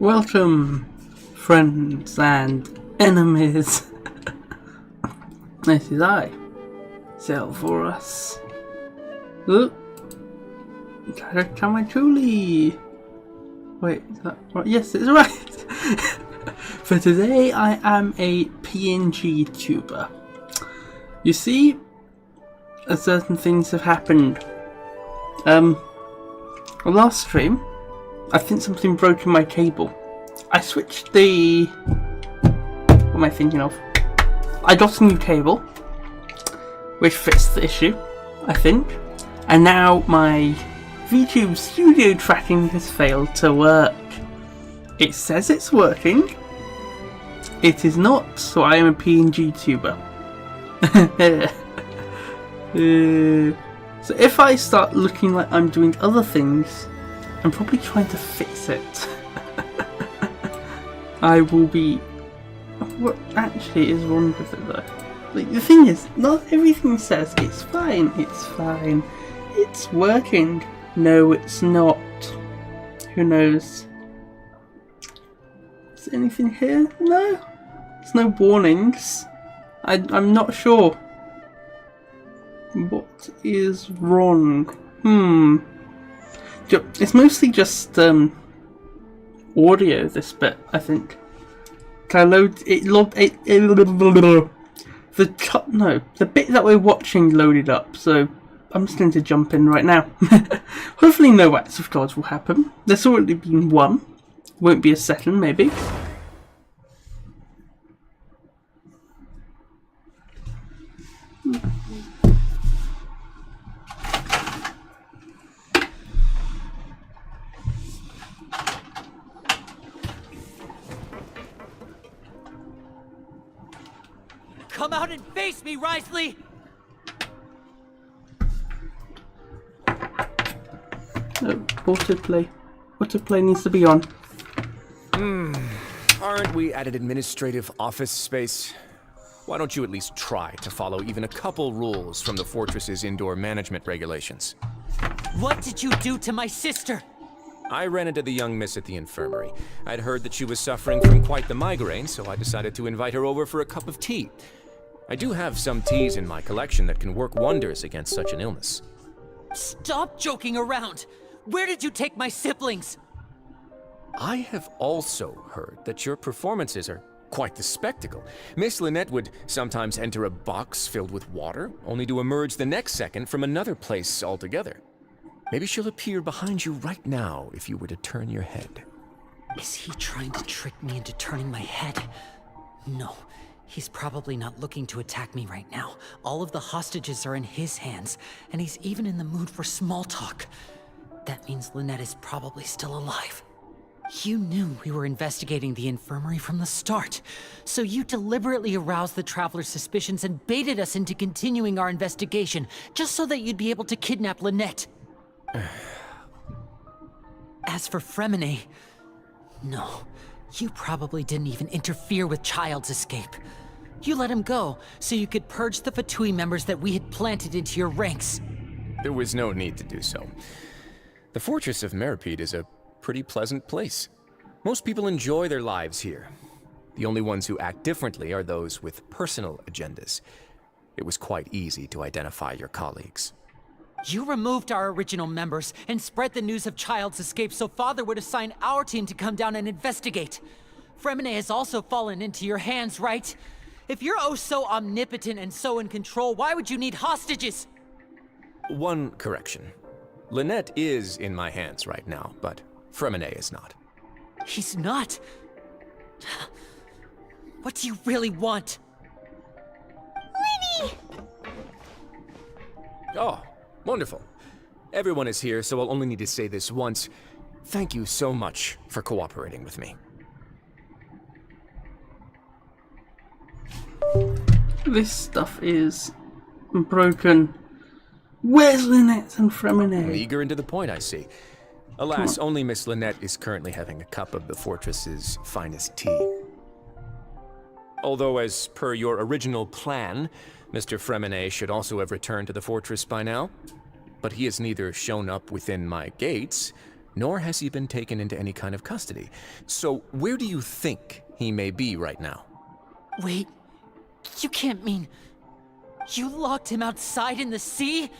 Welcome, friends and enemies. This is I, Zelvorus. Look, can I truly? Wait, is that right? Yes, it's right. For today, I am a PNG tuber. You see, certain things have happened. The last stream, I think something broke in my cable. I switched the... What am I thinking of? I got a new cable, which fits the issue, I think. And now my VTube studio tracking has failed to work. It says it's working. It is not, so I am a PNG tuber. So if I start looking like I'm doing other things, I'm probably trying to fix it. I will be... What actually is wrong with it though? Like, the thing is, not everything says it's fine, it's working. No, it's not. Who knows? Is there anything here? No? There's no warnings. I'm not sure. What is wrong? It's mostly just audio, this bit, I think. Can I load it? The bit that we're watching loaded up, so I'm just going to jump in right now. Hopefully no acts of God will happen. There's already been one. Won't be a second, maybe. Come out and face me, Risley! Autoplay. Autoplay needs to be on. Aren't we at an administrative office space? Why don't you at least try to follow even a couple rules from the fortress's indoor management regulations? What did you do to my sister? I ran into the young miss at the infirmary. I'd heard that she was suffering from quite the migraine, so I decided to invite her over for a cup of tea. I do have some teas in my collection that can work wonders against such an illness. Stop joking around! Where did you take my siblings? I have also heard that your performances are quite the spectacle. Miss Lynette would sometimes enter a box filled with water, only to emerge the next second from another place altogether. Maybe she'll appear behind you right now if you were to turn your head. Is he trying to trick me into turning my head? No. He's probably not looking to attack me right now. All of the hostages are in his hands, and he's even in the mood for small talk. That means Lynette is probably still alive. You knew we were investigating the infirmary from the start, so you deliberately aroused the Traveler's suspicions and baited us into continuing our investigation, just so that you'd be able to kidnap Lynette. As for Fremine, no. You probably didn't even interfere with Child's escape. You let him go, so you could purge the Fatui members that we had planted into your ranks. There was no need to do so. The Fortress of Meripede is a pretty pleasant place. Most people enjoy their lives here. The only ones who act differently are those with personal agendas. It was quite easy to identify your colleagues. You removed our original members and spread the news of Child's escape so Father would assign our team to come down and investigate. Fremine has also fallen into your hands, right? If you're oh so omnipotent and so in control, why would you need hostages? One correction. Lynette is in my hands right now, but Fremine is not. He's not? What do you really want? Lenny! Oh. Wonderful. Everyone is here, so I'll only need to say this once. Thank you so much for cooperating with me. This stuff is broken. Where's Lynette and Fremine? Eager and to the point, I see. Alas, only Miss Lynette is currently having a cup of the fortress's finest tea. Although, as per your original plan, Mr. Fremine should also have returned to the fortress by now. But he has neither shown up within my gates, nor has he been taken into any kind of custody. So where do you think he may be right now? Wait, you can't mean... You locked him outside in the sea?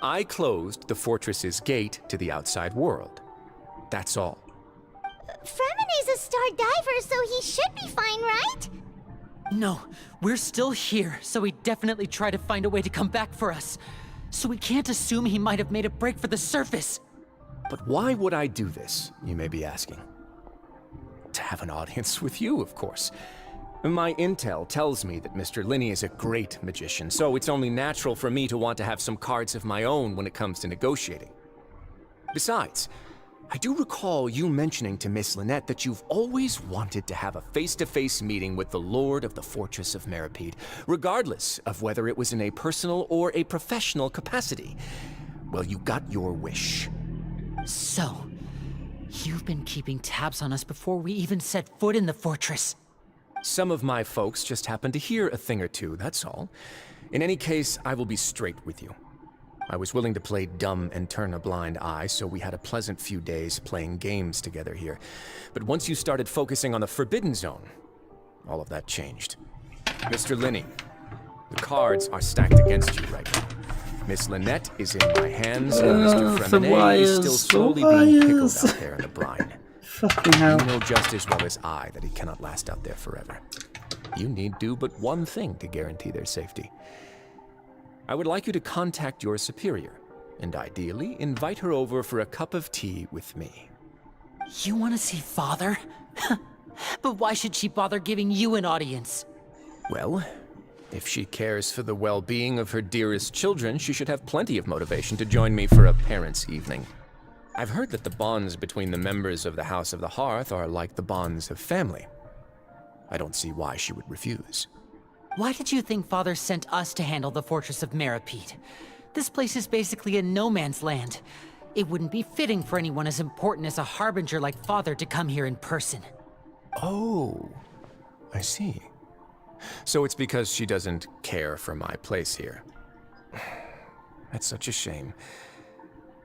I closed the fortress's gate to the outside world. That's all. Fremene's a star diver, so he should be fine, right? No, we're still here, so he definitely tried to find a way to come back for us. So we can't assume he might have made a break for the surface. But why would I do this, you may be asking? To have an audience with you, of course. My intel tells me that Mr. Linney is a great magician, so it's only natural for me to want to have some cards of my own when it comes to negotiating. Besides, I do recall you mentioning to Miss Lynette that you've always wanted to have a face-to-face meeting with the Lord of the Fortress of Meripede, regardless of whether it was in a personal or a professional capacity. Well, you got your wish. So, you've been keeping tabs on us before we even set foot in the fortress. Some of my folks just happened to hear a thing or two, that's all. In any case, I will be straight with you. I was willing to play dumb and turn a blind eye, so we had a pleasant few days playing games together here. But once you started focusing on the Forbidden Zone, all of that changed. Mr. Linney, the cards are stacked against you right now. Miss Lynette is in my hands, and Mr. Fremene is still slowly being pickled out there in the brine. Fucking hell. You know just as well as I that he cannot last out there forever. You need do but one thing to guarantee their safety. I would like you to contact your superior, and ideally invite her over for a cup of tea with me. You want to see Father? But why should she bother giving you an audience? Well, if she cares for the well-being of her dearest children, she should have plenty of motivation to join me for a parents' evening. I've heard that the bonds between the members of the House of the Hearth are like the bonds of family. I don't see why she would refuse. Why did you think Father sent us to handle the Fortress of Meripede? This place is basically a no-man's land. It wouldn't be fitting for anyone as important as a harbinger like Father to come here in person. Oh, I see. So it's because she doesn't care for my place here. That's such a shame.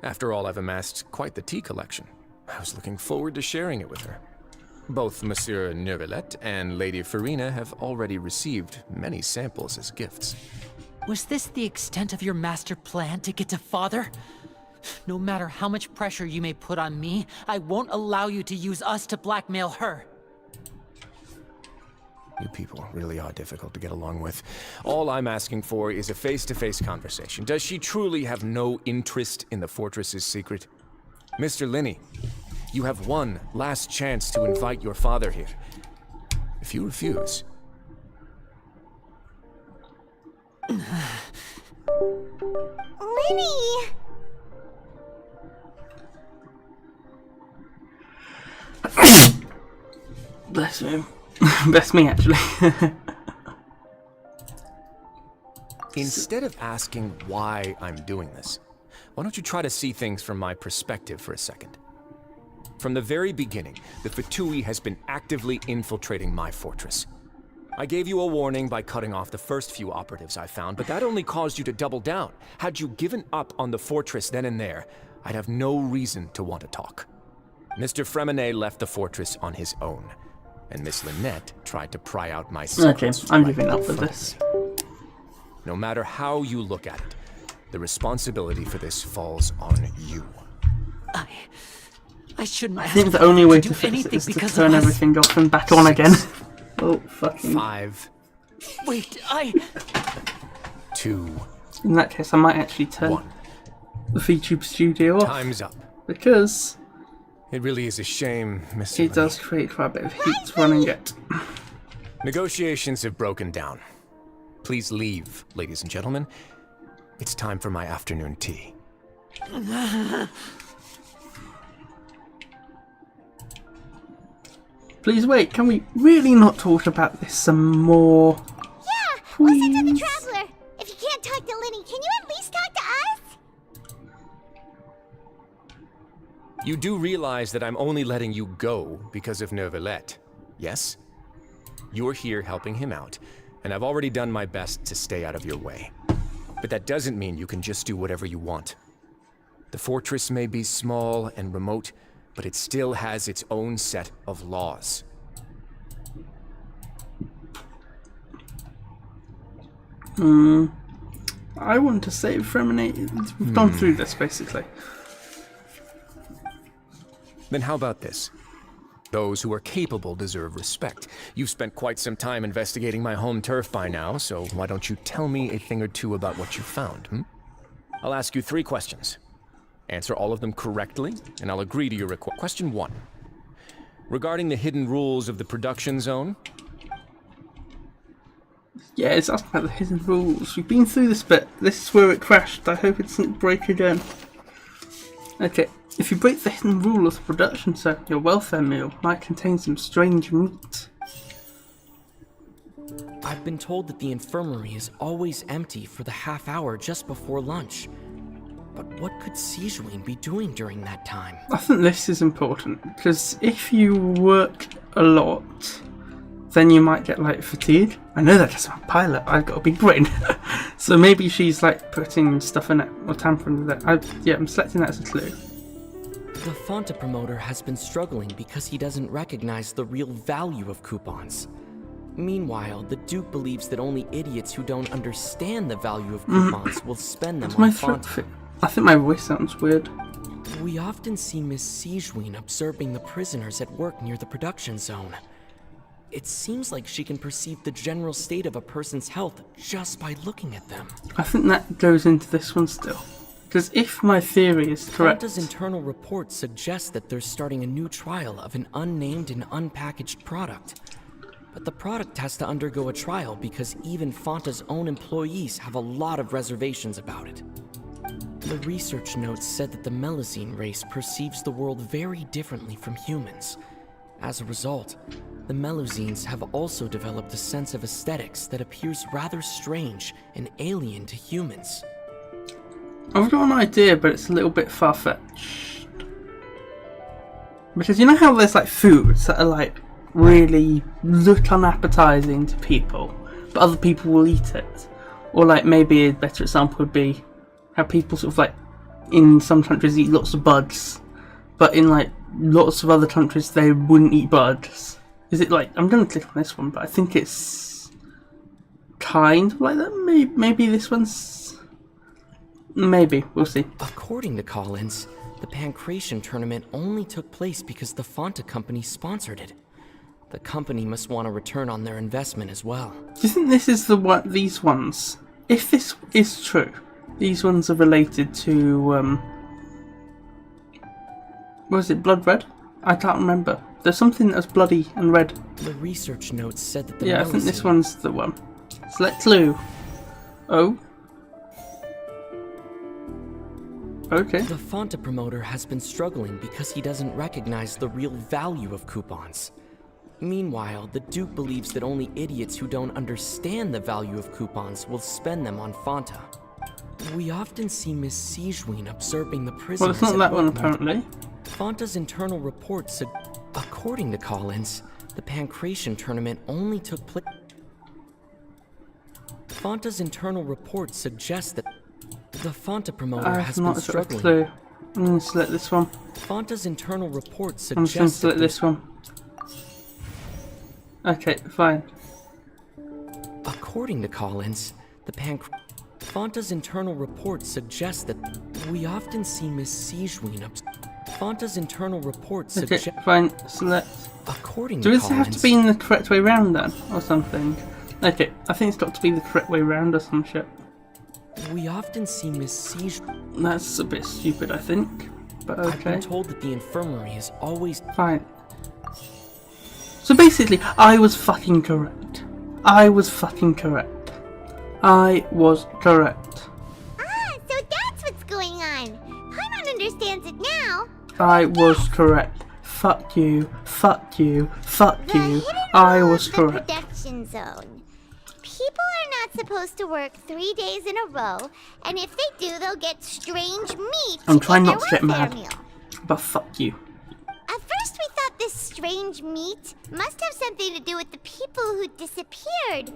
After all, I've amassed quite the tea collection. I was looking forward to sharing it with her. Both Monsieur Neuvillette and Lady Farina have already received many samples as gifts. Was this the extent of your master plan to get to Father? No matter how much pressure you may put on me, I won't allow you to use us to blackmail her. You people really are difficult to get along with. All I'm asking for is a face-to-face conversation. Does she truly have no interest in the fortress's secret? Mr. Linney, you have one last chance to invite your father here. If you refuse... Linny! Bless him. Bless me, actually. Instead of asking why I'm doing this, why don't you try to see things from my perspective for a second? From the very beginning, the Fatui has been actively infiltrating my fortress. I gave you a warning by cutting off the first few operatives I found, but that only caused you to double down. Had you given up on the fortress then and there, I'd have no reason to want to talk. Mr. Fremene left the fortress on his own, and Miss Lynette tried to pry out my secrets. Okay, I'm giving up with this. No matter how you look at it, the responsibility for this falls on you. I shouldn't I have think the only way to do fix it anything is to because turn of us. everything off and back on again. Oh, fucking... 5, Wait, 2, In that case, I might actually turn 1. the VTube studio off. Time's up. Because It really is a shame, Mr. it does create quite a bit of heat running it. Negotiations have broken down. Please leave, ladies and gentlemen. It's time for my afternoon tea. Please wait, can we really not talk about this some more? Yeah, Please. listen to the Traveler. If you can't talk to Linny, can you at least talk to us? You do realize that I'm only letting you go because of Neuvillette, yes? You're here helping him out, and I've already done my best to stay out of your way. But that doesn't mean you can just do whatever you want. The fortress may be small and remote, but it still has its own set of laws. I want to say we've gone through this, basically. Then how about this? Those who are capable deserve respect. You've spent quite some time investigating my home turf by now, so why don't you tell me a thing or two about what you found, I'll ask you 3 questions. Answer all of them correctly, and I'll agree to your request. Question 1. Regarding the hidden rules of the production zone. Yeah, it's asking about the hidden rules. We've been through this bit. This is where it crashed. I hope it doesn't break again. Okay. If you break the hidden rule of the production zone, your welfare meal might contain some strange meat. I've been told that the infirmary is always empty for the half hour just before lunch. But what could Sijuin be doing during that time? I think this is important, because if you work a lot, then you might get like fatigue. I know that because I'm a pilot, I've got a big brain. So maybe she's like putting stuff in it or tampering with it. I'm selecting that as a clue. The Fonta promoter has been struggling because he doesn't recognize the real value of coupons. Meanwhile, the Duke believes that only idiots who don't understand the value of coupons will spend them on Fonta. I think my voice sounds weird. We often see Miss Sijuin observing the prisoners at work near the production zone. It seems like she can perceive the general state of a person's health just by looking at them. I think that goes into this one still. Because if my theory is correct... Fonta's internal report suggests that they're starting a new trial of an unnamed and unpackaged product. But the product has to undergo a trial because even Fonta's own employees have a lot of reservations about it. The research notes said that the Melusine race perceives the world very differently from humans. As a result, the Melusines have also developed a sense of aesthetics that appears rather strange and alien to humans. I've got an idea, but it's a little bit far-fetched. Because you know how there's like foods that are like really look unappetizing to people, but other people will eat it? Or like maybe a better example would be how people sort of like in some countries eat lots of buds, but in like lots of other countries they wouldn't eat buds. Is it like, I'm going to click on this one, but I think it's kind of like that. Maybe this one's... Maybe, we'll see. According to Collins, the Pancration tournament only took place because the Fonta company sponsored it. The company must want a return on their investment as well. Do you think this is the one? These ones? If this is true, these ones are related to was it blood red? I can't remember. There's something that's bloody and red. The research notes said that the I think this one's the one. Select clue. Oh. Okay. The Fonta promoter has been struggling because he doesn't recognize the real value of coupons. Meanwhile, the Duke believes that only idiots who don't understand the value of coupons will spend them on Fonta. We often see Miss Sijuin observing the prisoners. Well, it's not that one apparently. Fonta's internal reports, according to Collins, the Pancration tournament only took place. Fonta's internal reports suggest that the Fonta promoter has been struggling. Clue. I'm going to select this one. Fonta's internal reports I'm just going to suggest select this one. Okay, fine. According to Collins, the Fonta's internal reports suggest that we often see Miss Sijuin Fonta's internal reports suggest. Okay, fine. Select. According to Does Collins, it have to be in the correct way round then, or something? Okay, I think it's got to be the correct way round or some shit. we often see Miss Sijuin. That's a bit stupid, I think. But okay. I've been told that the infirmary is always. Fine. So basically, I was fucking correct. I was fucking correct. I was correct. Ah, so that's what's going on. Paimon understands it now. I was correct. Fuck you. Fuck you. Fuck The you. hidden I rule was of the correct. production zone. People are not supposed to work 3 days in a row, and if they do, they'll get strange meat. I'm trying in not their to get welfare mad. meal. But fuck you. At first, we thought this strange meat must have something to do with the people who disappeared.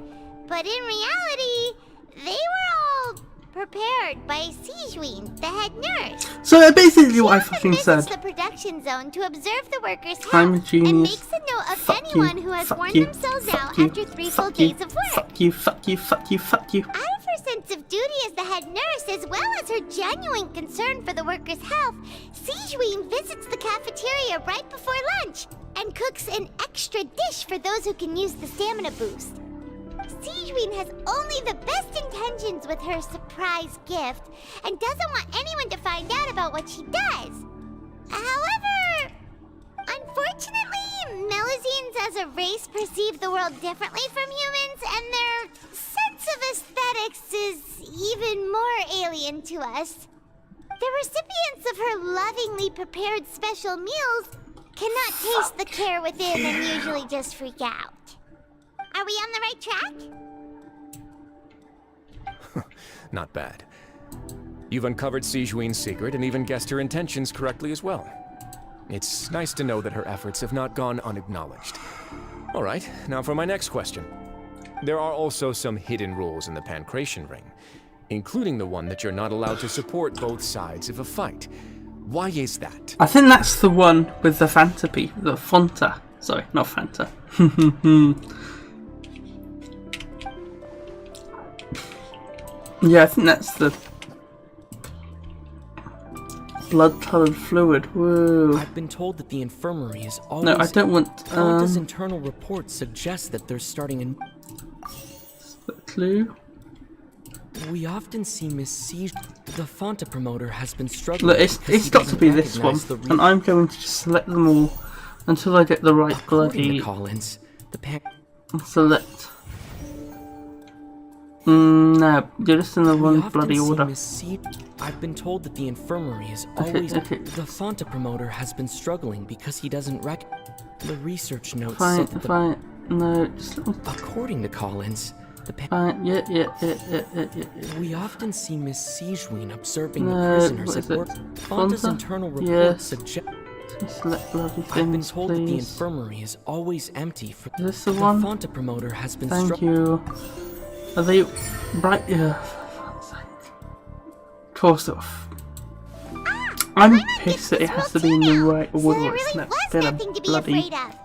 But in reality, they were all prepared by Sijween, the head nurse. So basically what I She fucking visits said. the production zone to observe the workers' I'm a health genius. and makes a note of Fuck anyone you. who has Fuck worn you. themselves Fuck out you. after 3 full Fuck you. days of work. Fuck you, fuck you, fuck you, fuck you. Out of her sense of duty as the head nurse, as well as her genuine concern for the workers' health, Sijween visits the cafeteria right before lunch and cooks an extra dish for those who can use the stamina boost. Sijween has only the best intentions with her surprise gift and doesn't want anyone to find out about what she does. However, unfortunately, Melusines as a race perceive the world differently from humans, and their sense of aesthetics is even more alien to us. The recipients of her lovingly prepared special meals cannot taste the care within and usually just freak out. Are we on the right track? Not bad. You've uncovered Sijween's secret and even guessed her intentions correctly as well. It's nice to know that her efforts have not gone unacknowledged. All right, now for my next question. There are also some hidden rules in the Pancration Ring, including the one that you're not allowed to support both sides of a fight. Why is that? I think that's the one with the Fanta the Fonta. Sorry, not Fanta. Yeah, I think that's the blood-colored fluid. Whoa. I've been told that the infirmary is always... No, I don't want. Fonta's internal reports suggest that they're starting a clue. We often see Miss Siege. The Fonta promoter has been struggling. Look, because it's he got to doesn't be this one, recognize the and I'm going to just select them all until I get the right According bloody to Collins, the select. No, you're just in the wrong bloody order. I've been told that the infirmary is always... The Fonta promoter has been struggling because he doesn't The research notes Fine, said that fine. No, just let me... According to Collins, the Fine, yeah. We often see Miss Sijween observing No, the prisoners what at is it? work. Fonta's Fonta? internal reports Yes. suggest... Select bloody things, I've been told that the please. infirmary is always empty for... Is this the one? Fonta promoter has been Thank you. Are they right? Yeah. Course off. I'm pissed that it has to be in the right So order. there It's really not was been a nothing to be bloody. afraid of.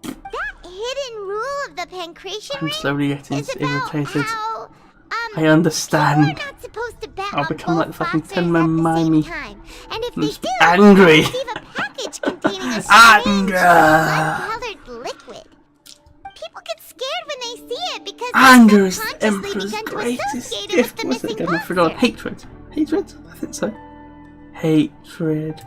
That hidden rule of the Pancration I'm Ring slowly getting is about irritated. how, I understand. people are not supposed to bet I'll on become both like fucking boxers 10 at man the same Miami. time. And if I'm they just do, angry. they'll receive a package containing a strange blood-colored liquid. People get scared when they see it because Anger they've is the subconsciously Emperor's begun to greatest associate it with gift. the What's it missing again? I forgot. monster. Hatred. Hatred? I think so. Hatred.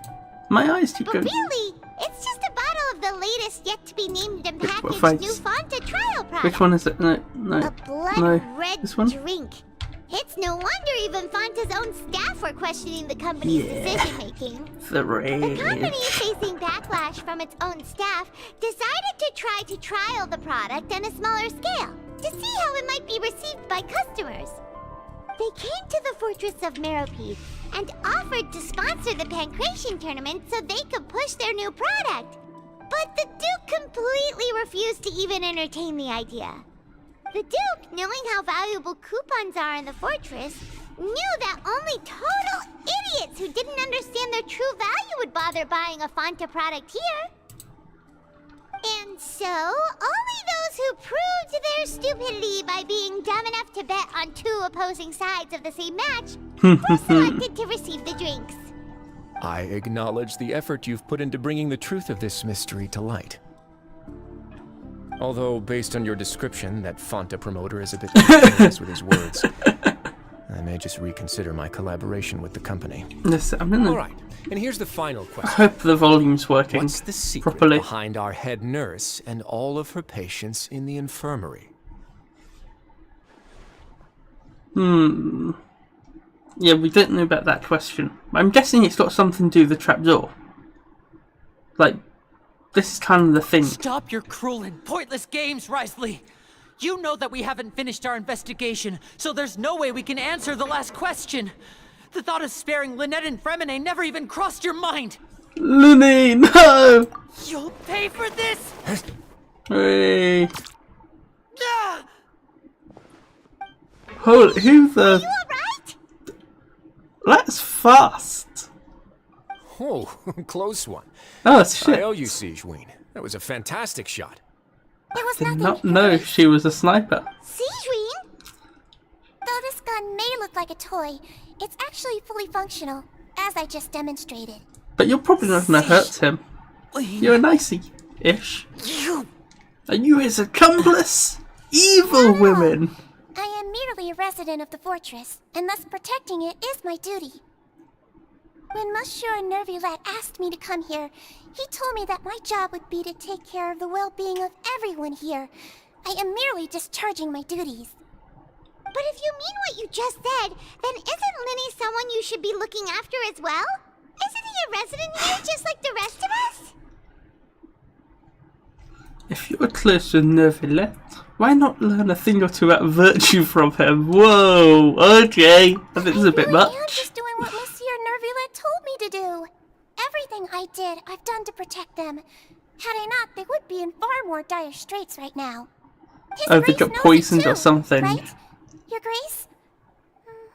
My eyes keep But going. really, it's just a bottle of the latest yet-to-be-named and Which packaged fights? new Fonta trial product. Which one is it? No. A blood No. red This one? drink. It's no wonder even Fonta's own staff were questioning the company's decision-making. The The company, rage. facing backlash from its own staff, decided to try to trial the product on a smaller scale to see how it might be received by customers. They came to the fortress of Meropide and offered to sponsor the Pancration tournament so they could push their new product. But the Duke completely refused to even entertain the idea. The Duke, knowing how valuable coupons are in the fortress, knew that only total idiots who didn't understand their true value would bother buying a Fonta product here. And so, only those who proved their stupidity by being dumb enough to bet on two opposing sides of the same match were selected to receive the drinks. I acknowledge the effort you've put into bringing the truth of this mystery to light. Although, based on your description, that Fonta promoter is a bit generous with his words, I may just reconsider my collaboration with the company. Listen, I'm gonna. All right, and here's the final I question. hope the volume's working What's the secret properly. behind our head nurse and all of her patients in the infirmary? Yeah, we don't know about that question. I'm guessing it's got something to do with the trapdoor. Like, this is kind of the thing. Stop your cruel and pointless games, Risley! You know that we haven't finished our investigation, so there's no way we can answer the last question. The thought of sparing Lynette and Fremine never even crossed your mind. Looney, no! You'll pay for this! Hey. Ah! Holy, who the... You alright? That's fast. Oh, close one. Oh, shit. I owe you, Sigeween. That was a fantastic shot. There was Did nothing. not know she was a sniper. Sigeween? Though this gun may look like a toy, it's actually fully functional, as I just demonstrated. But you're probably not gonna hurt him. You're a nicey-ish. Are you his accomplice? Evil women! I am merely a resident of the fortress, and thus protecting it is my duty. When Monsieur Nervulette asked me to come here, he told me that my job would be to take care of the well-being of everyone here. I am merely discharging my duties. But if you mean what you just said, then isn't Linny someone you should be looking after as well? Isn't he a resident here just like the rest of us? If you're close to Nervulette, why not learn a thing or two about virtue from him? Whoa, okay. I think it's a bit much. I'm just doing what Monsieur Nervulette told me to do. Everything I did, I've done to protect them. Had I not, they would be in far more dire straits right now. His Oh, they Grace got knows it poisoned too, or something. Right? Your Grace?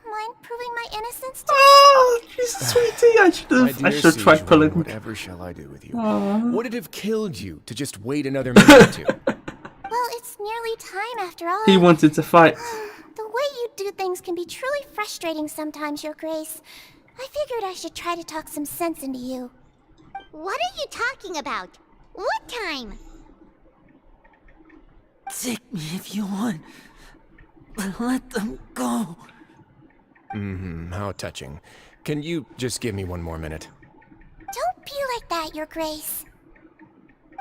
Mind proving my innocence to Oh, she's a sweetie. I should My have dear tried Sigeween, pulling. whatever shall I do with you? Would it have killed you to just wait another minute or two? Well, it's nearly time after all. He wanted to fight. The way you do things can be truly frustrating sometimes, Your Grace. I figured I should try to talk some sense into you. What are you talking about? What time? Take me if you want. But let them go. How touching. Can you just give me one more minute? Don't be like that, Your Grace.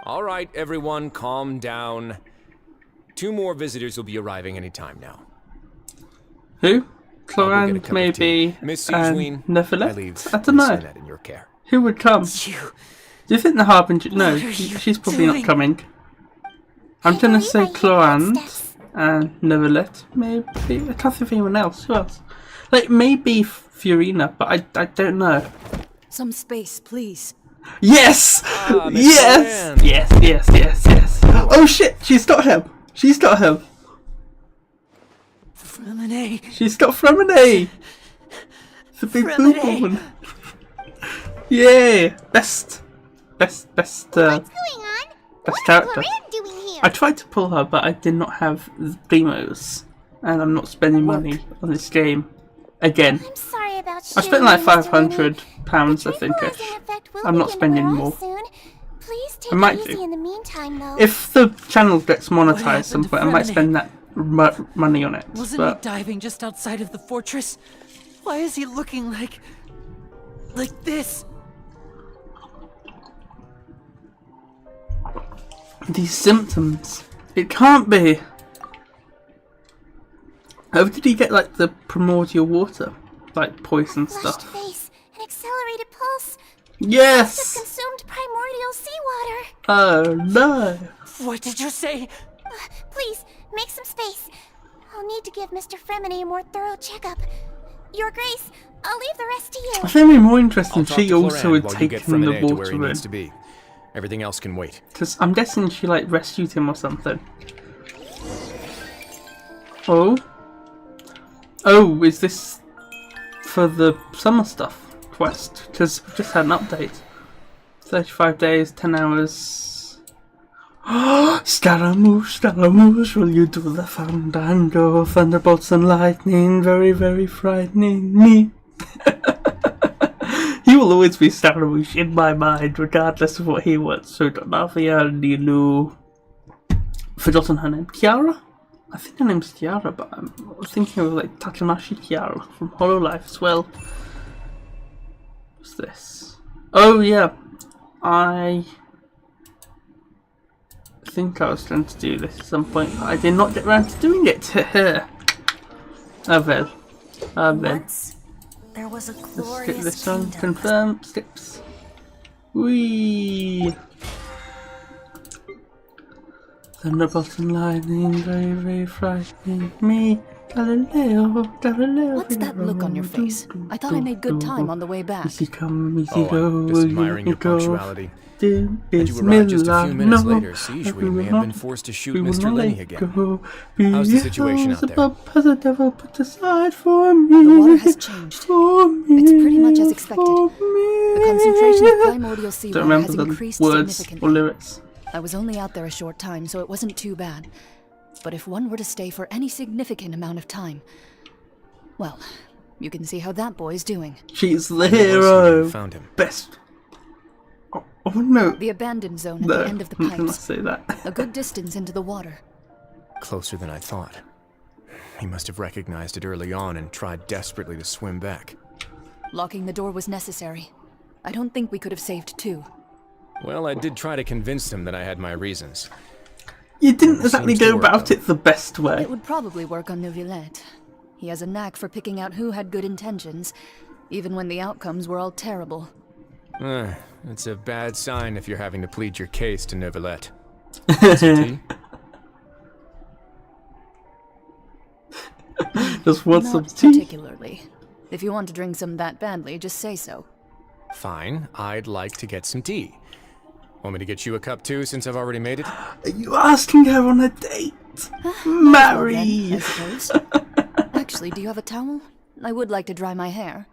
All right, everyone, calm down. 2 more visitors will be arriving any time now. Who? I'll go get a Cloran, cup of maybe, tea. Miss and Sigeween, Nervulette? I leave I don't Miss know. Lynette in your care. Who would come? You. Do you think the Harbinger... No, What are you she's probably doing? not coming. I'm gonna believe say I hear Cloran footsteps. and Nervulette. Maybe... I can't think of anyone else. Who else? Like, maybe Fiorina, but I don't know. Some space, please. Yes! Miss Yes! Moran. Yes! Oh shit! She's got him! She's got him! Fremine. She's got Fremine! It's a big boo Fremine. woman. Yeah! Best What's going on? Best What's character. Cloran doing here? I tried to pull her, but I did not have primos. And I'm not spending money on this game. Again. I'm sorry about I spent like Mr. Linny. £500, I The think. tranquilizing effect will I'm not begin to spending wear more. off soon. Please take I might it easy do. in the meantime, though. If the channel gets happened monetized some to point, I might Fremine? spend that money on it. Wasn't he But diving just outside of the fortress? Why is he looking like this? these symptoms, it can't be. How did he get like the primordial water, like poison Flushed stuff? face, an accelerated pulse, just Yes. consumed primordial seawater. Oh no. What did you say? Please, make some space. I'll need to give Mr. Fremine a more thorough checkup. Your Grace, I'll leave the rest to you. I think it'd be more interesting I'll if talk she to also Cloran had while you get taken the Fremine to where water he in. needs to be. Everything else can wait. Because I'm guessing she like rescued him or something. Oh. Oh, is this for the summer stuff quest? Because we just had an update. 35 days, 10 hours. Scaramouche, will you do the fandango? Thunderbolts and lightning, very, very frightening me. He will always be Scaramouche in my mind, regardless of what he wants. So, Donavia, Nilu. Forgotten her name. Kiara? I think her name's Kiara, but I'm thinking of like Takanashi Kiara from Hololive as well. What's this? Oh yeah, I think I was going to do this at some point, but I did not get around to doing it. Ah well. Once, there was a Let's skip glorious this one. kingdom. Confirm. Skips. Whee! Thunderbolt and lightning, very, very frightening me. Galileo, Galileo. What's that look on your face? I thought I made good time on the way back. Easy come, easy Oh, go. I'm just admiring your go. punctuality. Had you arrived just a few minutes later, Siege may have been forced to shoot Mr. Lenny again. How's the situation out there? Has the devil put aside for me? The water has changed. For me, It's pretty much as expected. The concentration of primordial Don't seawater remember has the increased words significantly. or lyrics. I was only out there a short time, so it wasn't too bad. But if one were to stay for any significant amount of time, well, you can see how that boy's doing. She's the Where was he when hero. you found him? Best. Oh no. The abandoned zone at No, the end of the I'm not gonna pipes. say that. A good distance into the water. Closer than I thought. He must have recognized it early on and tried desperately to swim back. Locking the door was necessary. I don't think we could have saved two. Well, I did try to convince him that I had my reasons. You didn't exactly Seems to go work, about though. it the best way. It would probably work on Neuvillette. He has a knack for picking out who had good intentions, even when the outcomes were all terrible. It's a bad sign if you're having to plead your case to Neuvillette. Just want some Not tea. particularly. If you want to drink some that badly, just say so. Fine, I'd like to get some tea. Want me to get you a cup too, since I've already made it? Are you asking her on a date? Then, Marry. I suppose. Actually, do you have a towel? I would like to dry my hair.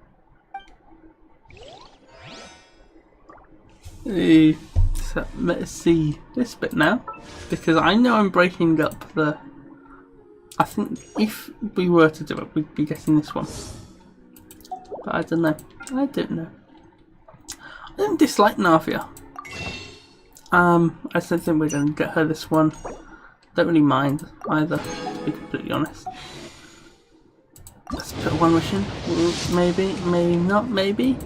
Hey, so let's see this bit now, because I know I'm breaking up the. I think if we were to do it, we'd be getting this one. But I don't know. I don't know. I don't dislike Navia. I just don't think we're going to get her this one. Don't really mind either, to be completely honest. Let's put one wish in. Maybe, maybe not, maybe.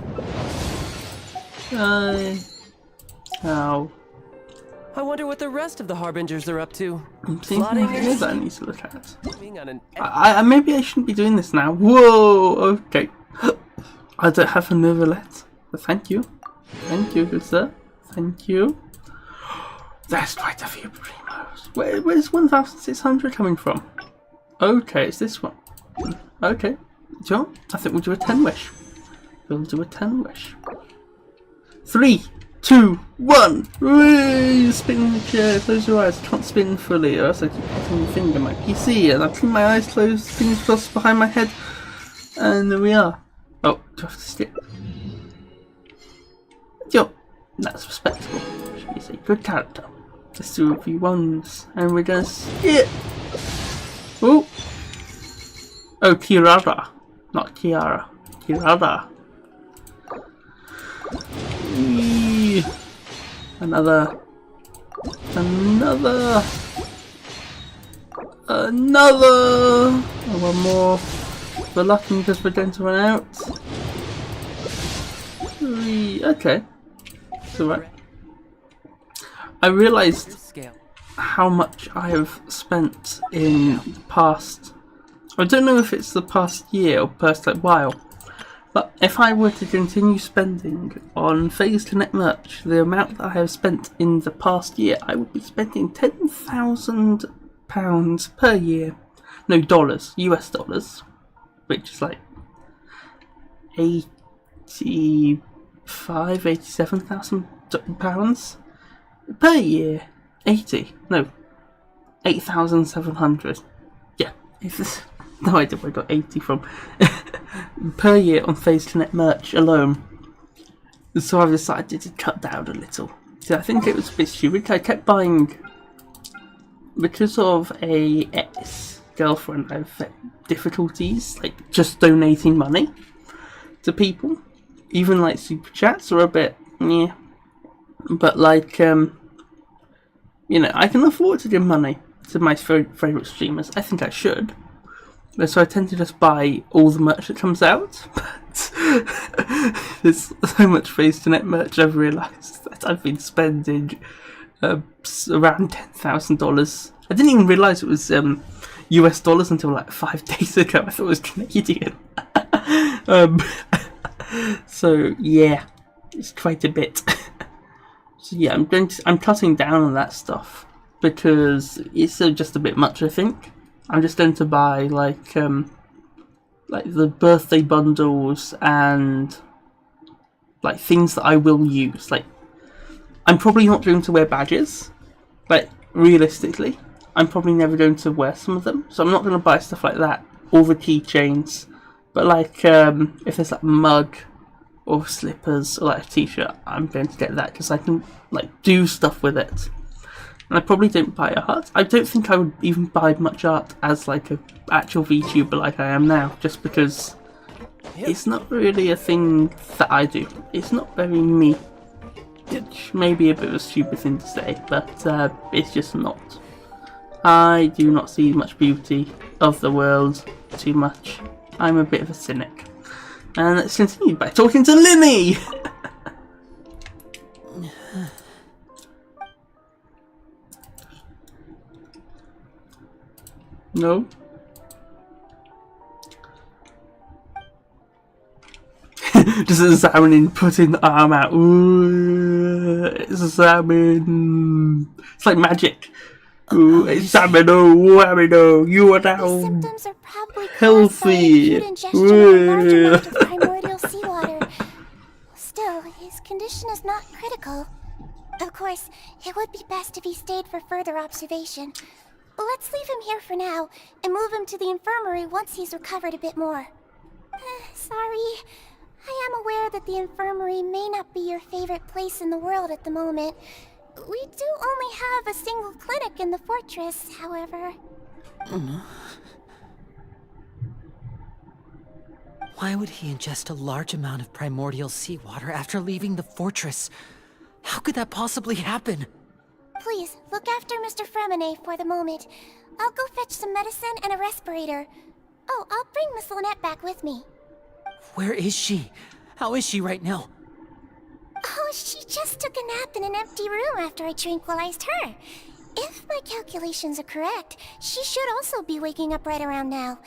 How? I wonder what the rest of the Harbingers are up to. I'm thinking Plotting here's that I need to look at. Being on an Maybe I shouldn't be doing this now. Whoa, okay. I don't have a Neuvillette. But thank you. Thank you, good sir. Thank you. There's quite a few primos. Where's 1,600 coming from? Okay, it's this one. Okay. John, I think we'll do a 10 wish. We'll do a 10 wish. 3, 2, 1. Whee! Spin the chair, close your eyes. Can't spin fully, or else I keep hitting my finger on my PC, and I keep my eyes closed, fingers crossed behind my head. And there we are. Oh, do I have to skip? Yo, that's respectable. Should we say good character? Let's do a few ones, and we're gonna skip. Oh, oh, Kirara, not Kiara. Kirara. Eee. Another. And one more. We're lucky because we're going to run out. Okay. It's alright. I realised scale. how much I have spent in the past. I don't know if it's the past year or past like while. But if I were to continue spending on Phase to Net merch, the amount that I have spent in the past year, I would be spending £10,000 per year. No, dollars, US dollars, which is like 87,000 pounds per year. 8,700. Yeah, it's no idea where I got 80 from. Per year on Phase to Net merch alone. So I've decided to cut down a little. So I think it was a bit stupid. I kept buying because of a ex-girlfriend. I've had difficulties like just donating money to people. Even like super chats are a bit yeah. But like you know, I can afford to give money to my favourite streamers. I think I should. So I tend to just buy all the merch that comes out, but there's so much Phase to Net merch I've realised that I've been spending around $10,000. I didn't even realise it was US dollars until like 5 days ago. I thought it was Canadian. So yeah, it's quite a bit. So yeah, I'm cutting down on that stuff because it's just a bit much, I think. I'm just going to buy like the birthday bundles and like things that I will use. Like, I'm probably not going to wear badges. Like, realistically, I'm probably never going to wear some of them, so I'm not going to buy stuff like that, or the keychains. But like, if there's like a mug or slippers or like a t-shirt, I'm going to get that because I can like do stuff with it. And I probably don't buy art. I don't think I would even buy much art as like a actual VTuber like I am now, just because it's not really a thing that I do. It's not very me. Which may be a bit of a stupid thing to say, but it's just not. I do not see much beauty of the world too much. I'm a bit of a cynic. And let's continue by talking to Linny! No? Just examining, putting the arm out. Ooh, examine. It's like magic. Ooh, examine, oh, you are The now symptoms are probably healthy. caused by acute ingestion of a large amount of primordial seawater. Still, his condition is not critical. Of course, it would be best if he stayed for further observation. Let's leave him here for now, and move him to the infirmary once he's recovered a bit more. Sorry. I am aware that the infirmary may not be your favorite place in the world at the moment. We do only have a single clinic in the fortress, however. Why would he ingest a large amount of primordial seawater after leaving the fortress? How could that possibly happen? Please, look after Mr. Fremine for the moment. I'll go fetch some medicine and a respirator. Oh, I'll bring Miss Lynette back with me. Where is she? How is she right now? Oh, she just took a nap in an empty room after I tranquilized her. If my calculations are correct, she should also be waking up right around now.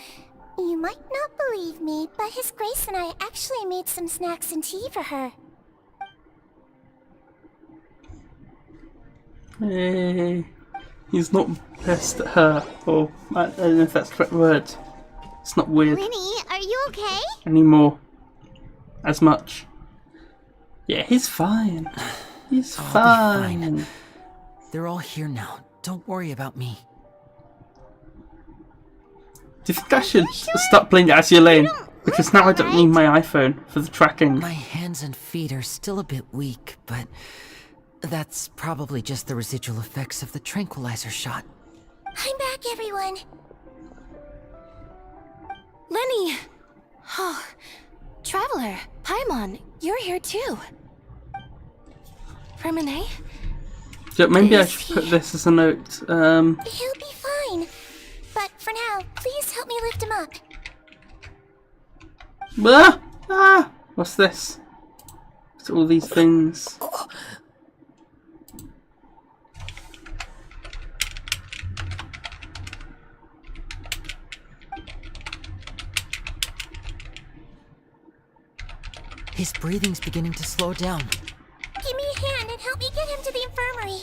You might not believe me, but His Grace and I actually made some snacks and tea for her. Hey, he's not pissed at her, or I don't know if that's the correct word. It's not weird Linny, are you okay? anymore. As much. Yeah, he's fine. He's I'll be fine. fine. They're all here now. Don't worry about me. Do you think I should stop playing as your lane? Because now I don't need my iPhone for the tracking. My hands and feet are still a bit weak, but that's probably just the residual effects of the tranquilizer shot. I'm back, everyone. Lenny! Oh, Traveler, Paimon, you're here too. Fremine? So maybe I Is should put he- this as a note. He'll be fine. But for now, please help me lift him up. What's this? It's all these things. His breathing's beginning to slow down. Give me a hand and help me get him to the infirmary.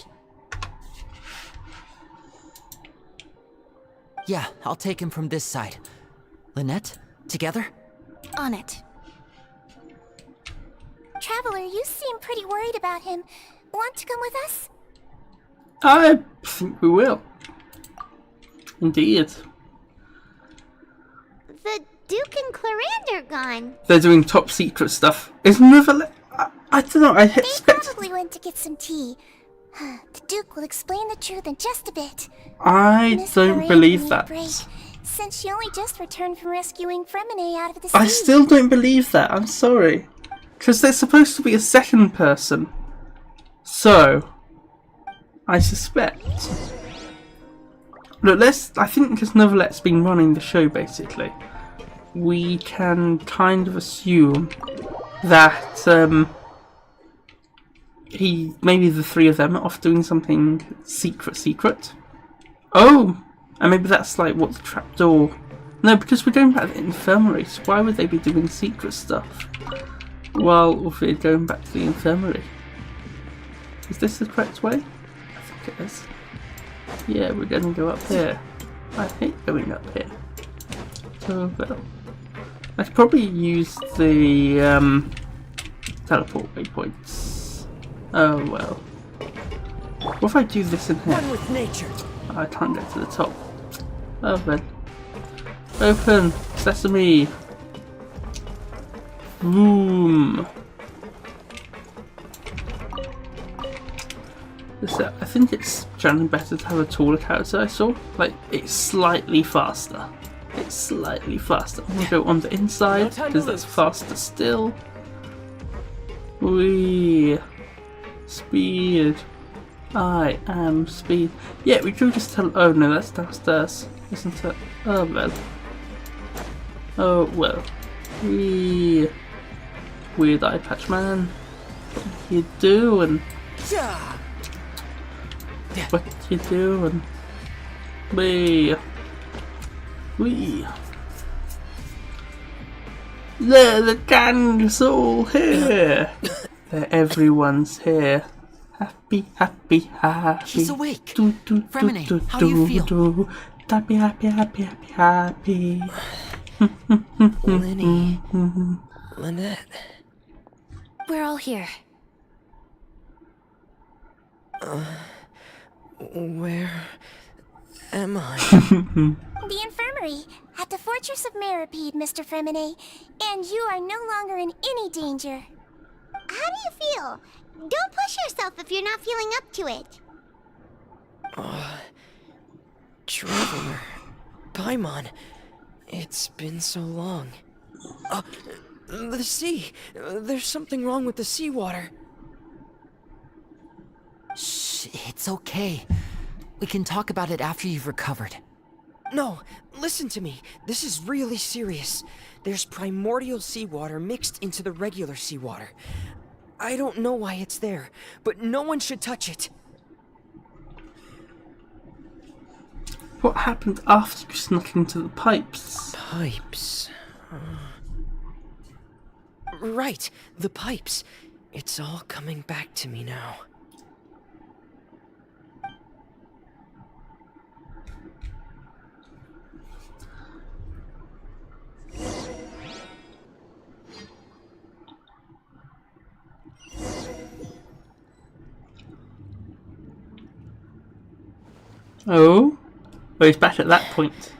Yeah, I'll take him from this side. Lynette, together? On it. Traveler, you seem pretty worried about him. Want to come with us? I think we will. Indeed. The Duke and Clarande are gone. They're doing top secret stuff. Is Nouvelle... I don't know, I They expect... probably went to get some tea. The Duke will explain the truth in just a bit. I Miss don't Clarande believe need a that. break, since she only just returned from rescuing Fremine out of the sea. I still don't believe that, I'm sorry. Because there's supposed to be a second person. So, I suspect... Look, I think because Nouvelette's been running the show, basically, we can kind of assume that, maybe the three of them are off doing something secret. Oh! And maybe that's like what the trapdoor... No, because we're going back to the infirmary, so why would they be doing secret stuff? Well, we're going back to the infirmary. Is this the correct way? I think it is. Yeah, we're going to go up here. I hate going up here. So well. I should probably use the teleport waypoints. Oh well. What if I do this in here? One with nature. I can't get to the top. Open. Open. Sesame. Boom. I think it's generally better to have a taller character. I saw. Like, it's slightly faster. It's slightly faster. I'm gonna go on the inside because that's faster still. Wee. Speed. I am speed. Yeah, we could just tell. Oh no, that's downstairs, isn't it? Oh well. Oh well. Wee. Weird eye patch man. What you doing? What you doing? Wee. Wee. The gang's all here. Everyone's here. Happy, happy, happy. She's awake. Fremine, how do you feel? Happy, happy, happy, happy, happy. Lenny. Lynette. We're all here. Where am I? The infirmary at the Fortress of Meripede, Mr. Fremine, and you are no longer in any danger. How do you feel? Don't push yourself if you're not feeling up to it. Traveler. Paimon. It's been so long. The sea. There's something wrong with the seawater. Shh, it's okay. We can talk about it after you've recovered. No, listen to me. This is really serious. There's primordial seawater mixed into the regular seawater. I don't know why it's there, but no one should touch it. What happened after you snuck into the pipes? Pipes. Right, the pipes. It's all coming back to me now. Oh? Well, he's back at that point.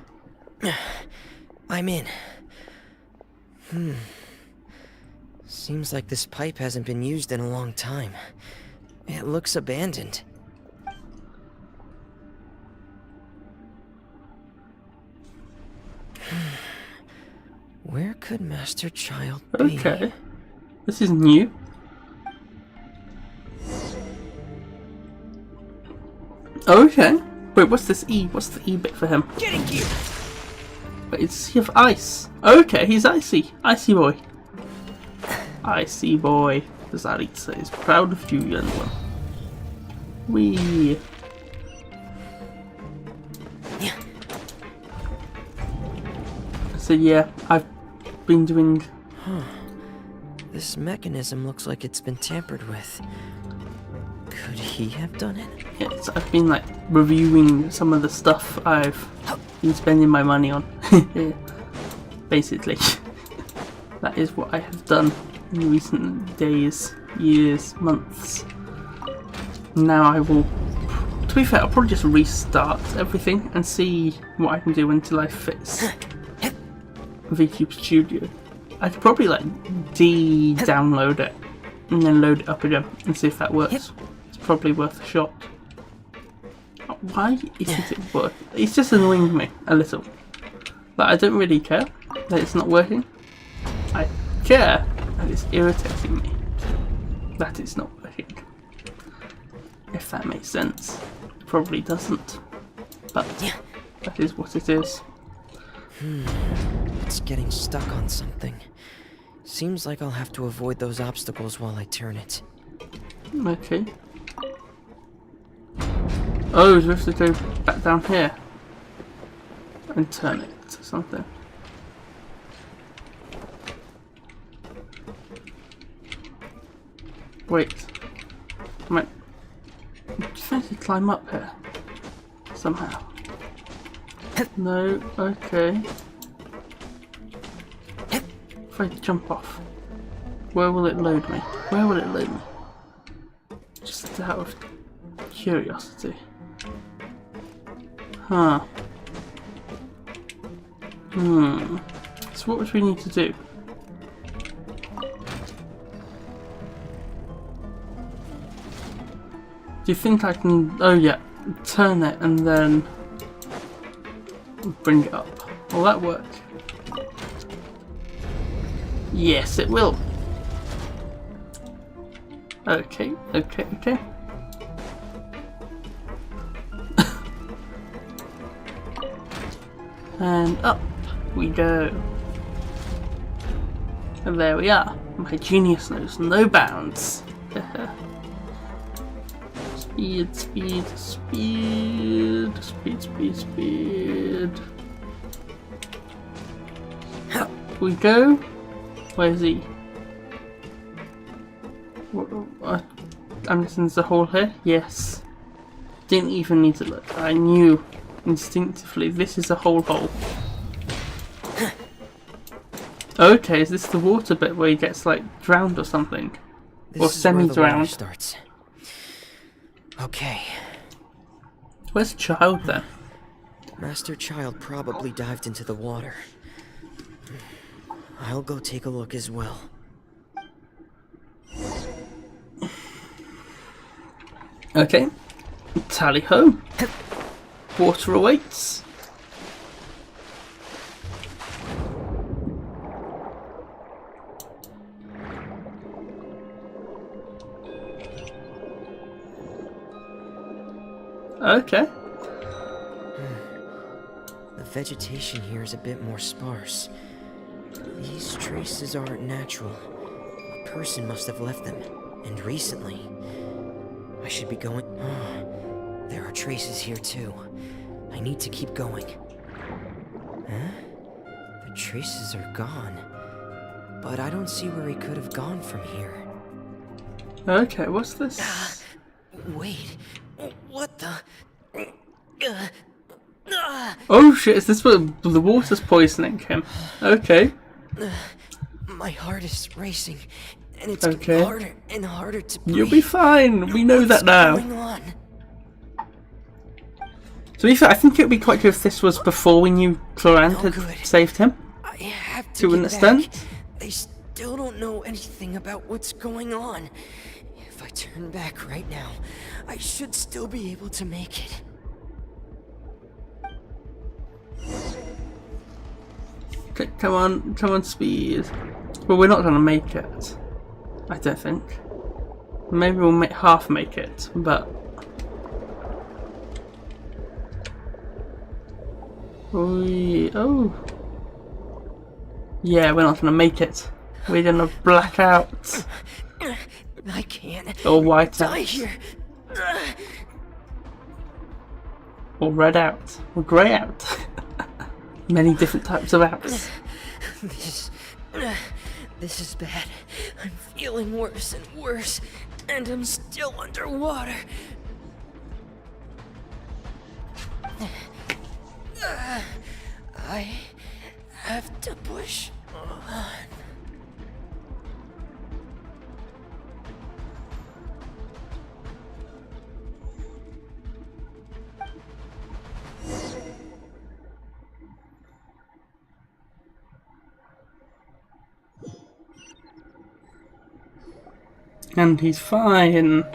I'm in. Seems like this pipe hasn't been used in a long time. It looks abandoned. Where could Master Child be? Okay. This is new. Okay. Wait, what's this E? What's the E bit for him? Getting you! Wait, it's Sea of Ice. Okay, he's icy. Icy boy. Icy boy. Zalitza is proud of you, young one. Wee. So yeah, I've been doing... This mechanism looks like it's been tampered with. Could he have done it? Yes, I've been like reviewing some of the stuff I've been spending my money on. Basically. That is what I have done in recent days, years, months. Now I will, to be fair, I'll probably just restart everything and see what I can do until I fix VTube Studio. I could probably like download it and then load it up again and see if that works. It's probably worth a shot. Why isn't it working? It's just annoying me a little. Like, I don't really care that it's not working. I care that it's irritating me that it's not working. If that makes sense. It probably doesn't. But that is what it is. It's getting stuck on something. Seems like I'll have to avoid those obstacles while I turn it. Okay. Oh, we have to go back down here and turn it to something. Wait. I'm trying to climb up here somehow. No, okay. If I jump off, where will it load me? Where will it load me? Just out of curiosity. Huh. So what would we need to do? Do you think I can... Oh yeah, turn it and then bring it up. Will that work? Yes, it will. Okay, okay, okay. And up we go. And there we are. My genius knows no bounds. Speed, speed, speed, speed, speed, speed. Up we go. Where's he? I'm guessing there's a hole here. Yes. Didn't even need to look. I knew instinctively this is a hole. Okay, is this the water bit where he gets like drowned or something? Or semi-drowned? Starts. Okay. Where's Child then? Master Child probably dived into the water. I'll go take a look as well. Okay. Tally ho. Water awaits. Okay. The vegetation here is a bit more sparse. These traces aren't natural. A person must have left them, and recently. I should be going... Oh, there are traces here too. I need to keep going. Huh? The traces are gone. But I don't see where he could have gone from here. Okay, what's this? Wait, what the... Oh shit, is this what the water's poisoning him? Okay. My heart is racing, and it's Okay. getting harder and harder to breathe. You'll be fine, we know that now. What's going on? To be fair, I think it would be quite good if this was before we knew Clorant had good. saved him. I have to To an get extent. back. They still don't know anything about what's going on. If I turn back right now, I should still be able to make it. Okay, come on, speed. Well, we're not gonna make it. I don't think. Maybe we'll half make it, but... Oh. Yeah, we're not gonna make it. We're gonna black out. I can't Or white die out. here. Or red out. Or grey out. Many different types of outs. This is bad. I'm feeling worse and worse, and I'm still underwater. I have to push on. And he's fine.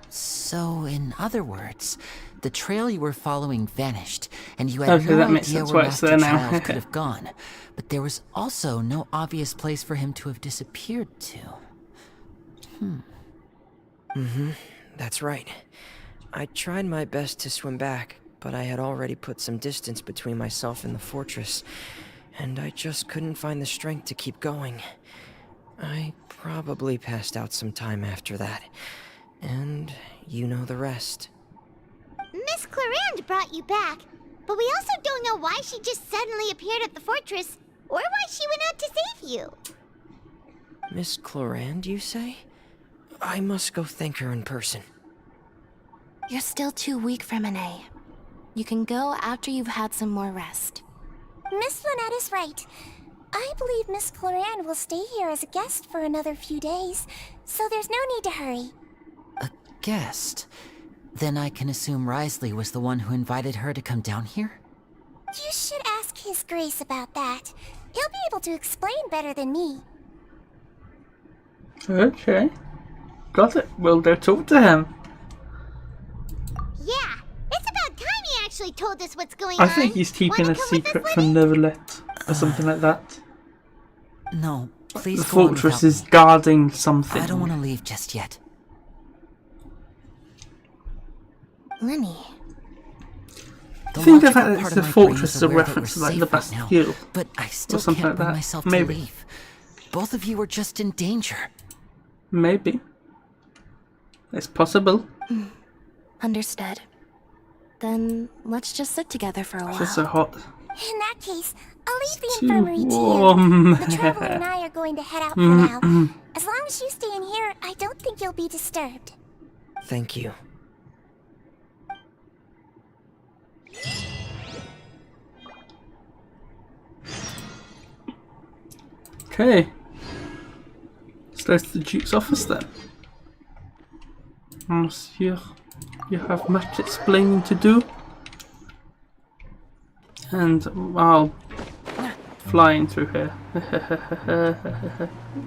So, in other words, the trail you were following vanished, and you had Okay, no that makes idea sense where why it's Master there now. Child could have gone. But there was also no obvious place for him to have disappeared to. That's right. I tried my best to swim back, but I had already put some distance between myself and the fortress, and I just couldn't find the strength to keep going. I probably passed out some time after that, and you know the rest. Miss Clorant brought you back, but we also don't know why she just suddenly appeared at the fortress, or why she went out to save you. Miss Clorant, you say? I must go thank her in person. You're still too weak for Monet. You can go after you've had some more rest. Miss Lynette is right. I believe Miss Cloran will stay here as a guest for another few days, so there's no need to hurry. A guest? Then I can assume Risley was the one who invited her to come down here? You should ask His Grace about that. He'll be able to explain better than me. Okay. Got it. We'll go talk to him. Yeah, it's about time he actually told us what's going on. I think he's keeping Wanna a come with us, secret Lenny? from Neverlet or something like that. No, please The go on fortress without is me. guarding something. I don't want to leave just yet. Lenny. The I think the logical fact that part it's of a my brain fortress is is a aware that reference to we're like the safe right now, Bastille. but I still something can't like bring that. myself Maybe. to leave. Both of you are just in danger. Maybe. It's possible. Understood. Then let's just sit together for a It's while. just so hot. In that case, I'll leave the Too infirmary to you. warm. The Traveler and I are going to head out for now. As long as you stay in here, I don't think you'll be disturbed. Thank you. Okay. Let's go to the Duke's office then. Monsieur, you have much explaining to do. And I'll flying through here.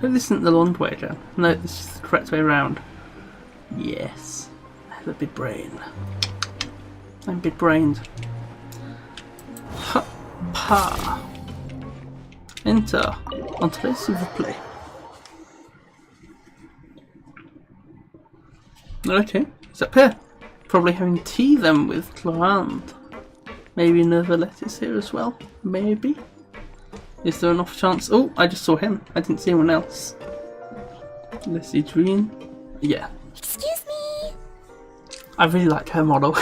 This isn't the long way down. No, this is the correct way around. Yes. I have a big brain. I'm big brained. Ha pa. Enter. Entrez s'il vous plaît. Okay, it's up here. Probably having tea then with Clorand. Maybe another lettuce here as well. Maybe. Is there an off chance? Oh, I just saw him. I didn't see anyone else. Let's see, Dream. Yeah. Excuse me. I really like her model.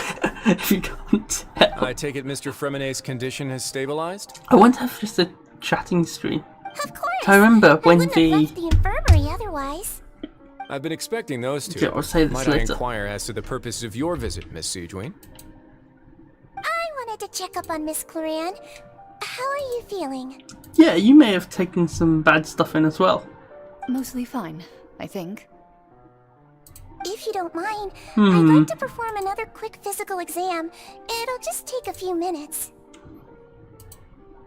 If you can't tell. I take it Mr. Fremenet's condition has stabilized? I want to have just a chatting stream. Of course. I remember when wouldn't have left the infirmary otherwise. I've been expecting those two. Okay, I'll say this Might I later. inquire as to the purpose of your visit, Miss Sigewinne? I wanted to check up on Miss Cloran. How are you feeling? Yeah, you may have taken some bad stuff in as well. Mostly fine, I think. If you don't mind, I'd like to perform another quick physical exam. It'll just take a few minutes.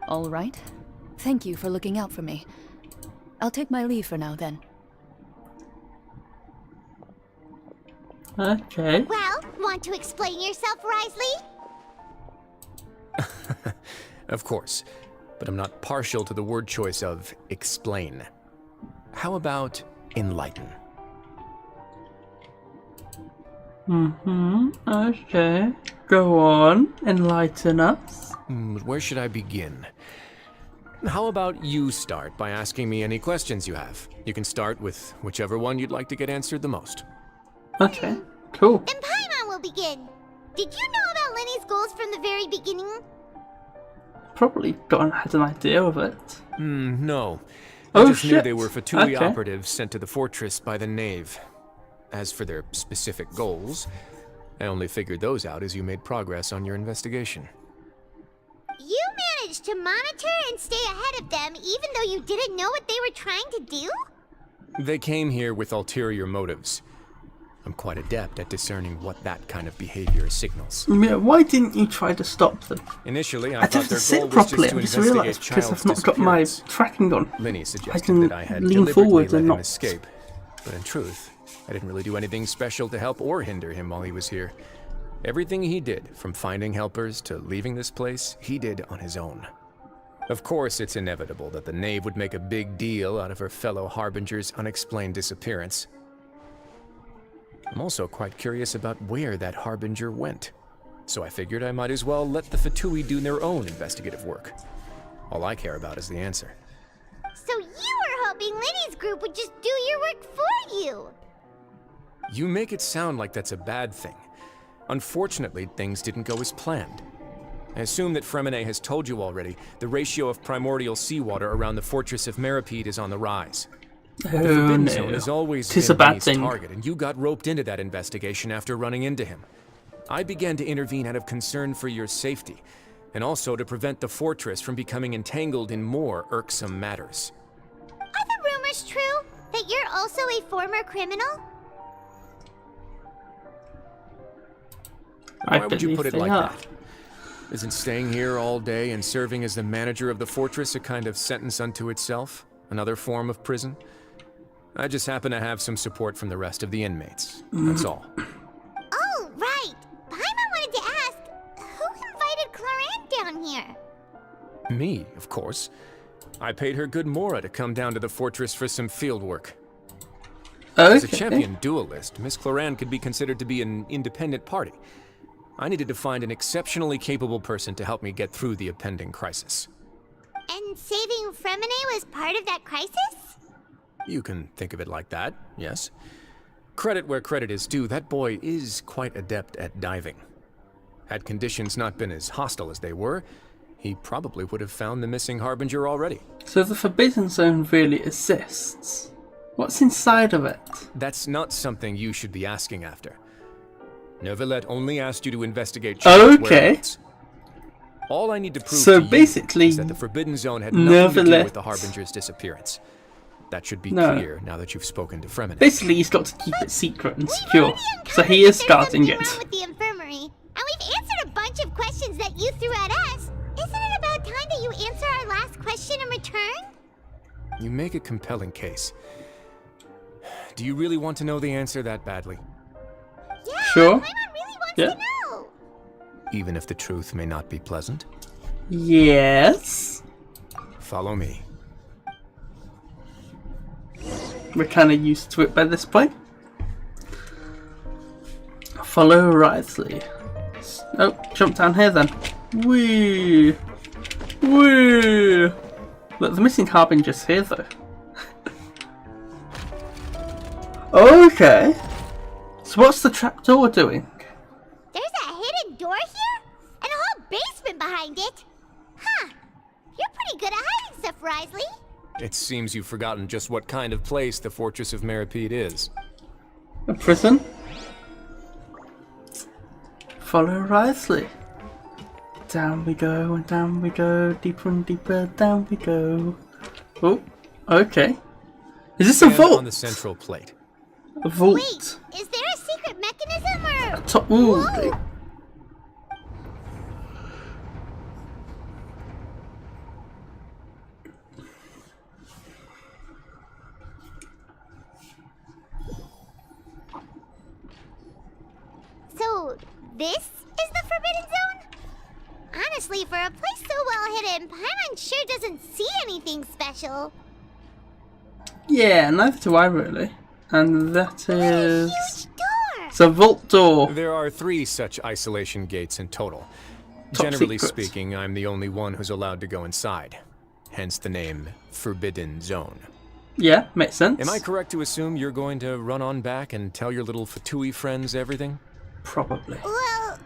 All right. Thank you for looking out for me. I'll take my leave for now then. Okay. Well, want to explain yourself, Risley? Of course, but I'm not partial to the word choice of explain. How about enlighten? Okay. Go on. Enlighten us. But where should I begin? How about you start by asking me any questions you have? You can start with whichever one you'd like to get answered the most. Okay. Cool. Then Paimon will begin. Did you know about Lenny's goals from the very beginning? Probably had an idea of it. No. I Oh, just knew shit. they were Fatui Okay. operatives sent to the fortress by the Knave. As for their specific goals, I only figured those out as you made progress on your investigation. You managed to monitor and stay ahead of them even though you didn't know what they were trying to do? They came here with ulterior motives. I'm quite adept at discerning what that kind of behavior signals. Yeah, why didn't you try to stop them? Initially, I I don't thought have to their sit goal was properly. just I to just investigate realised because Child's I've not got my disappearance. tracking on. Lenny suggested can that I had lean deliberately forward let and him not- escape. But in truth, I didn't really do anything special to help or hinder him while he was here. Everything he did, from finding helpers to leaving this place, he did on his own. Of course, it's inevitable that the Knave would make a big deal out of her fellow Harbinger's unexplained disappearance. I'm also quite curious about where that Harbinger went. So I figured I might as well let the Fatui do their own investigative work. All I care about is the answer. So you were hoping Lenny's group would just do your work for you? You make it sound like that's a bad thing. Unfortunately, things didn't go as planned. I assume that Fremenet has told you already, the ratio of primordial seawater around the fortress of Meripede is on the rise. The Oh Forbidden no. Zone has always Tis been a bad Lenny's thing. target, and you got roped into that investigation after running into him. I began to intervene out of concern for your safety, and also to prevent the fortress from becoming entangled in more irksome matters. Are the rumors true that you're also a former criminal? Why would you believe put it they like are. that? Isn't staying here all day and serving as the manager of the fortress a kind of sentence unto itself? Another form of prison? I just happen to have some support from the rest of the inmates. That's all. Oh, right. Paimon wanted to ask, who invited Cloran down here? Me, of course. I paid her good Mora to come down to the fortress for some field work. As a champion duelist, Miss Cloran could be considered to be an independent party. I needed to find an exceptionally capable person to help me get through the impending crisis. And saving Fremine was part of that crisis? You can think of it like that, yes. Credit where credit is due, that boy is quite adept at diving. Had conditions not been as hostile as they were, he probably would have found the missing Harbinger already. So the Forbidden Zone really exists. What's inside of it? That's not something you should be asking after. Neuvillette only asked you to investigate Okay. whereabouts. All I need to prove So to you basically, is that the Forbidden Zone had nothing to do Neuvillette- with the Harbinger's disappearance. That should be No. clear now that you've spoken to Fremine. Basically, he's got to keep it secret and We've secure. already So uncovered he is that starting there's it. something wrong with the infirmary, and we've answered a bunch of questions that you threw at us. Isn't it about time that you answer our last question in return? You make a compelling case. Do you really want to know the answer that badly? Yeah, Sure. Paimon really wants Yeah. to know. Even if the truth may not be pleasant? Yes. Follow me. We're kind of used to it by this point. Follow Writhely. Oh, jump down here then. Whee! Whee! Look, the missing Harbinger's here though. Okay. So what's the trapdoor doing? There's a hidden door here? And a whole basement behind it? Huh. You're pretty good at hiding stuff, Writhely. It seems you've forgotten just what kind of place the Fortress of Meripede is. A prison? Follow Writhely. Down we go and down we go, deeper and deeper down we go. Oh, okay. Is this a Stand vault? on the central plate. A vault. Wait, is there a secret mechanism or... Ooh, Whoa. okay. So, this is the Forbidden Zone? Honestly, for a place so well hidden, Paimon sure doesn't see anything special. Yeah, neither do I really. And that What a is... huge door! It's a vault door. There are 3 such isolation gates in total. Top Generally secret. speaking, I'm the only one who's allowed to go inside. Hence the name Forbidden Zone. Yeah, makes sense. Am I correct to assume you're going to run on back and tell your little Fatui friends everything? Probably. Well,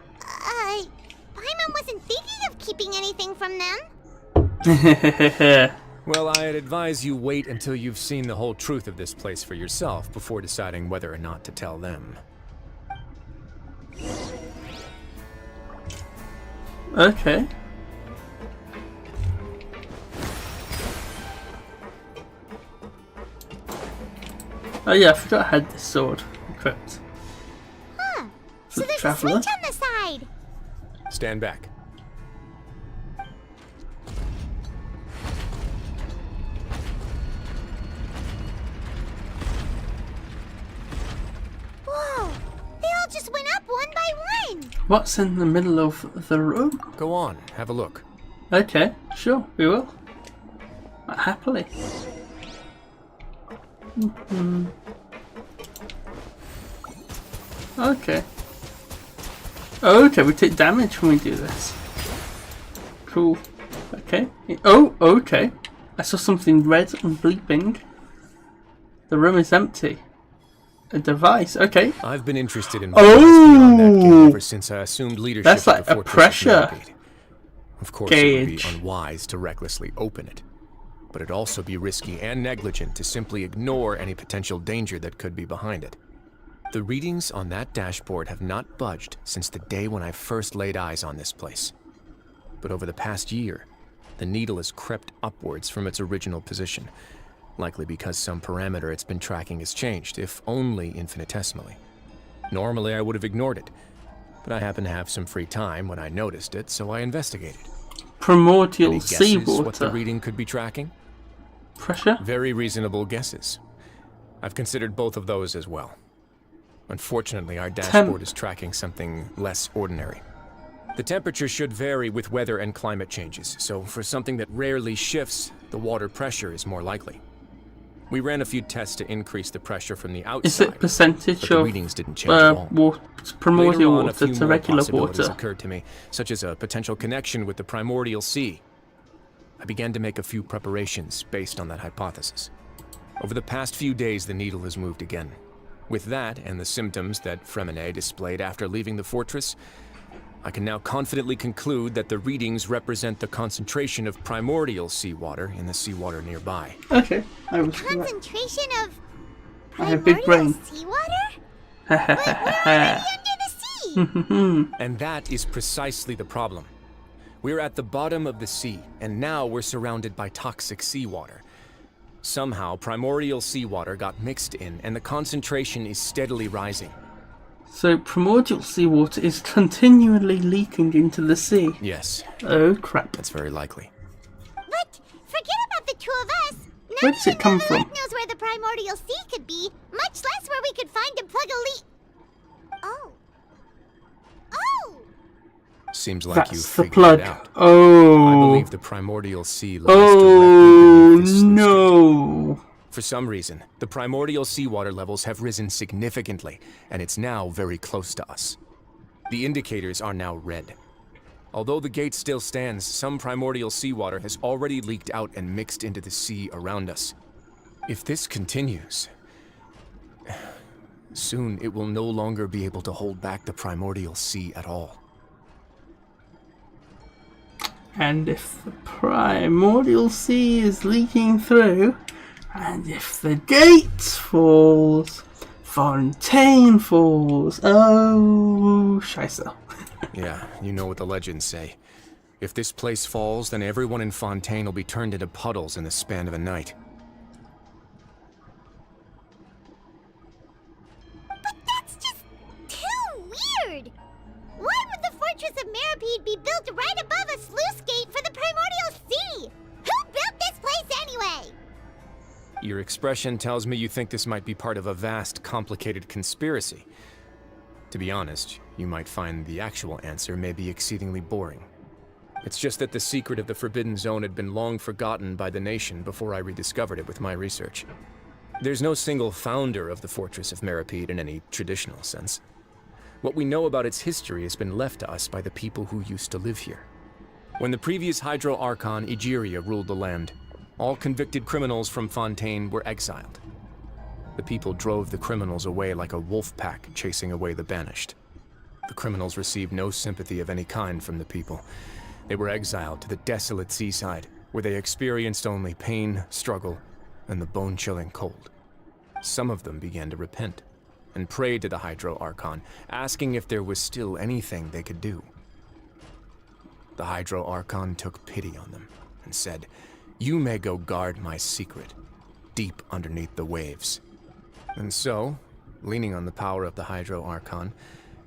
Paimon wasn't thinking of keeping anything from them. Well, I'd advise you wait until you've seen the whole truth of this place for yourself before deciding whether or not to tell them. Okay. Oh yeah, I forgot I had this sword equipped. Huh. So the there's a traveler? switch on the side. Stand back. Whoa! They all just went up one by one. What's in the middle of the room? Go on, have a look. Okay, sure, we will. Happily. Okay. Okay, we take damage when we do this. Cool. Okay. Oh, okay. I saw something red and bleeping. The room is empty. A device. Okay. I've been interested in Oh! beyond that gate ever since I assumed leadership That's of like the a Fortress pressure of Meripede. Of course, it would be gauge. unwise to recklessly open it, but it'd also be risky and negligent to simply ignore any potential danger that could be behind it. The readings on that dashboard have not budged since the day when I first laid eyes on this place. But over the past year, the needle has crept upwards from its original position, likely because some parameter it's been tracking has changed, if only infinitesimally. Normally I would have ignored it, but I happened to have some free time when I noticed it, so I investigated. Primordial Any guesses seawater. what the reading could be tracking? Pressure? Very reasonable guesses. I've considered both of those as well. Unfortunately, our dashboard is tracking something less ordinary. The temperature should vary with weather and climate changes, so for something that rarely shifts, the water pressure is more likely. We ran a few tests to increase the pressure from the outside. Is it percentage but the of readings didn't change at all. primordial Later on, a water few to more regular possibilities water? occurred to me, such as a potential connection with the primordial sea. I began to make a few preparations based on that hypothesis. Over the past few days, the needle has moved again. With that, and the symptoms that Fremine displayed after leaving the fortress, I can now confidently conclude that the readings represent the concentration of primordial seawater in the seawater nearby. Okay, I was correct. Concentration of I have big brain. primordial seawater? But we're already under the sea! And that is precisely the problem. We're at the bottom of the sea, and now we're surrounded by toxic seawater. Somehow, primordial seawater got mixed in, and the concentration is steadily rising. So primordial seawater is continually leaking into the sea. Yes, Oh crap. that's very likely. But forget about the two of us. Where does it come from? knows where the primordial sea could be, much less where we could find and plug a leak. Oh. Oh! Seems like you That's the figured plug. it out. I Oh. believe the primordial sea lies directly beneath this sluice gate. No. For some reason, the primordial seawater levels have risen significantly, and it's now very close to us. The indicators are now red. Although the gate still stands, some primordial seawater has already leaked out and mixed into the sea around us. If this continues, soon it will no longer be able to hold back the primordial sea at all. And if the primordial sea is leaking through, and if the gate falls, Fontaine falls. Oh, scheisse. Yeah, you know what the legends say. If this place falls, then everyone in Fontaine will be turned into puddles in the span of a night. But that's just too weird! Why would the Fortress of Meripede be built right above a sluice gate for the primordial sea? Who built this place anyway? Your expression tells me you think this might be part of a vast, complicated conspiracy. To be honest, you might find the actual answer may be exceedingly boring. It's just that the secret of the Forbidden Zone had been long forgotten by the nation before I rediscovered it with my research. There's no single founder of the Fortress of Meripede in any traditional sense. What we know about its history has been left to us by the people who used to live here. When the previous Hydro Archon Egeria ruled the land, all convicted criminals from Fontaine were exiled. The people drove the criminals away like a wolf pack chasing away the banished. The criminals received no sympathy of any kind from the people. They were exiled to the desolate seaside, where they experienced only pain, struggle, and the bone-chilling cold. Some of them began to repent, and prayed to the Hydro Archon, asking if there was still anything they could do. The Hydro Archon took pity on them, and said, "You may go guard my secret, deep underneath the waves." And so, leaning on the power of the Hydro Archon,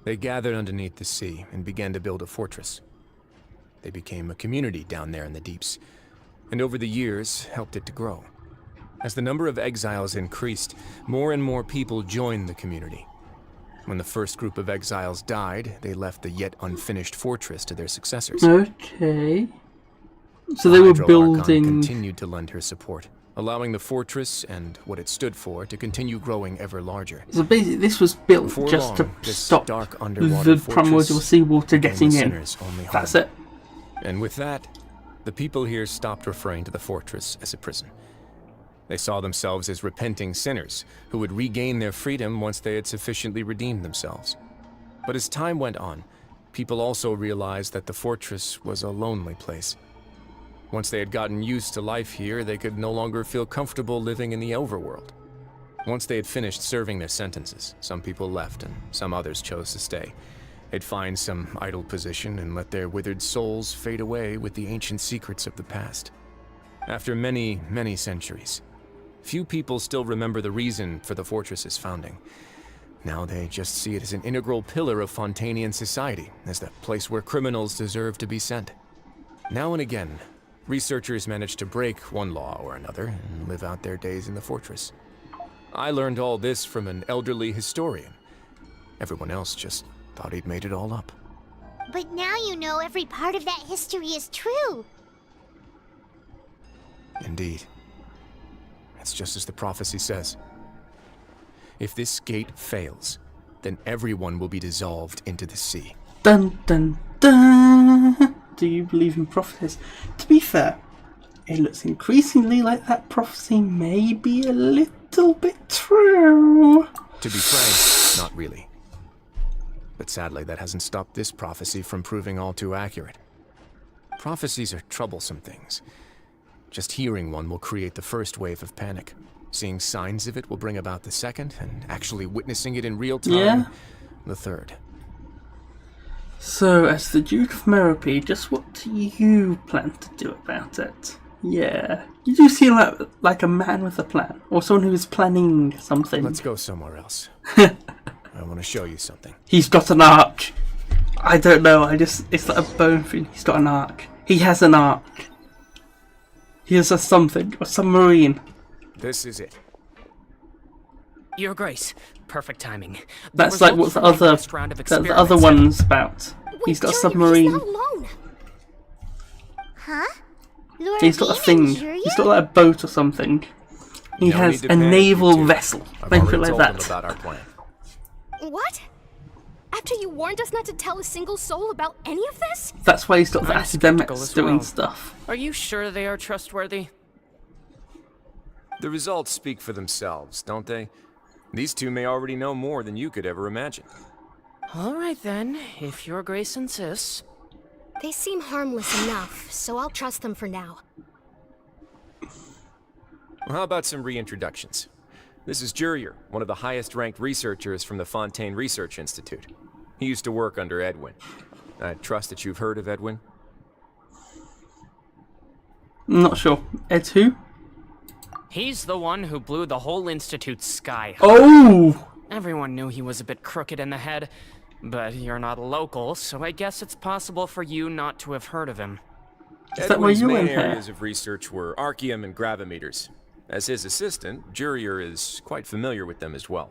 they gathered underneath the sea and began to build a fortress. They became a community down there in the deeps, and over the years helped it to grow. As the number of exiles increased, more and more people joined the community. When the first group of exiles died, they left the yet unfinished fortress to their successors. Okay. So they were Hydro Archon building. continued to lend her support, allowing the fortress and what it stood for to continue growing ever larger. So basically, this was built Before just long, to this stop dark underwater the fortress primordial seawater became getting the in. sinner's only home. That's it. And with that, the people here stopped referring to the fortress as a prison. They saw themselves as repenting sinners who would regain their freedom once they had sufficiently redeemed themselves. But as time went on, people also realized that the fortress was a lonely place. Once they had gotten used to life here, they could no longer feel comfortable living in the overworld. Once they had finished serving their sentences, some people left and some others chose to stay. They'd find some idle position and let their withered souls fade away with the ancient secrets of the past. After many, many centuries, few people still remember the reason for the fortress's founding. Now they just see it as an integral pillar of Fontanian society, as the place where criminals deserve to be sent. Now and again, researchers manage to break one law or another and live out their days in the fortress. I learned all this from an elderly historian. Everyone else just thought he'd made it all up. But now you know every part of that history is true. Indeed. It's just as the prophecy says. If this gate fails, then everyone will be dissolved into the sea. Dun dun dun! Do you believe in prophecies? To be fair, it looks increasingly like that prophecy may be a little bit true. To be frank, not really. But sadly, that hasn't stopped this prophecy from proving all too accurate. Prophecies are troublesome things. Just hearing one will create the first wave of panic. Seeing signs of it will bring about the second, and actually witnessing it in real time, the third. So, as the Duke of Merope, just what do you plan to do about it? Yeah, you do seem like a man with a plan, or someone who is planning something. Let's go somewhere else. I want to show you something. He's got an arc. I don't know, it's like a bone thing. He's got an arc. He has an arc. He has a something, a submarine. This is it. Your Grace, perfect timing. That's like what the other one's about. He's got a submarine. He's not alone. Huh? Laura He's got a thing. He's got like a boat or something. He No has need to a panic, naval you two. vessel. I've Think of it already like told them that. about our plan. What? After you warned us not to tell a single soul about any of this? That's why he's got the I'm skeptical academics as doing well. stuff. Are you sure they are trustworthy? The results speak for themselves, don't they? These two may already know more than you could ever imagine. All right then, if Your Grace insists. They seem harmless enough, so I'll trust them for now. Well, how about some reintroductions? This is Jurier, one of the highest-ranked researchers from the Fontaine Research Institute. He used to work under Edwin. I trust that you've heard of Edwin? I'm not sure. Ed who? He's the one who blew the whole institute sky high. Oh! Everyone knew he was a bit crooked in the head, but you're not local, so I guess it's possible for you not to have heard of him. Is that where Edwin's you main went here? areas of research were archeum and gravimeters. As his assistant, Jurier is quite familiar with them as well.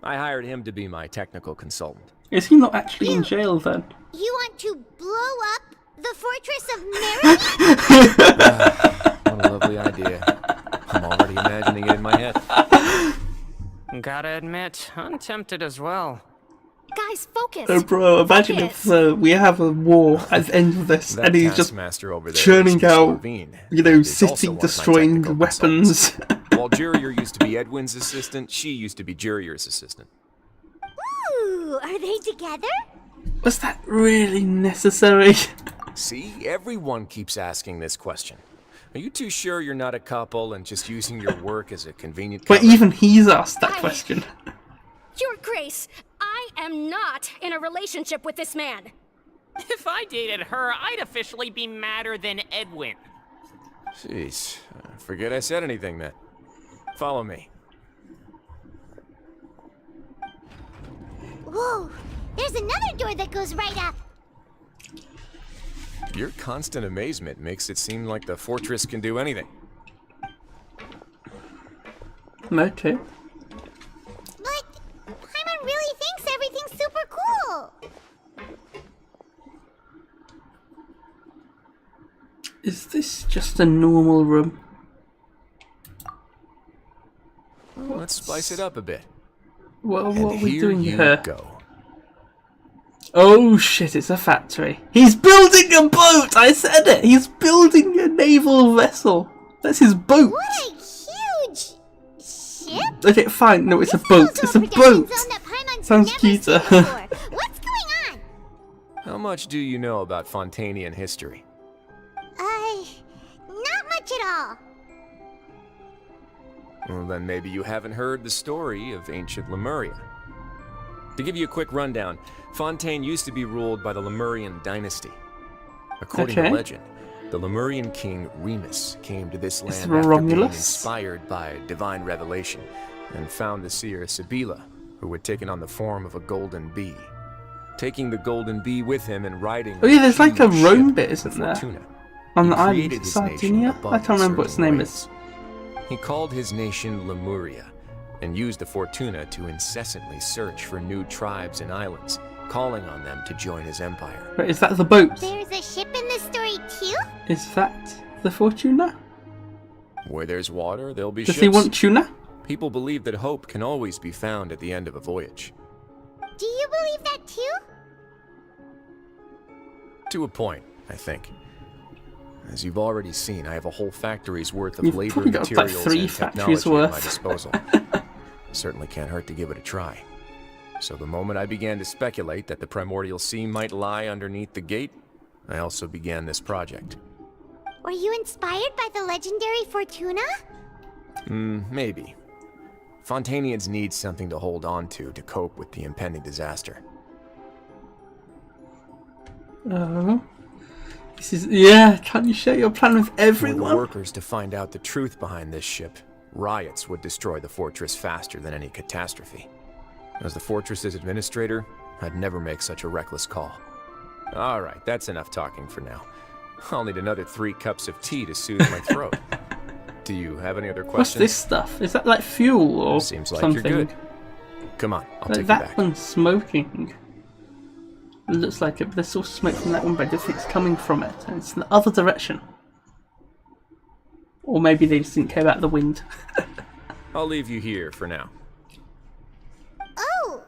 I hired him to be my technical consultant. Is he not actually in jail then? You want to blow up the Fortress of Merope? What a lovely idea. I'm already imagining it in my head. Gotta admit, I'm tempted as well. Guys, focus! Oh bro, imagine if we have a war at the end of this That and he's just taskmaster over there churning is Mr. out, Levine, you know, and is also city one of my destroying technical weapons. consultants. While Jurier used to be Edwin's assistant, she used to be Jurier's assistant. Ooh, are they together? Was that really necessary? See, everyone keeps asking this question. Are you too sure you're not a couple and just using your work as a convenient But cover? even he's asked that question. Your Grace, I am not in a relationship with this man. If I dated her, I'd officially be madder than Edwin. Jeez, forget I said anything then. Follow me. Whoa, there's another door that goes right up. Your constant amazement makes it seem like the fortress can do anything. Okay. But Paimon really thinks everything's super cool. Is this just a normal room? Well, let's spice it up a bit. What And are we here doing you here? go. Oh shit, it's a factory. He's building a boat! I said it! He's building a naval vessel. That's his boat. What a huge ship! Okay, fine. No, it's a This boat. is It's also a production boat. zone that Paimon's Sounds never cuter. seen before. What's going on? How much do you know about Fontanian history? Not much at all. Well, then maybe you haven't heard the story of ancient Lemuria. To give you a quick rundown, Fontaine used to be ruled by the Lemurian dynasty. According to legend, the Lemurian king Remus came to this land after being inspired by divine revelation and found the seer Sibila, who had taken on the form of a golden bee. Taking the golden bee with him and riding there's like a Rome bit, isn't there? Fortuna, On the he island created of his Sardinia? nation I can't remember what its name above is. He called his nation Lemuria and used the Fortuna to incessantly search for new tribes and islands, calling on them to join his empire. Wait, is that the boat? There's a ship in this story too? Is that the Fortuna? Where there's water, there'll be Does ships. he want tuna? People believe that hope can always be found at the end of a voyage. Do you believe that too? To a point, I think. As you've already seen, I have a whole factory's worth of You've labor, probably got like materials, 3 and factories technology at my worth. disposal. Certainly can't hurt to give it a try. So the moment I began to speculate that the primordial sea might lie underneath the gate, I also began this project. Were you inspired by the legendary Fortuna? Maybe. Fontainians need something to hold on to cope with the impending disaster. Oh. This is... Yeah, can't you share your plan with For the everyone? workers to find out the truth behind this ship, riots would destroy the fortress faster than any catastrophe. As the fortress's administrator, I'd never make such a reckless call. Alright, that's enough talking for now. I'll need another 3 cups of tea to soothe my throat. Do you have any other questions? What's this stuff? Is that like fuel or Seems like something? you're good. Come on, I'll take you That back. one's smoking. It looks like it, but there's also smoke from that one, but I don't think it's coming from it. And it's in the other direction. Or maybe they just didn't care about the wind. I'll leave you here for now. Oh,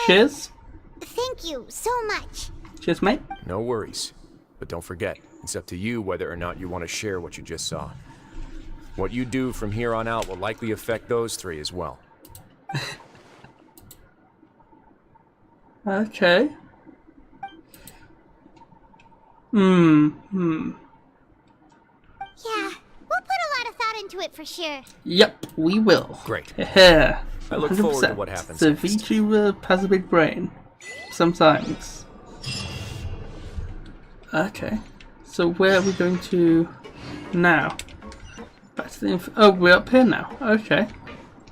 Cheers. thank you so much. Cheers, mate. No worries. But don't forget, it's up to you whether or not you want to share what you just saw. What you do from here on out will likely affect those 3 as well. Okay. Yeah, we'll put a lot of thought into it for sure. Yep, we will. Great. Yeah. I look forward to what happens The next. VTuber has a big brain. Sometimes. Okay. So where are we going to now? Back to the oh, we're up here now. Okay.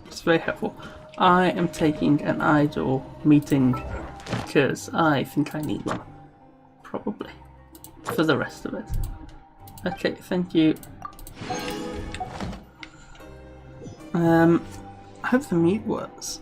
It's very helpful. I am taking an idle meeting because I think I need one. Probably. For the rest of it. Okay, thank you. I hope the mute works.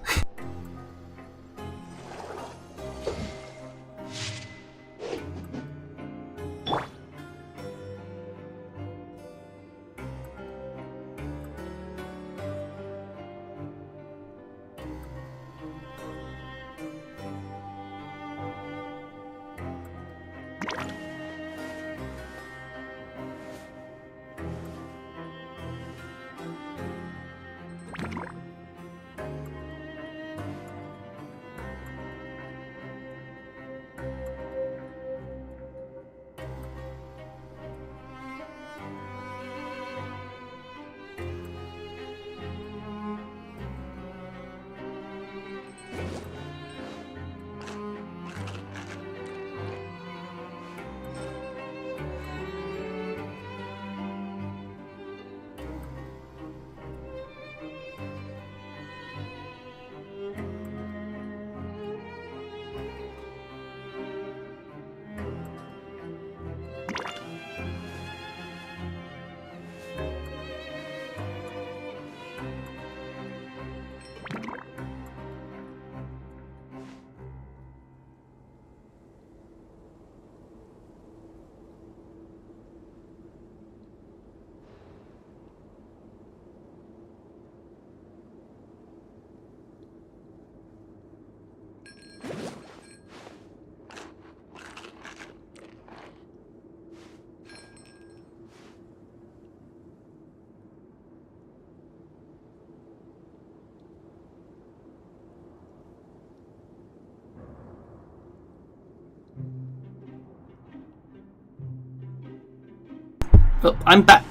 Oh, I'm back.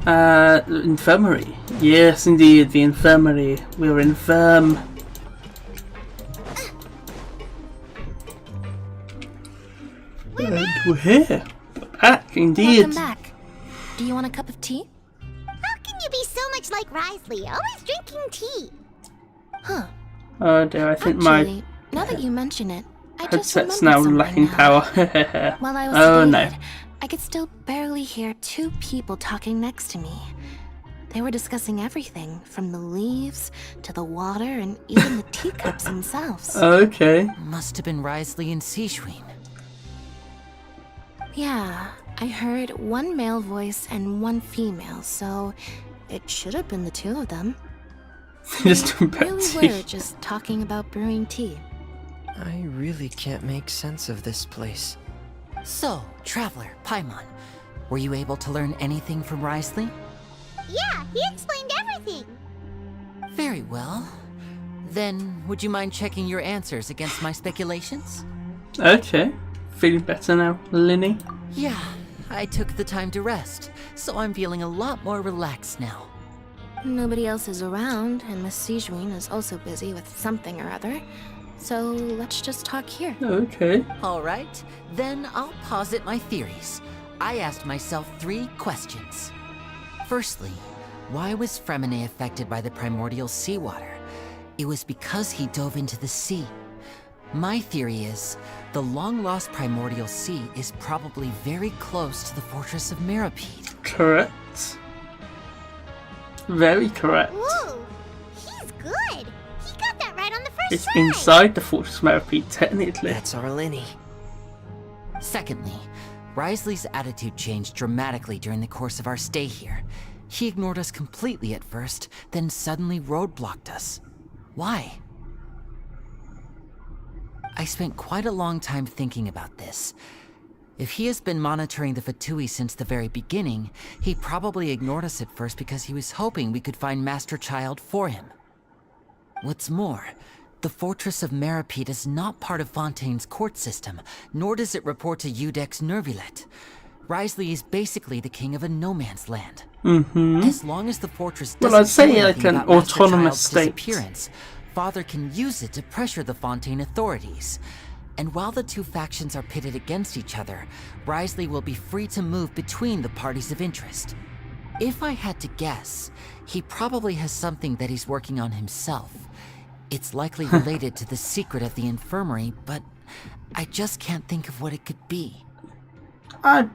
Infirmary. Yes, indeed, the infirmary. We're infirm. And we're here. We're back, indeed. Welcome back. Do you want a cup of tea? How can you be so much like Risley, always drinking tea? Huh. Oh dear, I think Actually, now that you mention it, I my just headset's remembered now something lacking now. power. While I was Oh no. sedated, I could still barely hear two people talking next to me. They were discussing everything, from the leaves to the water and even the teacups themselves. Okay. Must have been Risley and Sijween. Yeah, I heard one male voice and one female, so it should have been the two of them. Just They doing really tea. were just talking about brewing tea. I really can't make sense of this place. So, Traveler, Paimon, were you able to learn anything from Risley? Yeah, he explained everything. Very well. Then, would you mind checking your answers against my speculations? Okay. Feeling better now, Linny? Yeah, I took the time to rest, so I'm feeling a lot more relaxed now. Nobody else is around, and Miss Sijween is also busy with something or other. So let's just talk here. Okay. Alright, then I'll posit my theories. I asked myself 3 questions. Firstly, why was Fremine affected by the primordial seawater? It was because he dove into the sea. My theory is, the long-lost primordial sea is probably very close to the fortress of Meropide. Correct. Very correct. Whoa, he's good. He got that right on the first It's try. inside the Fortress of Meropide, technically. That's our Lenny. Secondly, Risley's attitude changed dramatically during the course of our stay here. He ignored us completely at first, then suddenly roadblocked us. Why? I spent quite a long time thinking about this. If he has been monitoring the Fatui since the very beginning, he probably ignored us at first because he was hoping we could find Master Child for him. What's more, the Fortress of Meropide is not part of Fontaine's court system, nor does it report to Udex Nervulet. Risley is basically the king of a no-man's land. As long as the fortress doesn't Well, I'd say do like anything an about Master autonomous Child's state. disappearance, Father can use it to pressure the Fontaine authorities. And while the two factions are pitted against each other, Risley will be free to move between the parties of interest. If I had to guess, he probably has something that he's working on himself. It's likely related to the secret of the infirmary, but I just can't think of what it could be. I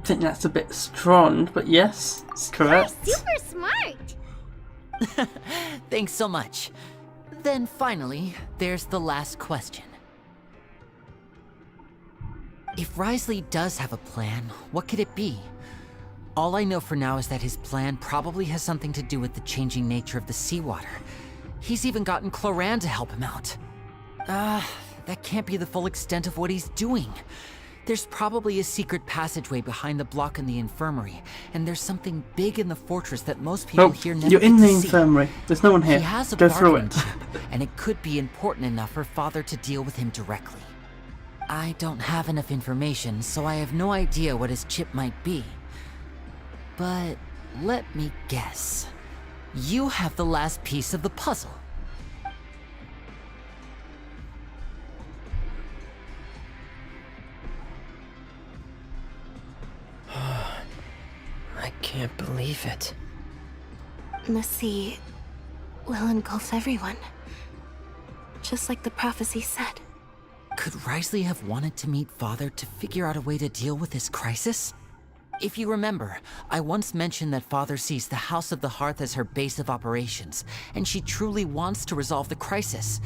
think that's a bit strong, but yes, it's correct. You're super smart. Thanks so much. Then finally, there's the last question. If Risley does have a plan, what could it be? All I know for now is that his plan probably has something to do with the changing nature of the seawater. He's even gotten Cloran to help him out. That can't be the full extent of what he's doing. There's probably a secret passageway behind the block in the infirmary, and there's something big in the fortress that most people Oh, here never you're in get the to see. infirmary. There's no one here. He has a Go through bargaining it. chip, and it could be important enough for Father to deal with him directly. I don't have enough information, so I have no idea what his chip might be. But let me guess. You have the last piece of the puzzle. I can't believe it. The sea will engulf everyone. Just like the prophecy said. Could Risley have wanted to meet Father to figure out a way to deal with this crisis? If you remember, I once mentioned that Father sees the House of the Hearth as her base of operations, and she truly wants to resolve the crisis.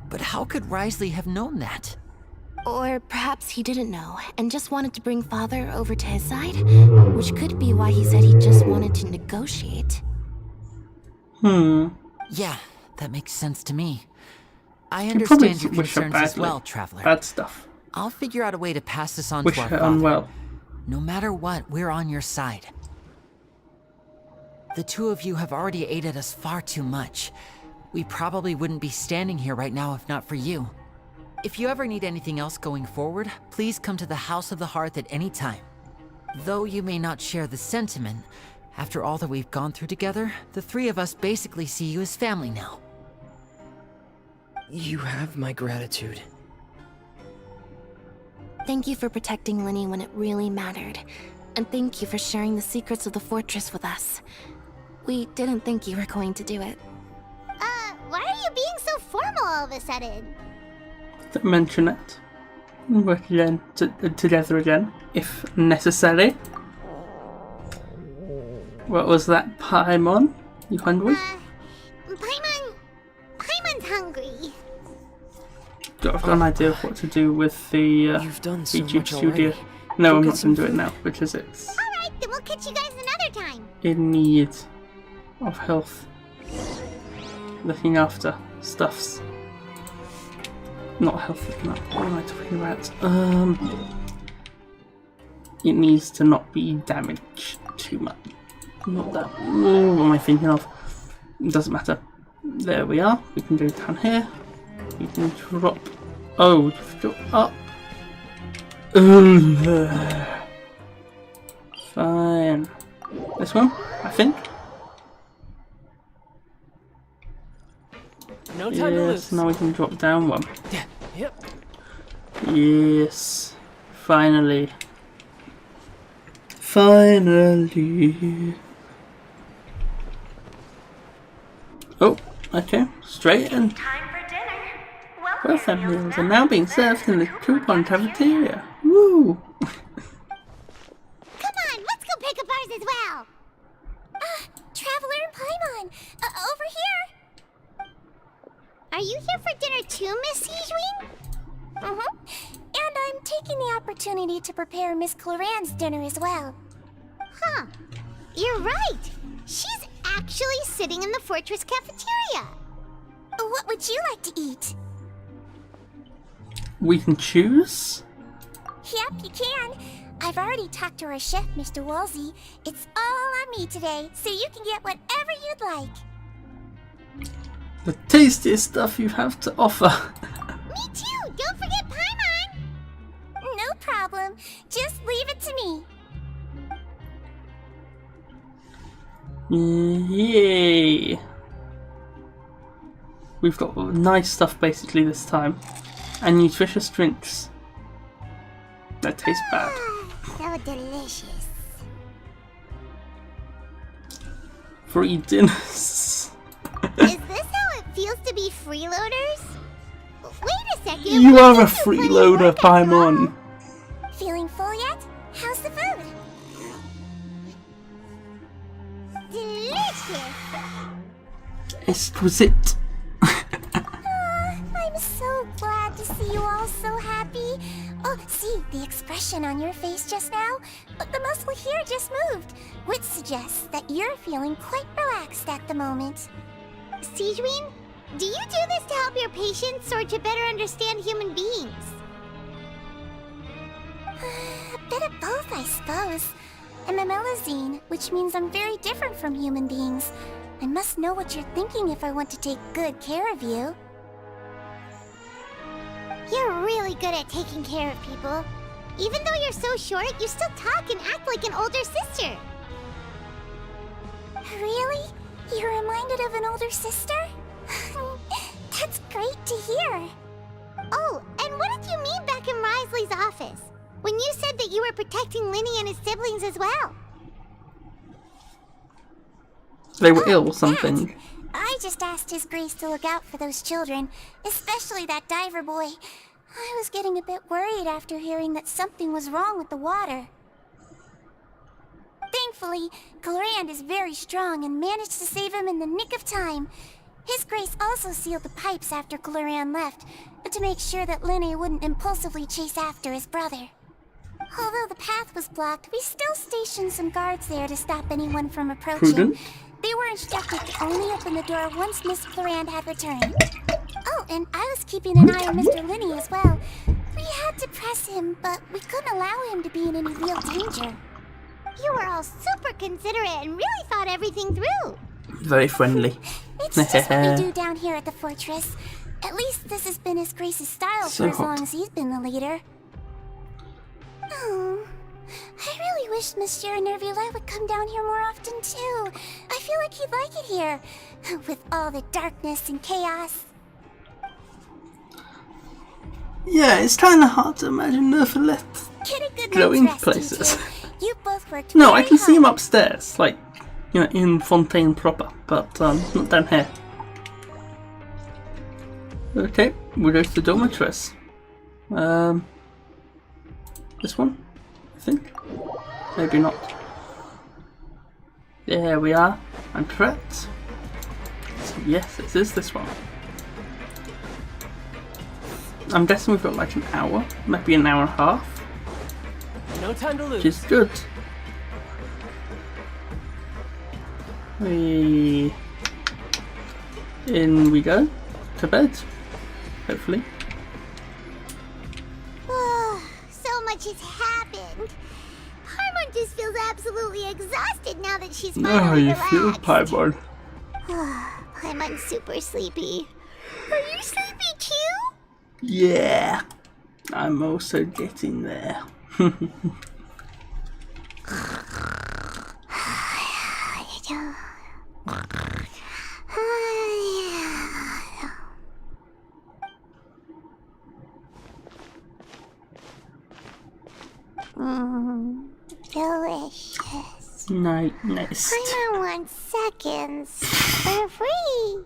But how could Risley have known that? Or perhaps he didn't know, and just wanted to bring Father over to his side? Which could be why he said he just wanted to negotiate. Yeah, that makes sense to me. I You probably understand your wish her concerns as badly. well, Traveler. Bad stuff. I'll figure out a way to pass this on Wish to our her Father. unwell. No matter what, we're on your side. The two of you have already aided us far too much. We probably wouldn't be standing here right now if not for you. If you ever need anything else going forward, please come to the House of the Hearth at any time. Though you may not share the sentiment, After all that we've gone through together, the three of us basically see you as family now. You have my gratitude. Thank you for protecting Linny when it really mattered. And thank you for sharing the secrets of the fortress with us. We didn't think you were going to do it. Why are you being so formal all of a sudden? Don't mention it. We'll work again together again, if necessary. What was that, Paimon? You hungry? Paimon's hungry. I've got an idea of what to do with the You've done so YouTube much studio. already. No, Go I'm get not going some to do it food. now because it's Alright, then we'll catch you guys another time. in need of health. Looking after stuffs. Not health looking after. What am I talking about? It needs to not be damaged too much. Not that. Oh, what am I thinking of? It doesn't matter. There we are. We can go down here. We can drop. Oh, drop up. Fine. This one, I think. No time to Yes, lose. now we can drop down one. Yep. Yes. Finally. Finally. Oh, okay. Straight in. Time for dinner. Welfare meals are now being served in the coupon cafeteria. Woo! Come on, let's go pick up ours as well. Traveler and Paimon, over here. Are you here for dinner too, Miss Sijween? And I'm taking the opportunity to prepare Miss Cloran's dinner as well. Huh. You're right. She's actually sitting in the fortress cafeteria. What would you like to eat? We can choose? Yep, you can. I've already talked to our chef, Mr. Wolsey. It's all on me today, so you can get whatever you'd like. The tastiest stuff you have to offer. Me too. Don't forget Paimon. No problem. Just leave it to me. Yay! We've got nice stuff basically this time. And nutritious drinks. That taste bad. So delicious. Free dinners. Is this how it feels to be freeloaders? Wait a second. You are a we do plenty of freeloader, work after all. Paimon. Feeling full yet? How's the food? Delicious. Exquisite. I'm so glad to see you all so happy. Oh, see, the expression on your face just now? The muscle here just moved, which suggests that you're feeling quite relaxed at the moment. Sijween, do you do this to help your patients or to better understand human beings? A bit of both, I suppose. I'm a Melazine, which means I'm very different from human beings. I must know what you're thinking if I want to take good care of you. You're really good at taking care of people. Even though you're so short, you still talk and act like an older sister. Really? You're reminded of an older sister? That's great to hear. Oh, and what did you mean back in Risley's office? When you said that you were protecting Linny and his siblings as well? They were ill or something. That. I just asked His Grace to look out for those children, especially that diver boy. I was getting a bit worried after hearing that something was wrong with the water. Thankfully, Cloran is very strong and managed to save him in the nick of time. His Grace also sealed the pipes after Cloran left, to make sure that Linny wouldn't impulsively chase after his brother. Although the path was blocked, we still stationed some guards there to stop anyone from approaching. Prudent. They were instructed to only open the door once Miss Cloran had returned. Oh, and I was keeping an eye on Mr. Linny as well. We had to press him, but we couldn't allow him to be in any real danger. You were all super considerate and really thought everything through. Very friendly. It's just what we do down here at the fortress. At least this has been His Grace's style So for as hot. long as he's been the leader. Oh, I really really wish Monsieur Nervula would come down here more often too. I feel like he'd like it here, with all the darkness and chaos. Yeah, it's kind of hard to imagine Nervalet Get a good going night's rest, you places. two. You both worked No, I very can see him hard. upstairs, like, you know, in Fontaine proper, but not down here. Okay, we'll go to the dormitories. This one, I think. Maybe not. There we are. I'm correct. So yes, it is this one. I'm guessing we've got like an hour, maybe an hour and a half. No time to lose. Which is good. In we go. To bed. Hopefully. So much has happened. Paimon just feels absolutely exhausted now that she's How finally you relaxed. feel, Paimon? Paimon's super sleepy. Are you sleepy too? Yeah. I'm also getting there. Delicious. Nice. Paimon wants seconds for free.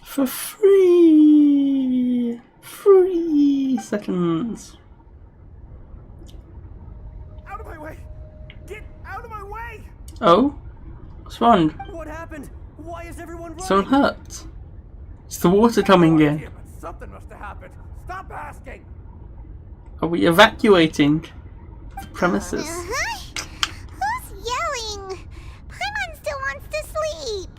For free. 3 seconds. Out of my way! Get out of my way! Oh? What's wrong? What happened? Why is everyone running? Someone hurt. It's the water coming in. Yeah, but something must have happened. Stop asking! Are we evacuating the premises? Who's yelling? Paimon still wants to sleep.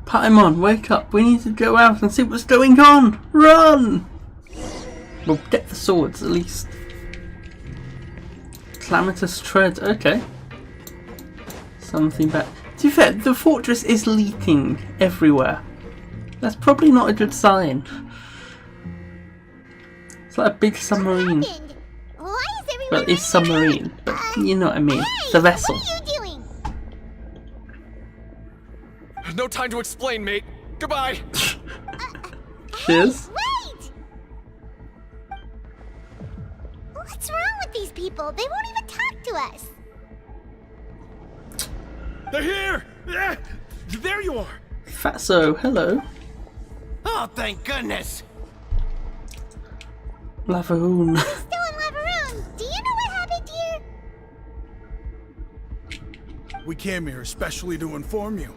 Paimon, wake up. We need to go out and see what's going on. Run! We'll get the swords at least. Calamitous tread. Okay. Something bad. To be fair, the fortress is leaking everywhere. That's probably not a good sign. It's like a big submarine. Why is everyone Well, it's submarine, but you know what I mean. It's a vessel. What are you doing? No time to explain, mate. Goodbye. Cheers. Wait! What's wrong with these people? They won't even talk to us. They're here! Yeah, there you are! Fatso, hello. Oh, thank goodness! Lavahoon. Still in Lavaroon. Do you know what happened here? We came here especially to inform you.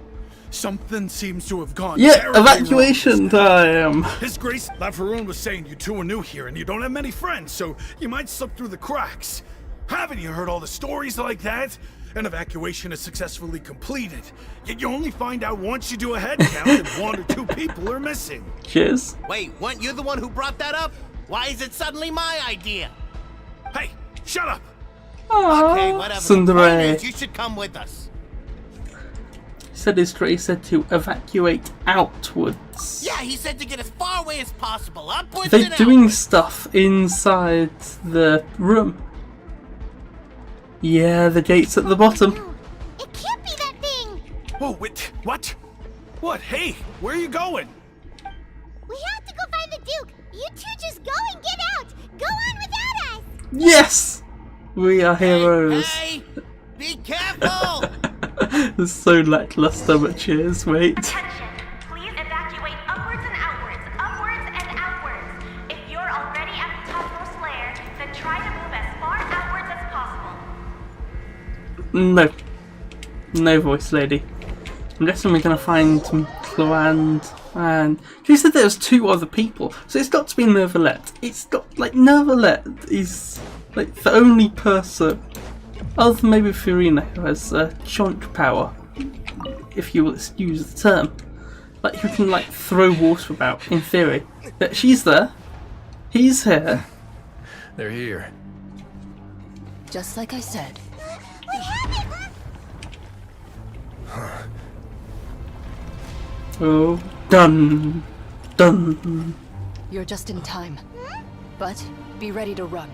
Something seems to have gone Yeah, terribly evacuation time. His Grace Lavaroon was saying you two are new here and you don't have many friends, so you might slip through the cracks. Haven't you heard all the stories like that? An evacuation is successfully completed, yet you only find out once you do a head count and 1 or 2 people are missing. Cheers. Wait, weren't you the one who brought that up? Why is it suddenly my idea? Hey, shut up! Okay, whatever. The point Tsundere. is, you should come with us. Said his Grace said to evacuate outwards. Yeah, he said to get as far away as possible. Upwards They're and doing outwards. stuff inside the room. Yeah, the gate's at the bottom. It can't be that thing. Oh, wait, what? What? Hey, where are you going? We have to go find the Duke. You two just go and get out. Go on without us. Yes! We are heroes. Hey, be careful! It's so lackluster, but cheers, wait. Please evacuate upwards and outwards, upwards and outwards. If you're already at the topmost layer, then try to move as far outwards as possible. No. No voice lady. I'm guessing we're gonna find Cloand and... She said there was 2 other people, so it's got to be Nervalet. It's got, like, Nervalet is, like, the only person, other than maybe Fiorina, who has chonk power, if you will excuse the term. Like, who can, like, throw water about, in theory. But she's there. He's here. They're here. Just like I said. Oh, done. Done. You're just in time. But be ready to run.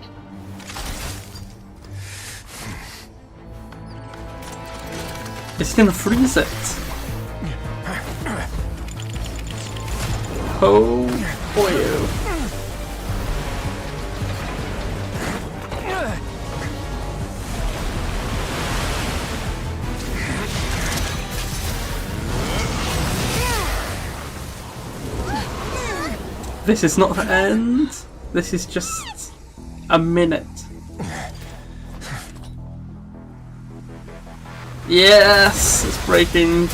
It's gonna freeze it. Oh boy. This is not the end. This is just a minute. Yes, it's breaking.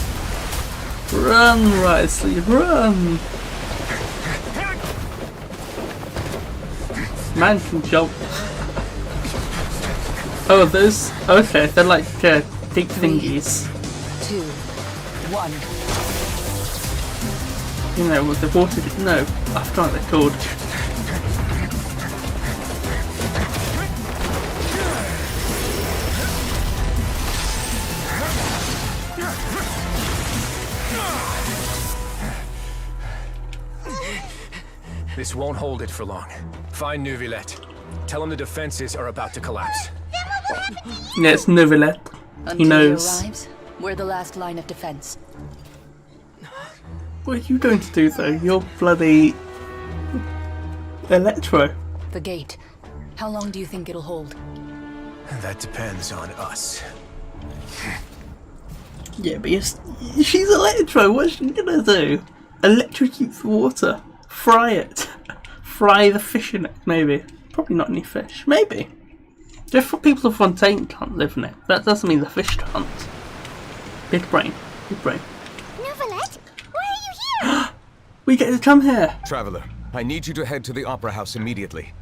Run, Risley, run! Man can jump. Oh, those. Okay, they're like deep thingies. 2, 1. You know, with the water. No, I forgot what they're called. This won't hold it for long. Find Neuvillette. Tell him the defenses are about to collapse. Yeah, it's Neuvillette. He knows. He arrives, we're the last line of defense. What are you going to do though? You're bloody Electro. The gate. How long do you think it'll hold? That depends on us. Yeah, but she's Electro. What's she gonna do? Electrocute the water. Fry it. Fry the fish in it, maybe. Probably not any fish. Maybe. Just for people of Fontaine can't live in it. That doesn't mean the fish can't. Big brain. Big brain. Neuvillette, why are you here? We get to come here. Traveler, I need you to head to the Opera House immediately.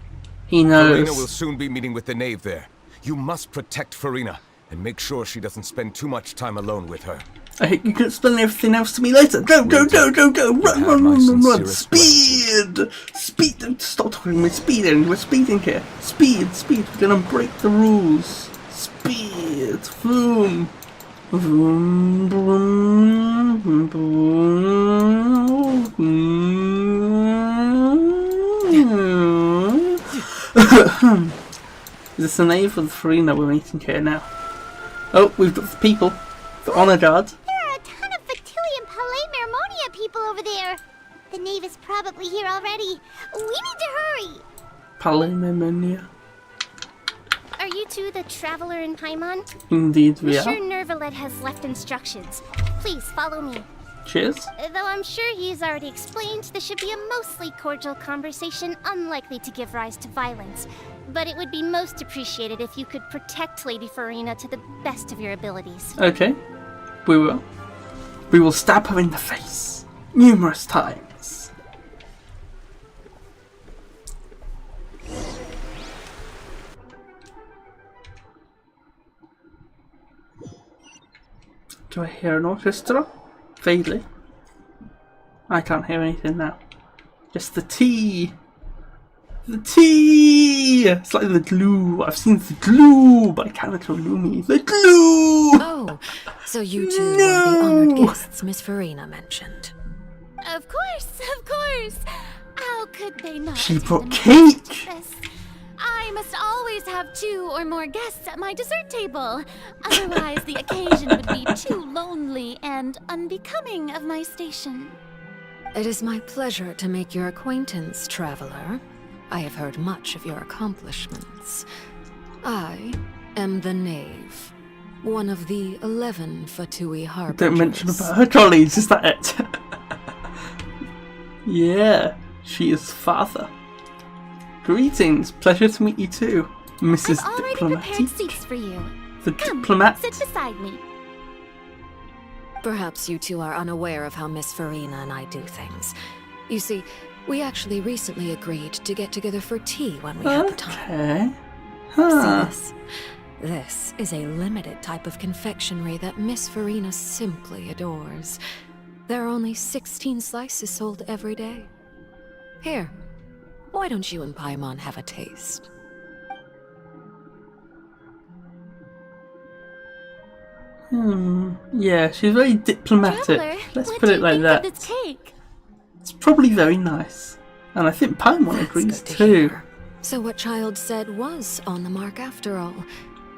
He knows. Farina will soon be meeting with the knave there. You must protect Farina and make sure she doesn't spend too much time alone with her. You can explain everything else to me later. Go, go, go, go, go! Run, run, run, run, run! Speed! Speed! Stop talking with speeding. We're speeding here. Speed, speed. We're gonna break the rules. Speed. Boom. Boom, boom, boom, boom. Is this the name for the Farina we're meeting here now? Oh, we've got the people. The honor guard. There are a ton of Factilian Palais Mermonia people over there. The knave is probably here already. We need to hurry. Palais Mermonia. Are you two the traveler in Paimon? Indeed we are. I'm sure Neuvillette has left instructions. Please follow me. Cheers. Though I'm sure he's already explained, this should be a mostly cordial conversation, unlikely to give rise to violence. But it would be most appreciated if you could protect Lady Farina to the best of your abilities. Okay. We will. We will stab her in the face. Numerous times. Do I hear an orchestra? Vaguely. I can't hear anything now. Just the tea. The tea! It's like the glue. I've seen the glue by Kanako Lumi. The glue! Oh, so you two are the honored guests Miss Farina mentioned. Of course, of course. How could they not? She brought cake! I must always have 2 or more guests at my dessert table. Otherwise, the occasion would be too lonely and unbecoming of my station. It is my pleasure to make your acquaintance, traveler. I have heard much of your accomplishments. I am the knave, one of the 11 Fatui harbingers. Don't mention about her colleagues, is that it? Yeah, she is father. Greetings, pleasure to meet you too, Mrs. I've already Diplomatic. prepared seats for you. The Come, diplomat. sit beside me. Perhaps you two are unaware of how Miss Farina and I do things. You see, we actually recently agreed to get together for tea when we have the time. Okay. Huh. See this? This is a limited type of confectionery that Miss Farina simply adores. There are only 16 slices sold every day. Here, why don't you and Paimon have a taste? Yeah, she's very diplomatic. Traveler, Let's what put do it you like think that. of this cake? It's probably very nice. And I think Paimon That's agrees good to too. hear. So what Child said was on the mark after all.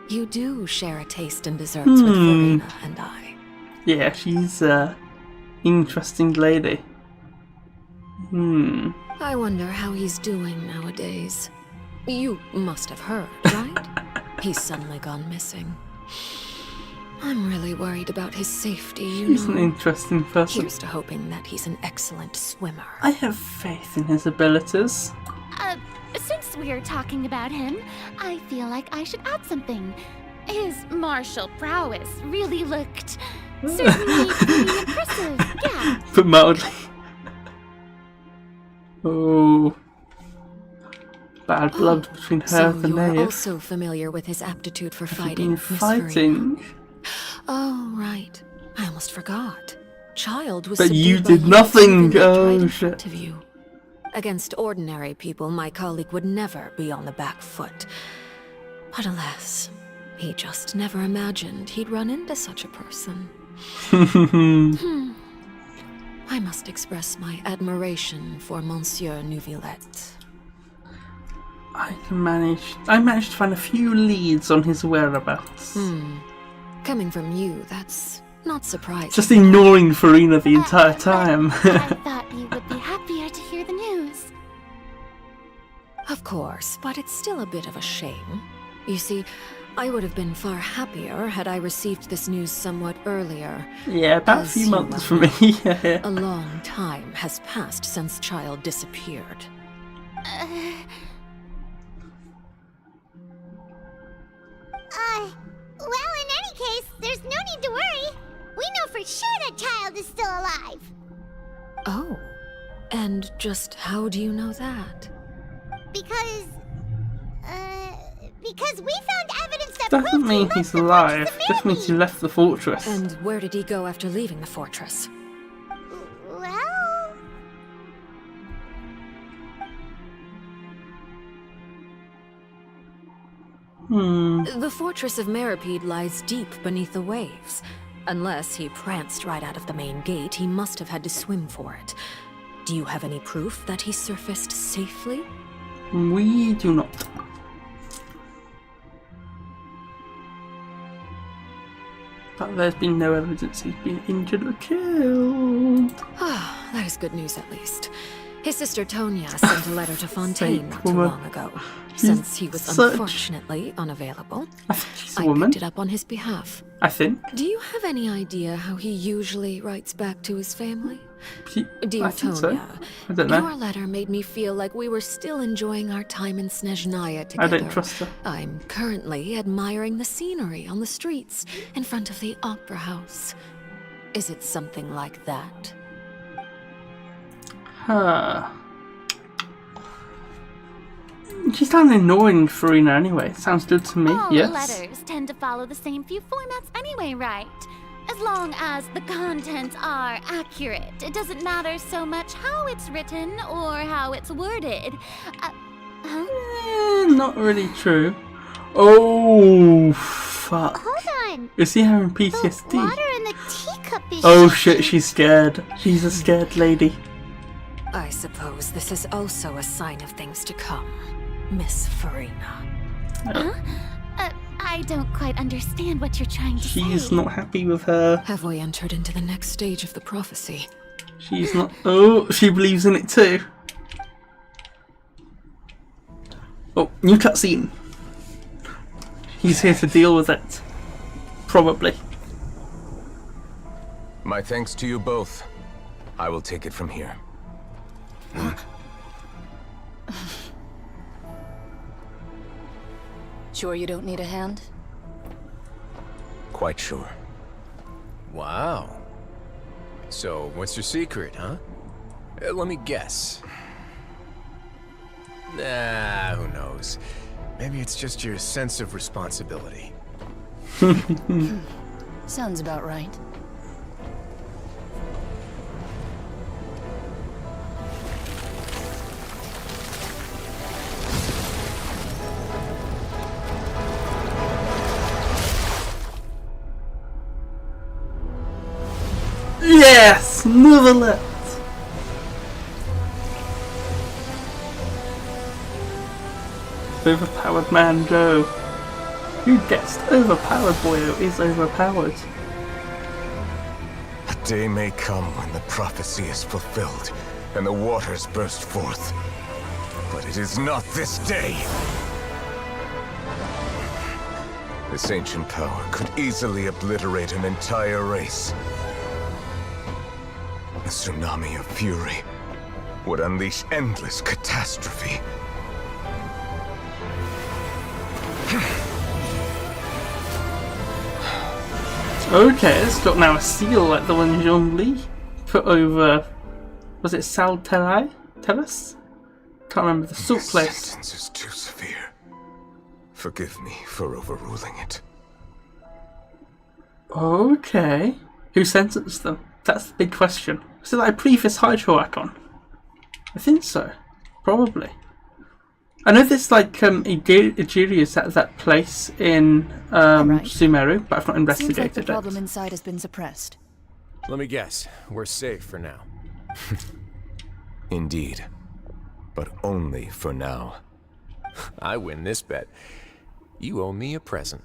You do share a taste in desserts with Farina and I. Yeah, she's a interesting lady. I wonder how he's doing nowadays. You must have heard, right? He's suddenly gone missing. I'm really worried about his safety, you He's know. an interesting person. Here's to hoping that he's an excellent swimmer. I have faith in his abilities. Since we're talking about him, I feel like I should add something. His martial prowess really looked certainly pretty impressive, yeah. But mildly. Oh. Bad blood between her So and the you're knave. also familiar with his aptitude for Have you fighting, been Miss Farina? fighting? Oh, right. I almost forgot. Child was But you subdued by did you nothing! right Oh in shit. front of you. Against ordinary people, my colleague would never be on the back foot. But alas, he just never imagined he'd run into such a person. I must express my admiration for Monsieur Neuvillette. I managed to find a few leads on his whereabouts. Coming from you, that's not surprising. Just ignoring Farina the entire time. I thought you would be happier to hear the news. Of course, but it's still a bit of a shame. You see, I would have been far happier had I received this news somewhat earlier. Yeah, about a As few you months well for me. know, Yeah. A long time has passed since Child disappeared. Well, in any case, there's no need to worry. We know for sure that Child is still alive. Oh. And just how do you know that? Because we found evidence that Doesn't proved he mean left he's the alive, Fortress of just means he left the fortress. And where did he go after leaving the fortress? Well... The fortress of Meripede lies deep beneath the waves. Unless he pranced right out of the main gate, he must have had to swim for it. Do you have any proof that he surfaced safely? We do not. But there's been no evidence he's been injured or killed. Ah, that is good news at least. His sister Tonya sent a letter to Fontaine not too woman. long ago. Since he was such- unfortunately unavailable, I think she's a I woman. picked it up on his behalf. I think. Do you have any idea how he usually writes back to his family? She, Dear I think so. Tonya, I don't know. your letter made me feel like we were still enjoying our time in Snezhnaya together. I don't trust her. I'm currently admiring the scenery on the streets in front of the opera house. Is it something like that? Huh. She's kind of annoying, Farina, anyway. Sounds good to me, All yes. letters tend to follow the same few formats anyway, right? As long as the contents are accurate, it doesn't matter so much how it's written or how it's worded. Not really true. Oh, fuck. Hold on. Is he having The PTSD? water in the teacup is Oh shaking. shit, she's scared. She's a scared lady. I suppose this is also a sign of things to come, Miss Farina. I don't quite understand what you're trying to say. She's not happy with her. Have we entered into the next stage of the prophecy? She's not. Oh, she believes in it too. Oh, new cutscene. He's here to deal with it. Probably. My thanks to you both. I will take it from here. Sure you don't need a hand? Quite sure. Wow. So, what's your secret, huh? Let me guess. Nah, who knows? Maybe it's just your sense of responsibility. Sounds about right. Yes! Neuvillette! Overpowered man go. Who guessed overpowered boyo is overpowered? A day may come when the prophecy is fulfilled and the waters burst forth. But it is not this day. This ancient power could easily obliterate an entire race. A tsunami of fury would unleash endless catastrophe. Okay, it's got now a seal like the one Zhongli put over. Was it Sal Terrace? Can't remember the salt place. This sentence is too severe. Forgive me for overruling it. Okay. Who sentenced them? That's the big question. Was it like a previous Hydro Icon? I think so. Probably. I know there's like Ejirius at that place in Sumeru, but I've not investigated Seems like the it. problem inside has been suppressed. Let me guess. We're safe for now. Indeed. But only for now. I win this bet. You owe me a present.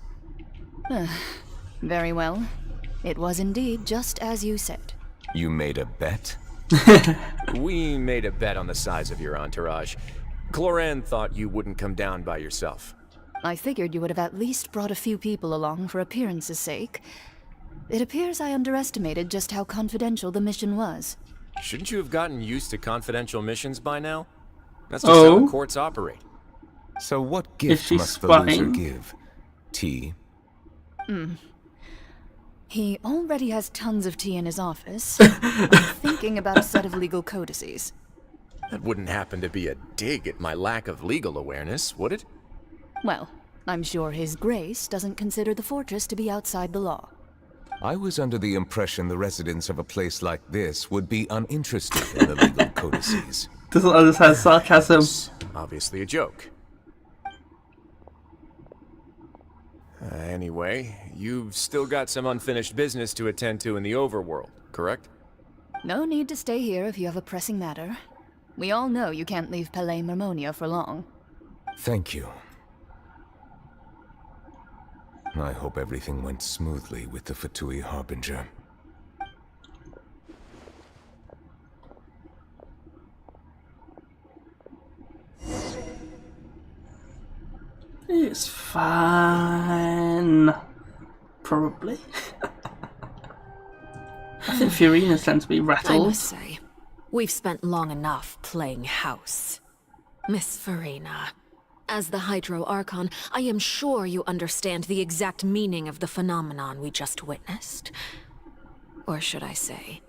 Very well. It was indeed just as you said. You made a bet? We made a bet on the size of your entourage. Cloran thought you wouldn't come down by yourself. I figured you would have at least brought a few people along for appearance's sake. It appears I underestimated just how confidential the mission was. Shouldn't you have gotten used to confidential missions by now? That's just how the courts operate. So what gift must the loser give? Tea? He already has tons of tea in his office. I'm thinking about a set of legal codices. That wouldn't happen to be a dig at my lack of legal awareness, would it? Well, I'm sure His Grace doesn't consider the fortress to be outside the law. I was under the impression the residents of a place like this would be uninterested in the legal codices. Doesn't understand sarcasm. Obviously a joke. Anyway, you've still got some unfinished business to attend to in the overworld, correct? No need to stay here if you have a pressing matter. We all know you can't leave Palais Mermonia for long. Thank you. I hope everything went smoothly with the Fatui Harbinger. It's fine. Probably. I think Furina tends to be rattled. I must say, we've spent long enough playing house. Miss Furina, as the Hydro Archon, I am sure you understand the exact meaning of the phenomenon we just witnessed. Or should I say,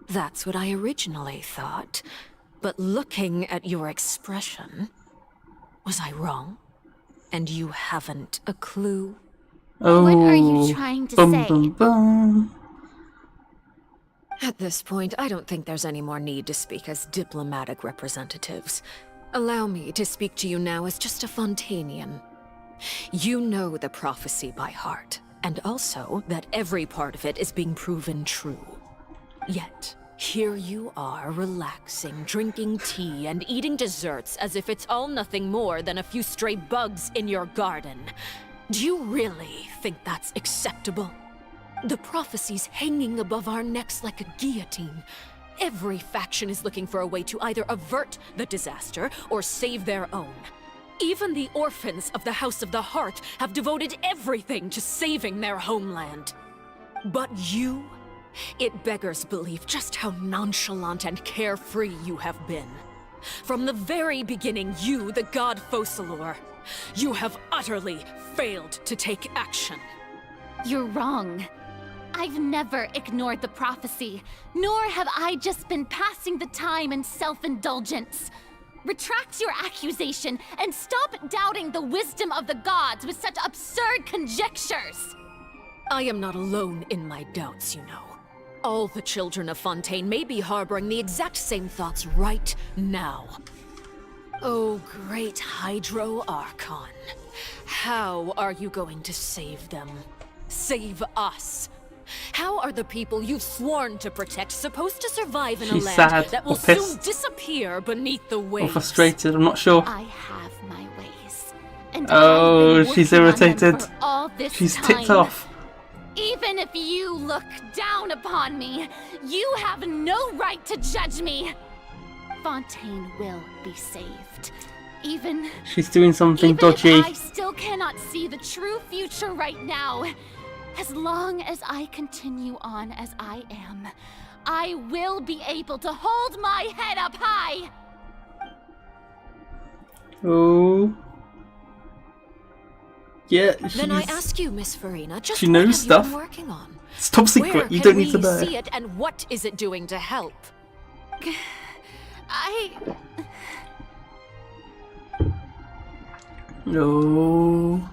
that's what I originally thought. But looking at your expression, was I wrong? And you haven't a clue? Oh, what are you trying to say? Bum, bum. At this point, I don't think there's any more need to speak as diplomatic representatives. Allow me to speak to you now as just a Fontanian. You know the prophecy by heart, and also that every part of it is being proven true. Yet, here you are relaxing, drinking tea, and eating desserts as if it's all nothing more than a few stray bugs in your garden. Do you really think that's acceptable? The prophecy's hanging above our necks like a guillotine. Every faction is looking for a way to either avert the disaster or save their own. Even the orphans of the House of the Heart have devoted everything to saving their homeland. But you? It beggars belief just how nonchalant and carefree you have been. From the very beginning, you, the god Focalor, you have utterly failed to take action. You're wrong. I've never ignored the prophecy, nor have I just been passing the time in self-indulgence. Retract your accusation and stop doubting the wisdom of the gods with such absurd conjectures. I am not alone in my doubts, you know. All the children of Fontaine may be harboring the exact same thoughts right now. Oh, great Hydro Archon. How are you going to save them? Save us? How are the people you've sworn to protect supposed to survive in a land sad that will or pissed soon disappear beneath the waves? Or frustrated, I'm not sure. I have my ways. And Oh, I've been she's working on them irritated. for all this She's time. ticked off. Even if you look down upon me, you have no right to judge me. Fontaine will be saved. Even She's doing something dodgy. if I still cannot see the true future right now, as long as I continue on as I am, I will be able to hold my head up high. Oh. Yeah, Then I ask you, Miss Farina, just she what knows have stuff. you been working on? It's top secret. Where You can don't need to we know. see it, and what is it doing to help? No.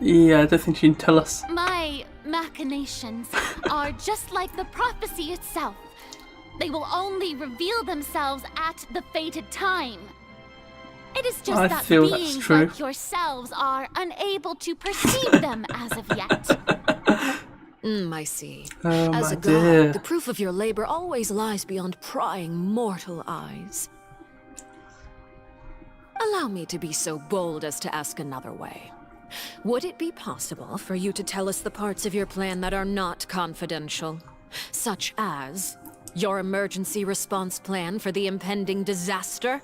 Yeah, I don't think she can tell us. My machinations are just like the prophecy itself. They will only reveal themselves at the fated time. It is just I that feel that's beings true. like yourselves are unable to perceive them as of yet. I see. Oh As my a god, dear. the proof of your labor always lies beyond prying mortal eyes. Allow me to be so bold as to ask another way. Would it be possible for you to tell us the parts of your plan that are not confidential? Such as your emergency response plan for the impending disaster?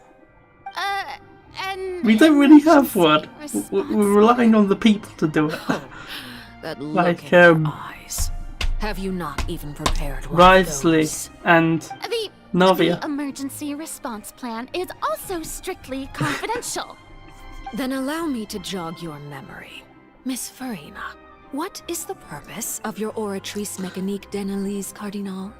And We don't really have one. We're relying on the people to do it. That look Like, in your eyes. Have you not even prepared one of Risley those? and Navia. The emergency response plan is also strictly confidential. Then allow me to jog your memory. Miss Farina, what is the purpose of your Oratrice Mécanique d'Analyse Cardinal?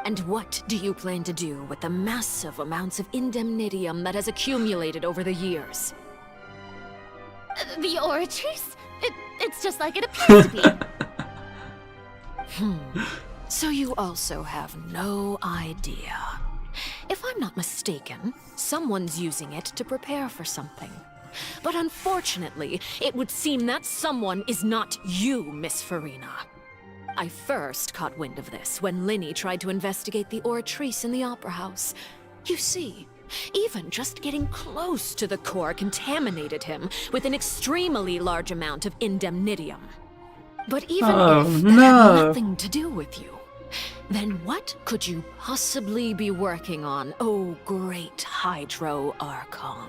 And what do you plan to do with the massive amounts of indemnitium that has accumulated over the years? The Oratrice? It's just like it appears to be. So you also have no idea. If I'm not mistaken, someone's using it to prepare for something. But unfortunately, it would seem that someone is not you, Miss Farina. I first caught wind of this when Linny tried to investigate the Oratrice in the Opera House. You see, even just getting close to the core contaminated him with an extremely large amount of indemnitium. But even Oh, if that no. had nothing to do with you, then what could you possibly be working on, oh great Hydro Archon?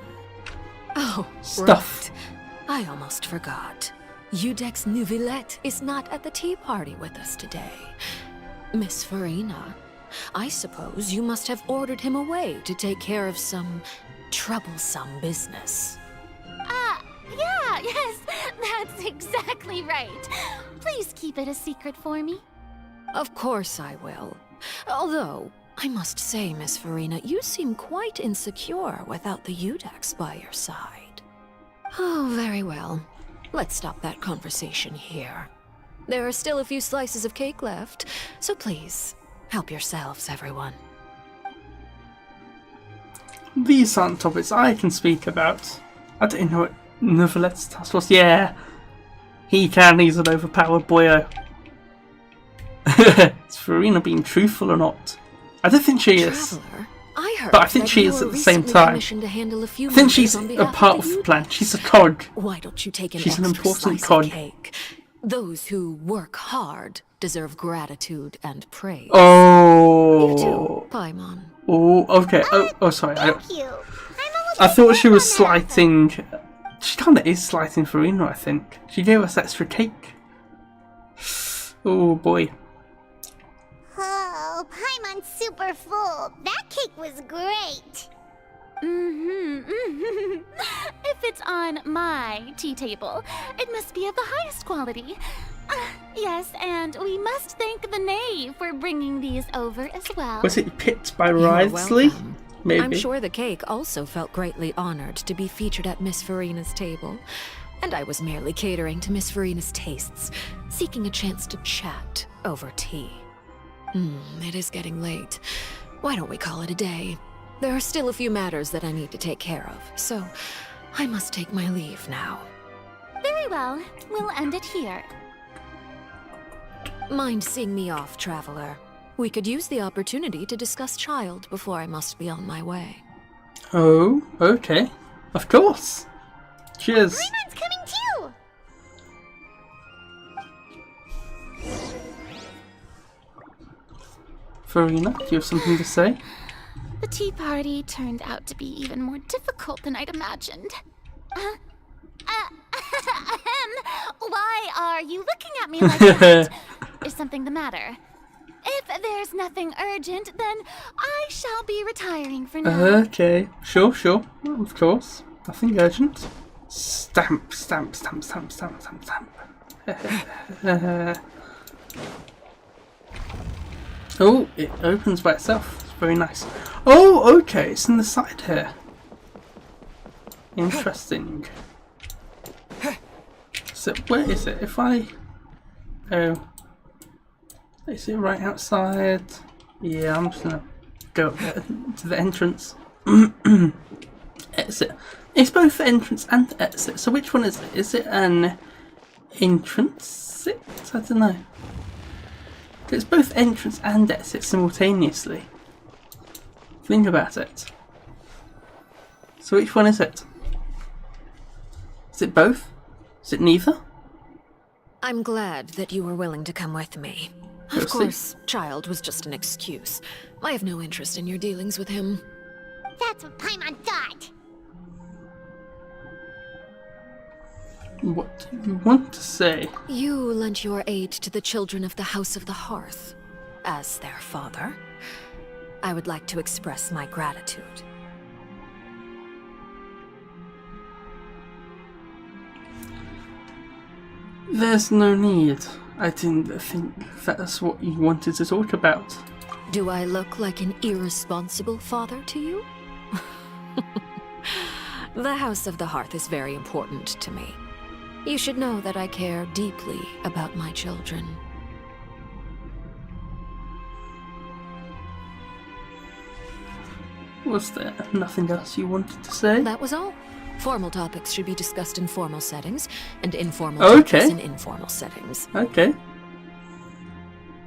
Oh, Stuff. right. I almost forgot. Udex Nouvillette is not at the tea party with us today. Miss Farina, I suppose you must have ordered him away to take care of some troublesome business. Yeah, yes, that's exactly right. Please keep it a secret for me. Of course I will. Although, I must say, Miss Farina, you seem quite insecure without the Udex by your side. Oh, very well. Let's stop that conversation here. There are still a few slices of cake left, so please, help yourselves, everyone. These aren't topics I can speak about. I don't know what Nouvelette's task was. Yeah, he can. He's an overpowered boyo. Is Farina being truthful or not? I don't think she is. Traveler, I heard But I think that she you is were at the same recently time. commissioned to handle a few I think matters she's on a behalf part of of the the plan. She's a cog. Why don't you take an She's an extra important slice cog. of cake? Those who work hard deserve gratitude and praise. Oh. You too, Paimon. Oh, okay. Oh, sorry. Thank you. I thought she was slighting. She kind of is slighting Farina, I think. She gave us extra cake. Oh boy. Oh, Paimon's super full. That cake was great. If it's on my tea table, it must be of the highest quality. Yes, and we must thank the knave for bringing these over as well. Was it picked by You're Risley? welcome. Maybe. I'm sure the cake also felt greatly honored to be featured at Miss Farina's table. And I was merely catering to Miss Farina's tastes, seeking a chance to chat over tea. It is getting late. Why don't we call it a day? There are still a few matters that I need to take care of, so I must take my leave now. Very well, we'll end it here. Mind seeing me off, traveler? We could use the opportunity to discuss Child before I must be on my way. Oh, okay. Of course. Cheers. Greenland's coming too! Farina, do you have something to say? The tea party turned out to be even more difficult than I'd imagined. Why are you looking at me like that? Is something the matter? If there's nothing urgent, then I shall be retiring for now. Okay, sure, of course. Nothing urgent. Stamp, stamp, stamp, stamp, stamp, stamp, stamp. Oh, it opens by itself. It's very nice. Oh, okay, it's in the side here. Interesting. So, where is it? If I... Oh. Is it right outside? Yeah, I'm just gonna go up there to the entrance. Exit. It's both the entrance and exit. So which one is it? Is it an entrance? I don't know. It's both entrance and exit simultaneously. Think about it. So which one is it? Is it both? Is it neither? I'm glad that you were willing to come with me. Of course, child was just an excuse. I have no interest in your dealings with him. That's what Paimon thought. What do you want to say? You lent your aid to the children of the House of the Hearth. As their father, I would like to express my gratitude. There's no need. I didn't think that's what you wanted to talk about. Do I look like an irresponsible father to you? The House of the Hearth is very important to me. You should know that I care deeply about my children. Was there nothing else you wanted to say? That was all. Formal topics should be discussed in formal settings, and informal topics in informal settings. Okay.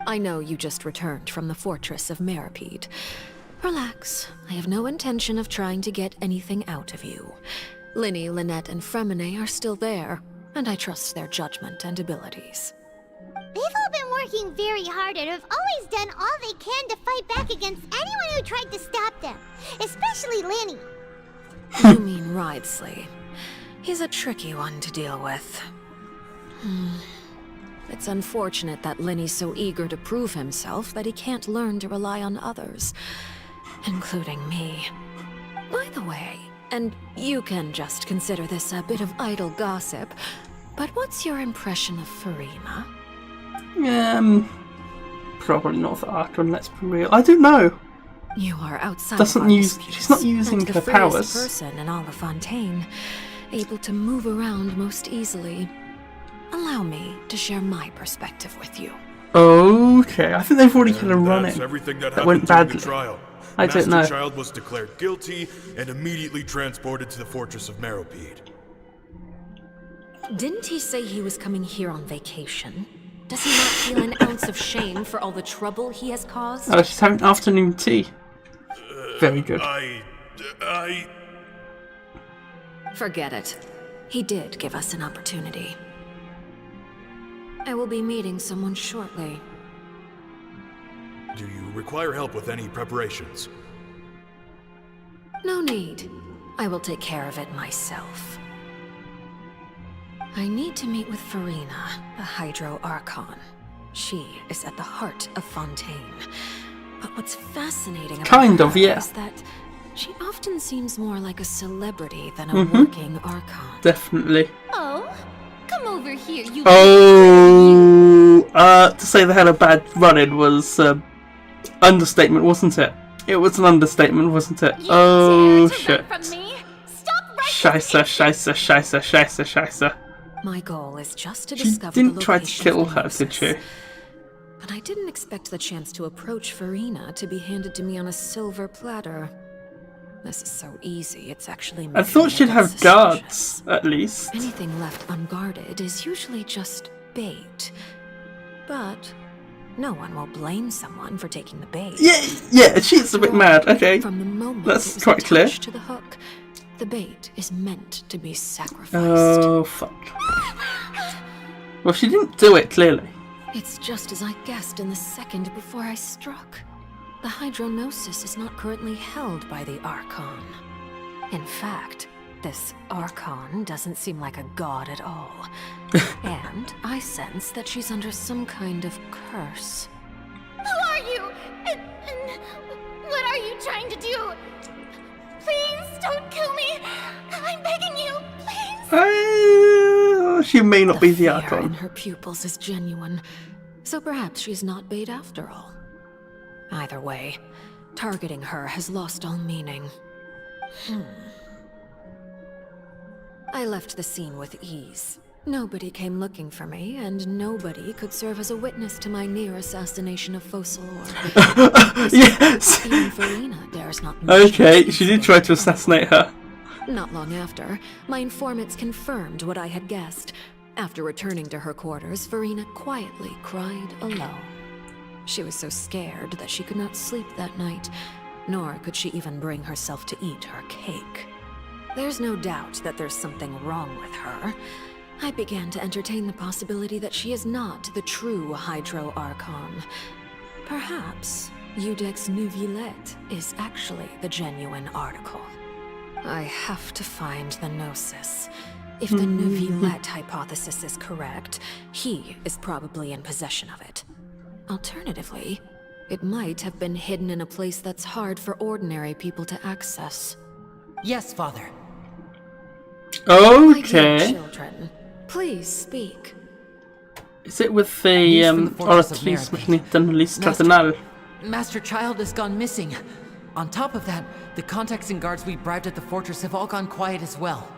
I know you just returned from the fortress of Meripede. Relax. I have no intention of trying to get anything out of you. Linny, Lynette, and Fremine are still there, and I trust their judgment and abilities. They've all been working very hard and have always done all they can to fight back against anyone who tried to stop them. Especially Linny. You mean Ridesley. He's a tricky one to deal with. It's unfortunate that Linny's so eager to prove himself that he can't learn to rely on others, including me. By the way, and you can just consider this a bit of idle gossip, but what's your impression of Farina? Probably not the Archon, let's be real. I don't know. You are outside of our She's not using and her the powers. freest person in all of Fontaine, able to move around most easily. Allow me to share my perspective with you. Okay, I think they've already kind of run it. Everything that went badly. The trial. I don't know. Master Child was declared guilty and immediately transported to the fortress of Meripede. Didn't he say he was coming here on vacation? Does he not feel an ounce of shame for all the trouble he has caused? Oh, she's having afternoon tea. Very good. Forget it. He did give us an opportunity. I will be meeting someone shortly. Do you require help with any preparations? No need. I will take care of it myself. I need to meet with Farina, the Hydro Archon. She is at the heart of Fontaine. But what's fascinating about her is that she often seems more like a celebrity than a working Archon. Definitely. Oh, come over here, you. To say they had a bad run-in was understatement, wasn't it? It was an understatement, wasn't it? Oh shit! Scheisse. My goal is just to She discover didn't the try to location kill of the her, did she? But I didn't expect the chance to approach Farina to be handed to me on a silver platter. This is so easy, it's actually I thought she'd have guards, at least. Anything left unguarded is usually just bait. But no one will blame someone for taking the bait. Yeah, she's a bit mad. Okay, From the moment that's it was quite clear. attached to the hook, the The bait is meant to be sacrificed. Oh, fuck. Well, she didn't do it, clearly. It's just as I guessed in the second before I struck. The Hydronosis is not currently held by the Archon. In fact, this Archon doesn't seem like a god at all. And I sense that she's under some kind of curse. Who are you? And what are you trying to do? Please don't kill me. I'm begging you, please. She may not be the fear Archon. in her pupils is genuine, so perhaps she's not bait after all. Either way, targeting her has lost all meaning. I left the scene with ease. Nobody came looking for me, and nobody could serve as a witness to my near assassination of Focalor. Yes! Even Farina dares not mention Okay, she did try to assassinate her. Not long after, my informants confirmed what I had guessed. After returning to her quarters, Farina quietly cried alone. She was so scared that she could not sleep that night, nor could she even bring herself to eat her cake. There's no doubt that there's something wrong with her. I began to entertain the possibility that she is not the true Hydro Archon. Perhaps Iudex Neuvillette is actually the genuine article. I have to find the Gnosis. If the Neuvillette hypothesis is correct, he is probably in possession of it. Alternatively, it might have been hidden in a place that's hard for ordinary people to access. Yes, Father. My dear Okay. children, please speak. Is it with the Oratrice Machinita Cardinal? Master Child has gone missing. On top of that, the contacts and guards we bribed at the fortress have all gone quiet as well.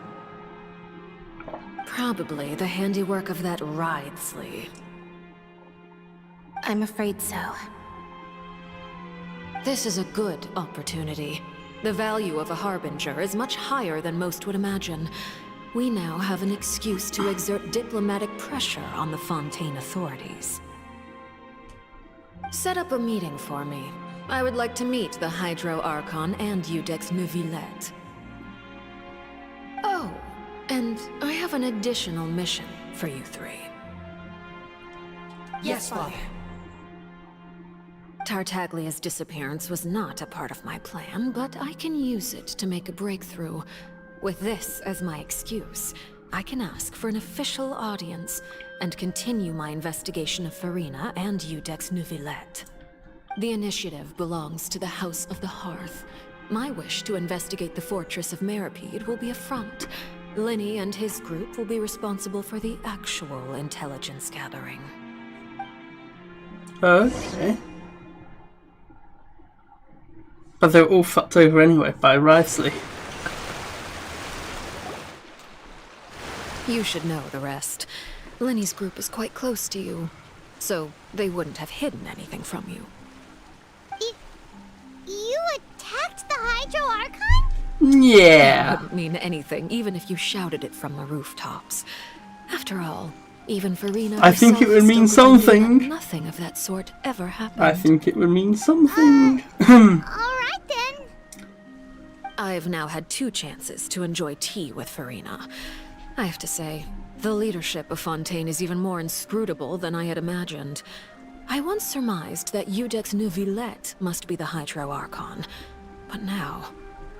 Probably the handiwork of that Ridesley. I'm afraid so. This is a good opportunity. The value of a Harbinger is much higher than most would imagine. We now have an excuse to exert diplomatic pressure on the Fontaine authorities. Set up a meeting for me. I would like to meet the Hydro Archon and Iudex Neuvillette. Oh, and I have an additional mission for you three. Yes, Father. Tartaglia's disappearance was not a part of my plan, but I can use it to make a breakthrough. With this as my excuse, I can ask for an official audience and continue my investigation of Farina and Iudex Neuvillette. The initiative belongs to the House of the Hearth. My wish to investigate the fortress of Meripede will be a front. Linny and his group will be responsible for the actual intelligence gathering. Okay. But they're all fucked over anyway by Ridesley. You should know the rest. Linny's group is quite close to you, so they wouldn't have hidden anything from you. You attacked the Hydro Archon? Yeah. That wouldn't mean anything, even if you shouted it from the rooftops. After all, even Farina I think it would mean something. Nothing of that sort ever happened. I think it would mean something. Alright then. I've now had 2 chances to enjoy tea with Farina. I have to say, the leadership of Fontaine is even more inscrutable than I had imagined. I once surmised that Iudex Neuvillette must be the Hydro Archon, but now,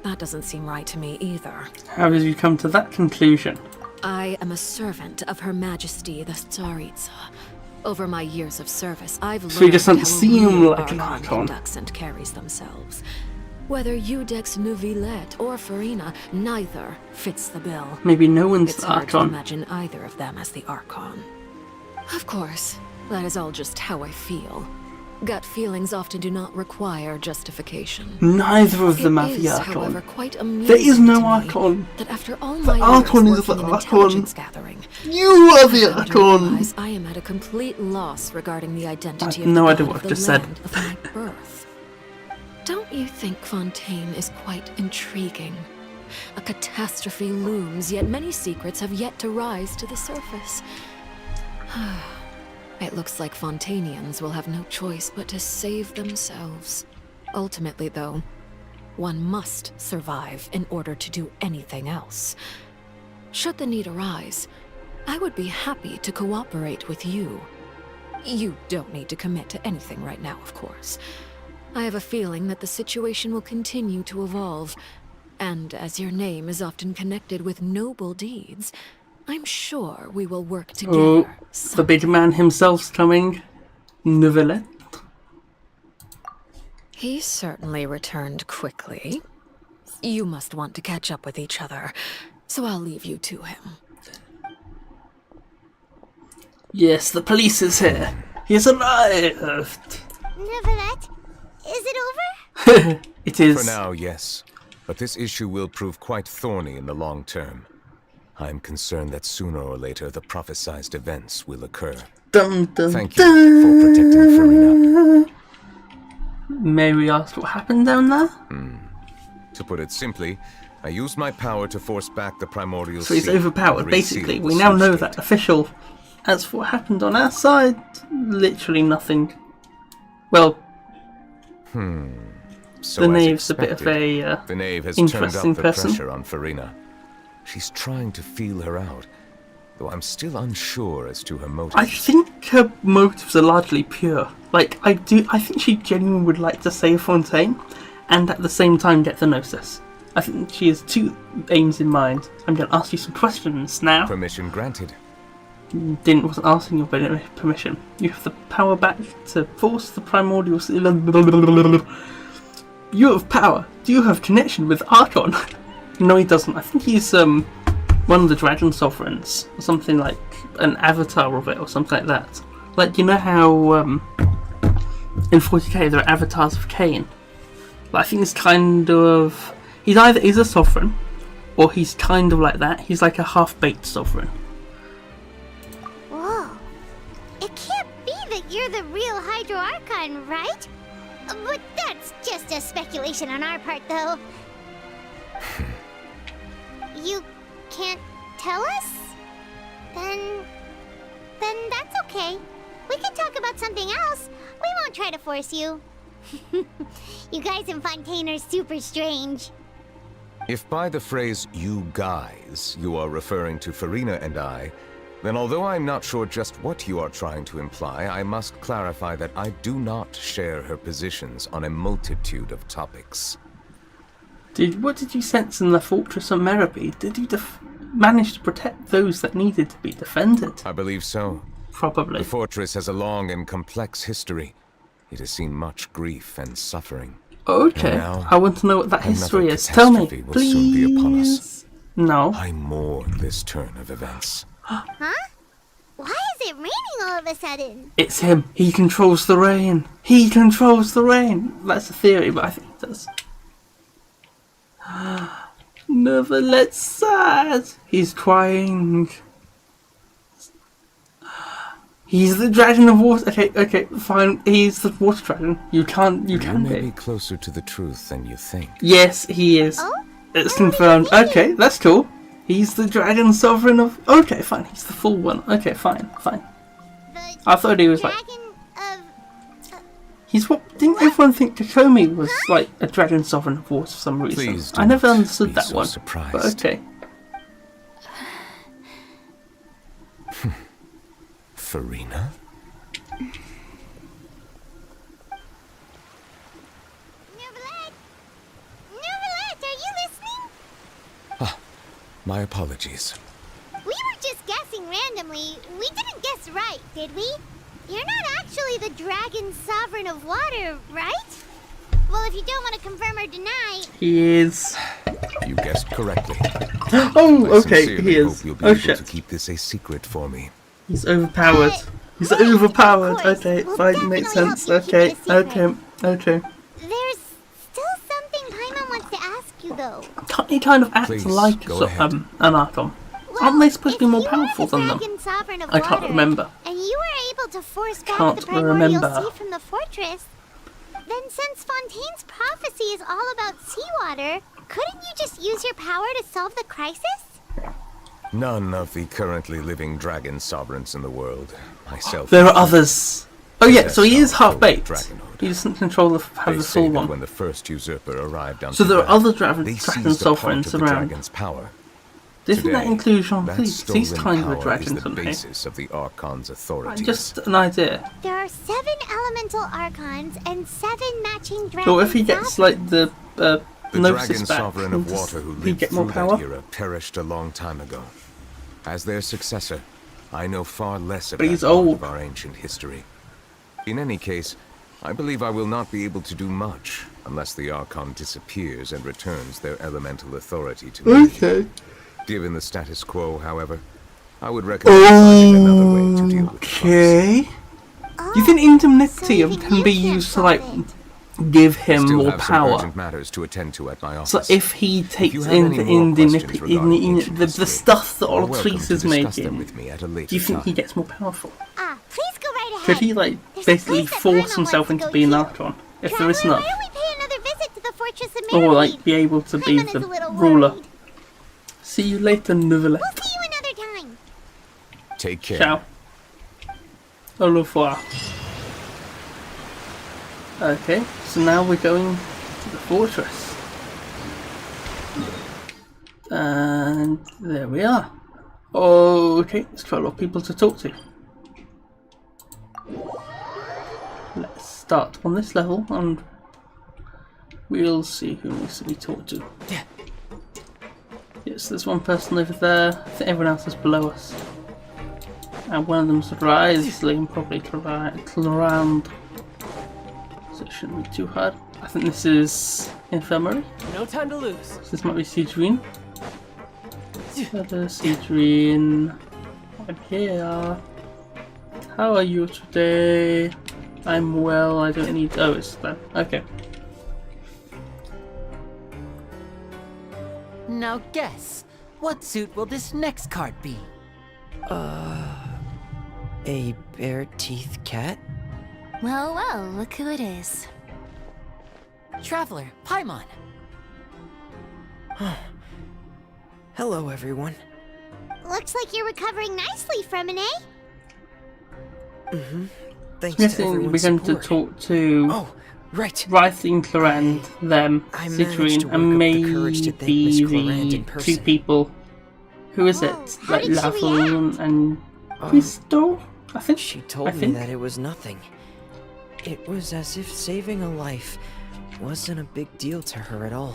that doesn't seem right to me either. How did you come to that conclusion? I am a servant of Her Majesty the Tsaritsa. Over my years of service, I've learned So he doesn't how a seem real like an Archon Archon. conducts and carries themselves. Whether Iudex Neuvillette or Farina, neither fits the bill. Maybe no one's It's the hard to Archon. imagine either of them as the Archon. Of course, that is all just how I feel. Gut feelings often do not require justification. Neither of them are It the is, however, Archon. quite amusing There is no to me Archon. that after all The my Archon years is the working in Archon. intelligence gathering, You are the I come to Archon. realize I am at a complete loss regarding the identity have of no the idea god what of I've the just said. land of my birth. Don't you think Fontaine is quite intriguing? A catastrophe looms, yet many secrets have yet to rise to the surface. It looks like Fontainians will have no choice but to save themselves. Ultimately, though, One must survive in order to do anything else. Should the need arise, I would be happy to cooperate with you. You don't need to commit to anything right now, of course. I have a feeling that the situation will continue to evolve, and as your name is often connected with noble deeds, I'm sure we will work together. Oh, the big man himself's coming. Neuvillette. He certainly returned quickly. You must want to catch up with each other, so I'll leave you to him. Yes, the police is here. He's arrived. Neuvillette, is it over? It is. For now, yes. But this issue will prove quite thorny in the long term. I'm concerned that sooner or later the prophesized events will occur. Dun, dun, Thank you for protecting Farina. May we ask what happened down there? To put it simply, I used my power to force back the primordial So he's sea overpowered, and basically. reseal We the now sluice know gate. that official. As for what happened on our side, literally nothing. Well, So the as knave's a bit of expected, a the knave has turned interesting up the person. pressure on Farina. She's trying to feel her out, though I'm still unsure as to her motives. I think her motives are largely pure. Like, I think she genuinely would like to save Fontaine, and at the same time get the Gnosis. I think she has two aims in mind. I'm going to ask you some questions now. Permission granted. Wasn't asking your permission. You have the power back to force the primordial. You have power. Do you have connection with Archon? No, he doesn't. I think he's one of the Dragon Sovereigns, or something like an avatar of it, or something like that. Like, you know how in 40k there are avatars of Cain. But I think it's kind of he's a sovereign, or he's kind of like that. He's like a half-baked sovereign. Whoa. It can't be that you're the real Hydro Archon, right? But that's just a speculation on our part, though. You can't tell us? Then that's okay. We can talk about something else. We won't try to force you. You guys in Fontaine are super strange. If by the phrase, you guys, you are referring to Farina and I, then although I'm not sure just what you are trying to imply, I must clarify that I do not share her positions on a multitude of topics. What did you sense in the fortress of Merreby? Did you manage to protect those that needed to be defended? I believe so. Probably. The fortress has a long and complex history. It has seen much grief and suffering. Okay, I want to know what that history is. Tell me, Will soon be upon us. please. No. I mourn this turn of events. Huh? Why is it raining all of a sudden? It's him. He controls the rain. He controls the rain. That's a theory, but I think he does. Never let sad. He's crying. He's the dragon of water. Okay, fine. He's the water dragon. You can You may be. be closer to the truth than you think. Yes, he is. Oh? It's confirmed. Okay, that's cool. He's the dragon sovereign of. Okay, fine. He's the full one. Okay, fine. I thought he was like. He's what? Didn't everyone think Takomi was like a dragon sovereign of water for some reason? Please I never don't understood be that so one. surprised. But okay. Farina? Neuvillette, are you listening? My apologies. We were just guessing randomly. We didn't guess right, did we? You're not actually the dragon sovereign of water, right? Well, if you don't want to confirm or deny... He is. You guessed correctly. Oh, I okay, sincerely he is. hope you'll be Oh able shit. to keep this a secret for me. He's overpowered. He's overpowered. Okay, fine, makes sense. Okay. There's still something Paimon wants to ask you, though. Can't he kind of act Please, like go ahead. an Archon? Aren't they supposed to be more powerful than them? Dragon sovereign of I can't water, remember. And you were able to force back Can't the primordial remember. sea from the fortress. Then since Fontaine's prophecy is all about seawater, couldn't you just use your power to solve the crisis? None of the currently living dragon sovereigns in the world, myself. There are others. Oh yeah, so he is possess our half-baked. dragonhood. He doesn't control the have They the say full that one. when the first usurper arrived on So there are Tibet, other they dragon seized a sovereigns part of the around. dragon's power. Doesn't that Today, include Jean that Philippe? He's stolen kind of a power dragon, is the isn't he? basis of the Archon's authorities. Just an idea. There are 7 elemental archons and 7 matching dragons. So if he gets like the The Gnosis dragon back, sovereign of water who does he lived get more through power? that era perished a long time ago. As their successor, I know far less But about he's part old. of our ancient history. In any case, I believe I will not be able to do much unless the Archon disappears and returns their elemental authority to me. Okay. Given the status quo, however, I would recommend finding another way to deal with the Okay. Do you think indemnity can be used to like give him Still more have some power? urgent matters to attend to at my So office. if he takes you have in any the more questions indemnity, regarding ancient the history, stuff that you're welcome Ortiz to is discuss them making, with me at a later do you think he time. gets more powerful? Please go right ahead. Could he like basically force himself into being an Archon if there is enough? Why don't we pay another visit to the fortress of Or Mermaid? like be able to be Paimon is the a little ruler. worried. See you later, Novelette. We'll see you another time. Take care. Ciao. Au revoir. Okay, so now we're going to the fortress. And there we are. Okay, there's quite a lot of people to talk to. Let's start on this level and we'll see who needs to be talked to. Yes, there's one person over there. I think everyone else is below us. And one of them's rising, probably around. So it shouldn't be too hard. I think this is infirmary. No time to lose. So this might be Siegewin. Hello, Siegewin. I'm here. How are you today? I'm well. I don't need. Oh, it's that. Okay. Now guess, what suit will this next card be? A bare-teeth cat? Well, well, look who it is. Traveler, Paimon. Hello, everyone. Looks like you're recovering nicely from an A. Thanks I'm to guessing we're everyone's going to support. talk to Right. Rising Clorand, them, I managed to Citrine, work and up the courage to thank Miss maybe Clorand in the person. 2 people. Who is it? how Like did she Lavon and Crystal? I think. She told me that it was nothing. It was as if saving a life wasn't a big deal to her at all.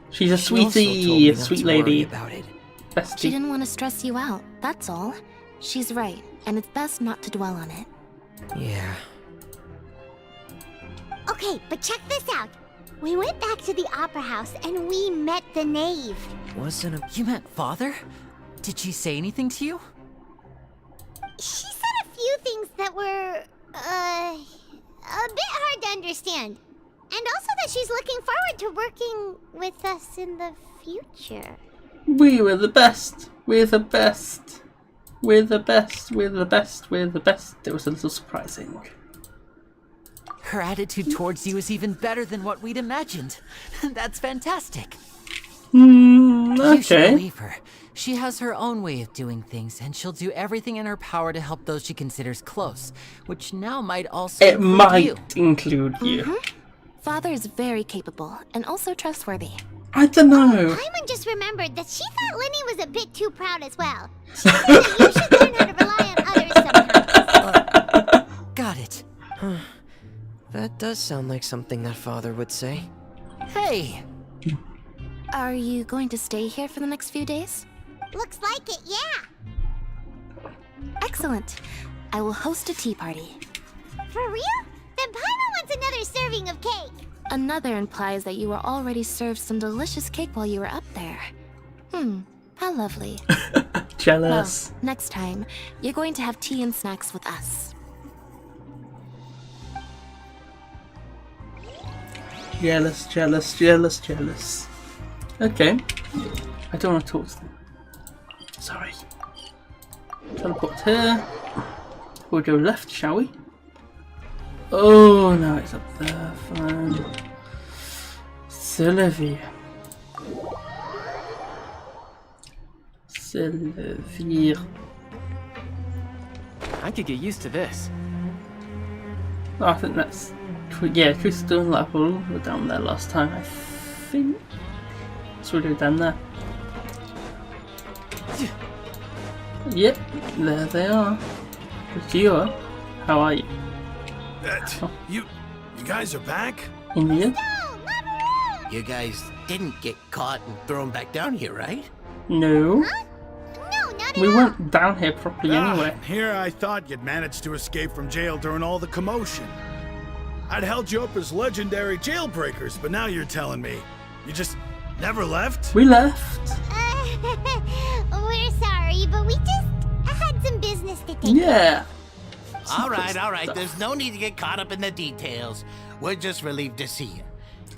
She's a She also told sweetie, me a not sweet to worry lady. about it. She Bestie. didn't want to stress you out, that's all. She's right, and it's best not to dwell on it. Yeah. Okay, but check this out. We went back to the opera house and we met the knave. Wasn't a... You met Father? Did she say anything to you? She said a few things that were, a bit hard to understand. And also that she's looking forward to working with us in the future. We were the best. We're the best. We're the best. We're the best. We're the best. It was a little surprising. Her attitude towards you is even better than what we'd imagined. That's fantastic. You should Okay. believe her. She has her own way of doing things, and she'll do everything in her power to help those she considers close, which now might also It include might you. include you. Father is very capable, and also trustworthy. I don't know. Paimon just remembered that she thought Linny was a bit too proud as well. She said that you should learn how to rely on others sometimes. Got it. That does sound like something that Father would say. Hey! Are you going to stay here for the next few days? Looks like it, yeah. Excellent. I will host a tea party. For real? Then Paimon wants another serving of cake. Another implies that you were already served some delicious cake while you were up there. How lovely. Jealous. Well, next time, you're going to have tea and snacks with us. Jealous, jealous, jealous, jealous. Okay. I don't want to talk to them. Sorry. Teleport here. We'll go left, shall we? Oh, no, it's up there. Fine. Sylvie. Sylvie. I could get used to this. Oh, I think that's Yeah, Crystal and Level were down there last time, I think. So we'll go down there. Yep, there they are. Vtuber, how are you? You guys are back? India? You guys didn't get caught and thrown back down here, right? No. We weren't down here properly anyway. Here I thought you'd managed to escape from jail during all the commotion. I'd held you up as legendary jailbreakers, but now you're telling me you just never left? We left. We're sorry, but we just had some business to take Yeah. All right. There's no need to get caught up in the details. We're just relieved to see you.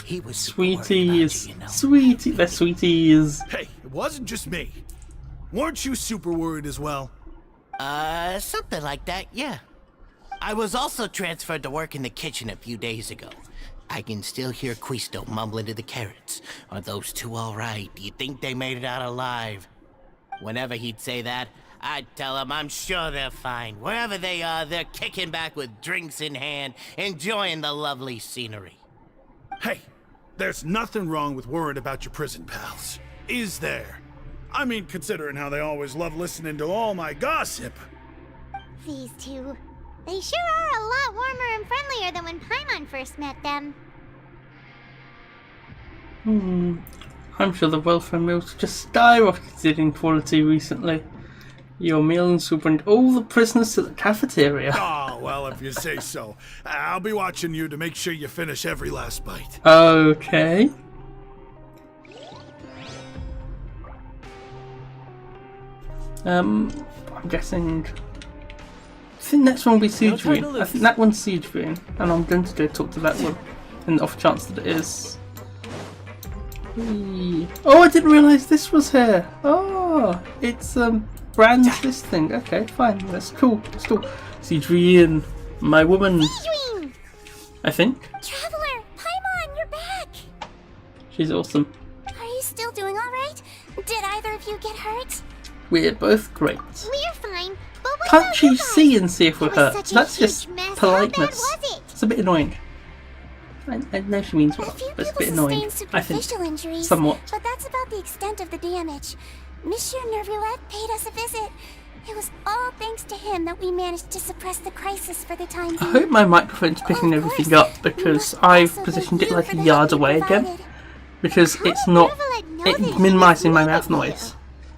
He was Sweeties. Sweetie. They're sweeties. Hey, it wasn't just me. Weren't you super worried as well? Something like that, yeah. I was also transferred to work in the kitchen a few days ago. I can still hear Quisto mumbling to the carrots. Are those two all right? Do you think they made it out alive? Whenever he'd say that, I'd tell him I'm sure they're fine. Wherever they are, they're kicking back with drinks in hand, enjoying the lovely scenery. Hey, there's nothing wrong with worrying about your prison pals. Is there? I mean, considering how they always love listening to all my gossip. These two. They sure are a lot warmer and friendlier than when Paimon first met them. I'm sure the welfare meals just skyrocketed in quality recently. Your meals will bring all the prisoners to the cafeteria. Oh, well, if you say so. I'll be watching you to make sure you finish every last bite. Okay. I'm guessing. I think next one will be Siege Green. I think that one's Siege Green, and I'm going to go talk to that one. In the off chance that it is. Whee. Oh, I didn't realise this was here. Oh, it's Brand's this thing. Okay, fine. That's cool. That's cool. Siege Green, my woman. Siege Green! I think. Traveler, Paimon, you're back! She's awesome. Are you still doing alright? Did either of you get hurt? We're both great. We're fine, but what Can't about she you guys? see and see if we're It was hurt? such a That's huge just mess. politeness. How bad was it? It's a bit annoying. I know she means well, A few but it's a people bit annoying. sustained I think. superficial injuries, Somewhat. but that's about the extent of the damage. Monsieur Nervillette paid us a visit. It was all thanks to him that we managed to suppress the crisis for the time I being. hope my microphone's picking everything up because I've positioned it like a yard away again. Because it's not minimising my mouth noise.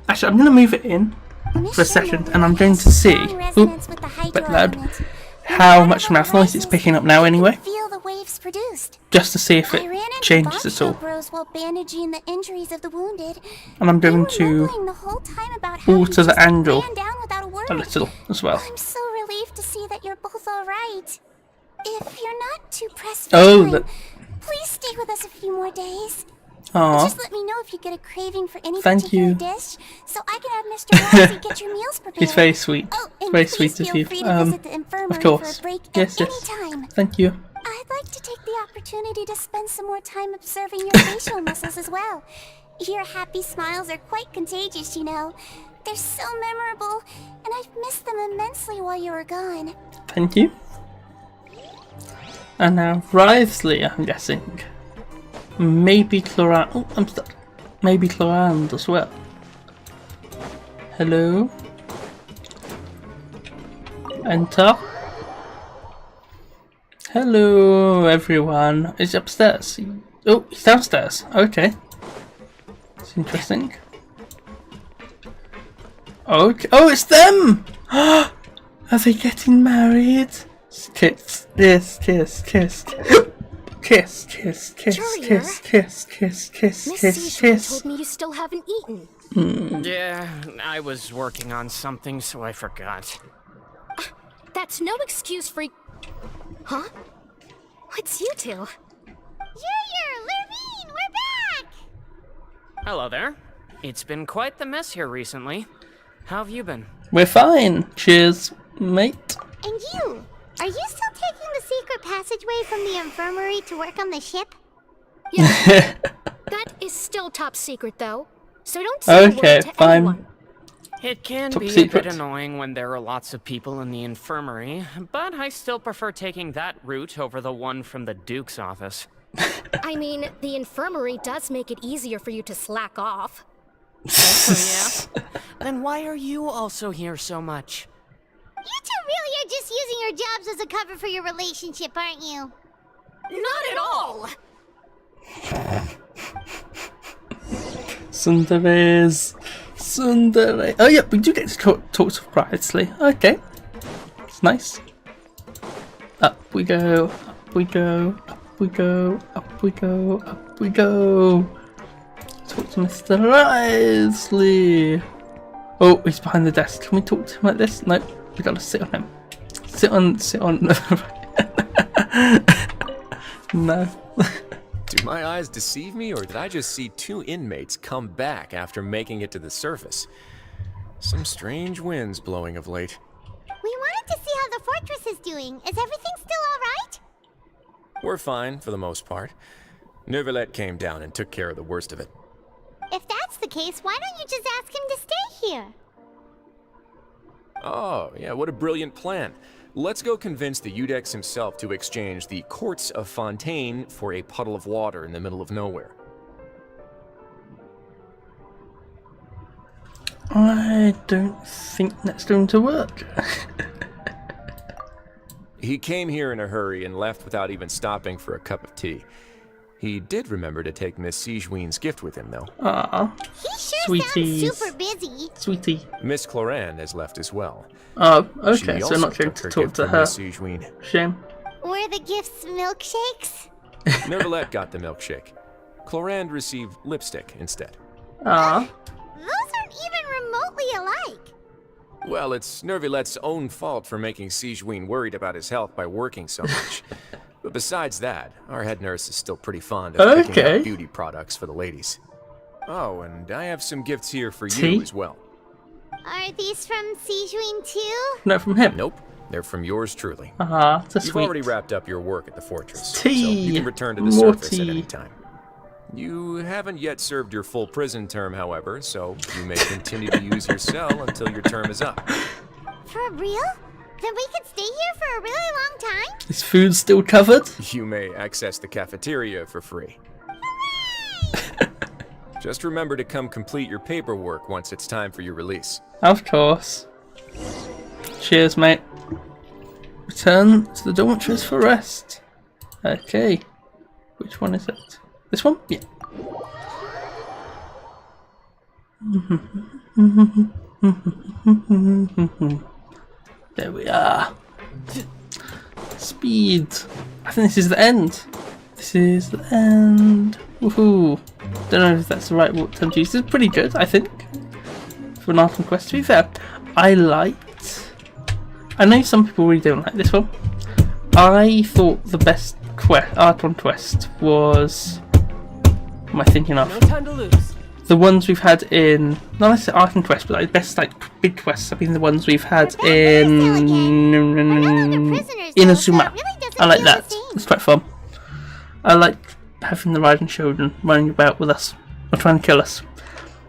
Actually, I'm going to move it in for a second and I'm going to see, bit loud, how much mouth noise it's picking up now anyway. Feel the waves produced. Just to see if it I ran into changes at all. bros while bandaging the injuries of the wounded. And I'm going They to were mumbling the whole time about how alter you the just angle ran down without a word. a little as well. I'm so relieved to see that you're both all right. If you're not too pressed for Oh, time, that. please stay with us a few more days. Aww. Just let me know if you get a craving for any Thank particular you. dish, so I can have Mr. Ramsey get your meals prepared. He's very sweet. Oh, and Very please sweet of feel you. free to visit the infirmary Of course. for a break Yes, at yes. any time. Thank you. I'd like to take the opportunity to spend some more time observing your facial muscles as well. Your happy smiles are quite contagious, you know. They're so memorable, and I've missed them immensely while you were gone. Thank you. And now Writhely, I'm guessing. Maybe Cloran. Oh, I'm stuck. Maybe Clorand as well. Hello? Enter. Hello, everyone. Is he upstairs? Oh, he's downstairs. Okay. It's interesting. Okay. Oh, it's them! Are they getting married? Kiss, kiss, kiss, kiss. Kiss, kiss, kiss, kiss, kiss, kiss, kiss, kiss, kiss. told me you still haven't eaten. Yeah, I was working on something, so I forgot. That's no excuse for... Huh? What's you two? Lurvine, we're back! Hello there. It's been quite the mess here recently. How have you been? We're fine. Cheers, mate. And you? Are you still taking the secret passageway from the infirmary to work on the ship? Yeah. That is still top secret, though. So don't say a word Okay, to fine. anyone. It can Top be secret. a bit annoying when there are lots of people in the infirmary, but I still prefer taking that route over the one from the Duke's office. I mean, the infirmary does make it easier for you to slack off. Oh, yeah? Then why are you also here so much? You two really are just using your jobs as a cover for your relationship, aren't you? Not at all! Sundares. Sundare. Oh yeah, we do get to talk surprisingly. Okay. It's nice. Up we go, up we go, up we go, up we go, up we go. Talk to Mr. Risley. Oh, he's behind the desk. Can we talk to him like this? Nope. We gotta sit on him. Sit on. No. Do my eyes deceive me, or did I just see two inmates come back after making it to the surface? Some strange winds blowing of late. We wanted to see how the fortress is doing. Is everything still alright? We're fine, for the most part. Neuvillette came down and took care of the worst of it. If that's the case, why don't you just ask him to stay here? Oh, yeah, what a brilliant plan. Let's go convince the Udex himself to exchange the Courts of Fontaine for a puddle of water in the middle of nowhere. I don't think that's going to work. He came here in a hurry and left without even stopping for a cup of tea. He did remember to take Miss Sigewinne's gift with him, though. Ah, he sure sweeties. sounds super busy. Sweetie. Miss Cloran has left as well. Oh, okay, She so also not going took to her talk gift to from her. Miss Sigewinne. Shame. Were the gifts milkshakes? Neuvillette got the milkshake. Cloran received lipstick instead. Ah. Those aren't even remotely alike. Well, it's Neuvillette's own fault for making Sigewinne worried about his health by working so much. But besides that, our head nurse is still pretty fond of picking up beauty products for the ladies. Oh, and I have some gifts here for you as well. Are these from Sigewinne too? No, from him. Nope, they're from yours truly. Ah, that's You've sweet. already wrapped up your work at the fortress, so Tea. you can return to the More surface at tea. any time. You haven't yet served your full prison term, however, so you may continue to use your cell until your term is up. For real? Then we could stay here for a really long time? Is food still covered? You may access the cafeteria for free. Just remember to come complete your paperwork once it's time for your release. Of course. Cheers, mate. Return to the dormitories for rest. Okay. Which one is it? This one? Yeah. There we are. Speed. I think this is the end. This is the end. Woohoo. Don't know if that's the right term to use. This is pretty good, I think. For an Arkham quest, to be fair. I know some people really don't like this one. I thought the best Arkham quest was... What am I thinking of? No time to lose. The ones we've had in... Not necessarily Arkham quest, but like best big quests have been the ones we've had in... Inazuma. I like that. It's quite fun. I like having the riding children running about with us. Or trying to kill us.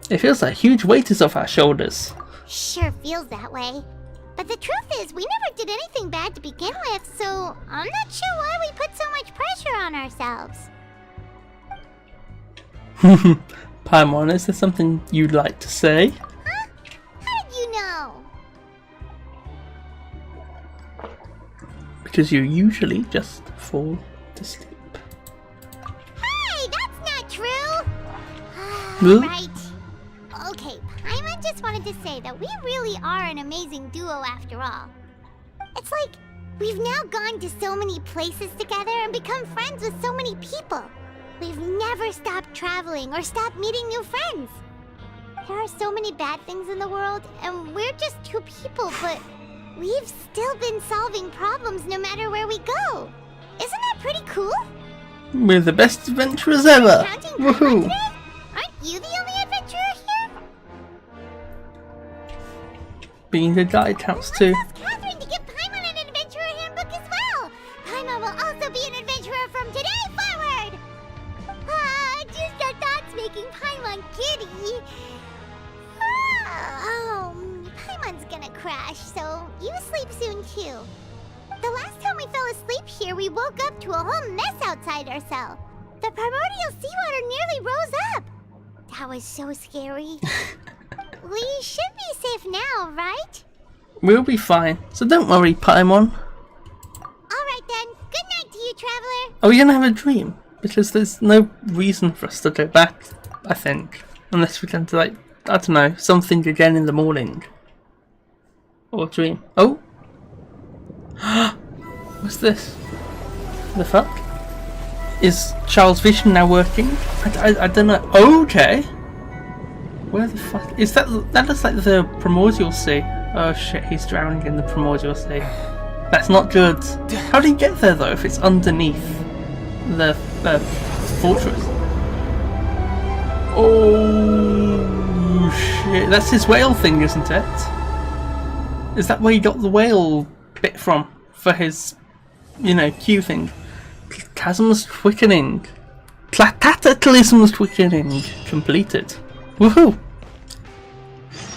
It feels like a huge weight is off our shoulders. Sure feels that way. But the truth is, we never did anything bad to begin with, so I'm not sure why we put so much pressure on ourselves. Paimon, is there something you'd like to say? Huh? How did you know? Because you usually just fall to sleep. Hey, that's not true! Huh? Right. Okay, Paimon just wanted to say that we really are an amazing duo after all. It's like, we've now gone to so many places together and become friends with so many people. We've never stopped traveling or stopped meeting new friends. There are so many bad things in the world, and we're just two people, but we've still been solving problems no matter where we go. Isn't that pretty cool? We're the best adventurers ever! Counting Woohoo! today? Aren't you the only adventurer here? Being a guy counts too. Catherine to give Paimon an adventurer handbook as well. Paimon will also be an adventurer from today forward. Just our thoughts making Paimon giddy. Oh wanna crash, so you sleep soon too. The last time we fell asleep here, we woke up to a whole mess outside our cell. The primordial seawater nearly rose up. That was so scary. We should be safe now, right? We'll be fine, so don't worry, Paimon. Alright then, good night to you, Traveler. Are we gonna have a dream? Because there's no reason for us to go back, I think. Unless we're going to, like, I don't know, something again in the morning. Or dream. Oh! What's this? The fuck? Is Charles' vision now working? I don't know. Okay! Where the fuck? Is that? That looks like the Primordial Sea. Oh shit, he's drowning in the Primordial Sea. That's not good. How do you get there though if it's underneath the fortress? Oh shit, that's his whale thing, isn't it? Is that where he got the whale bit from? For his, you know, Q thing. Chasm's Quickening. Cataclysm's Quickening. Completed. Woohoo!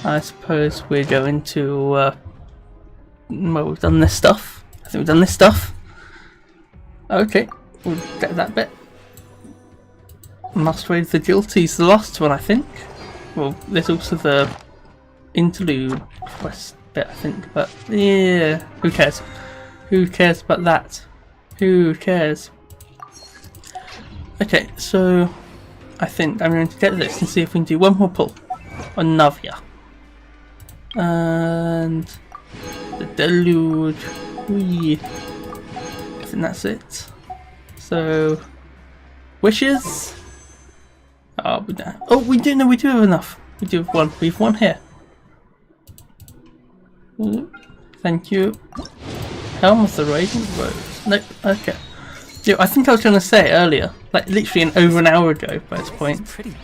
I suppose we're going to, well, we've done this stuff. I think we've done this stuff. Okay, we'll get that bit. Must raise the guilty's the last one, I think. Well, there's also the interlude quest bit, I think, but yeah, who cares? Who cares about that? Who cares? Okay, so I think I'm going to get this and see if we can do one more pull on Navia. And the deluge. Whee. I think that's it. So wishes. Oh, we do have enough. We do have one. We have one here. Ooh, thank you. Helm of the Radiant Rose. Nope. Okay. Yeah, I think I was going to say earlier, like literally over an hour ago by this point,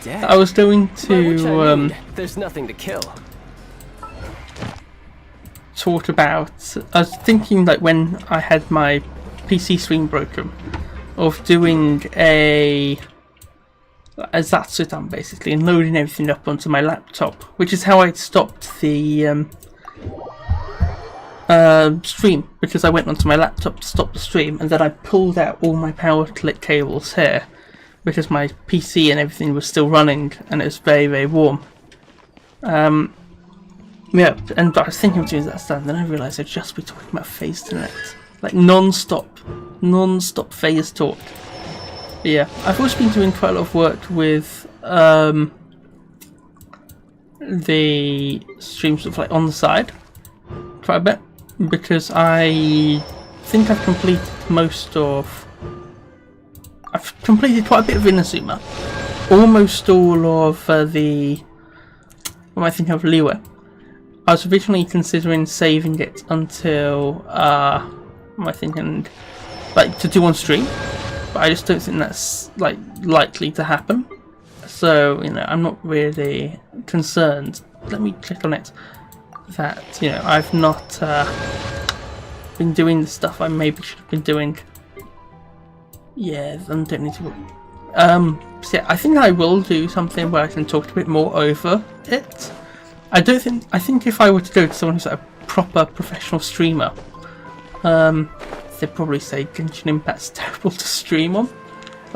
I was going to there's nothing to kill. Talk about. I was thinking, like, when I had my PC screen broken, of doing a Zatsudan basically and loading everything up onto my laptop, which is how I stopped the stream, because I went onto my laptop to stop the stream and then I pulled out all my power click cables here because my PC and everything was still running and it was very, very warm. Yeah, and I was thinking of doing that stuff, and then I realised I'd just be talking about phase tonight. Like non-stop phase talk. But yeah, I've also been doing quite a lot of work with the streams sort of like on the side quite a bit, because I think I've completed quite a bit of Inazuma, almost all of the, what am I thinking of, Liwe. I was originally considering saving it until, what am I thinking, like to do on stream, but I just don't think that's like likely to happen. So, you know, I'm not really concerned. Let me click on it. That, you know, I've not been doing the stuff I maybe should have been doing. Yeah, I don't need to. So yeah, I think I will do something where I can talk a bit more over it. I think if I were to go to someone who's like a proper professional streamer, they'd probably say Genshin Impact's terrible to stream on.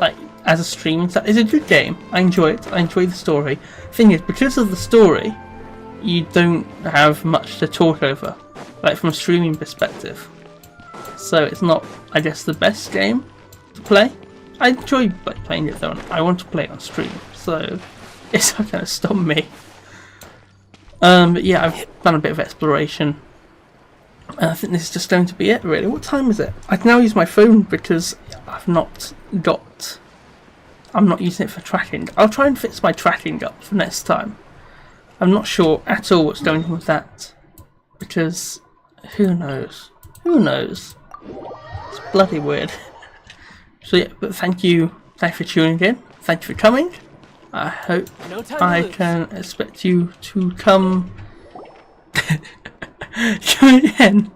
Like, as a stream, it's a good game. I enjoy it. I enjoy the story. Thing is, because of the story, you don't have much to talk over, like from a streaming perspective. So it's not, I guess, the best game to play. I enjoy like playing it though, and I want to play it on stream, so it's not going to stop me. But yeah, I've done a bit of exploration, and I think this is just going to be it really. What time is it? I can now use my phone because I'm not using it for tracking. I'll try and fix my tracking up for next time. I'm not sure at all what's going on with that, because who knows? It's bloody weird. So yeah, but thank you for tuning in. Thank you for coming. I hope I can expect you to come again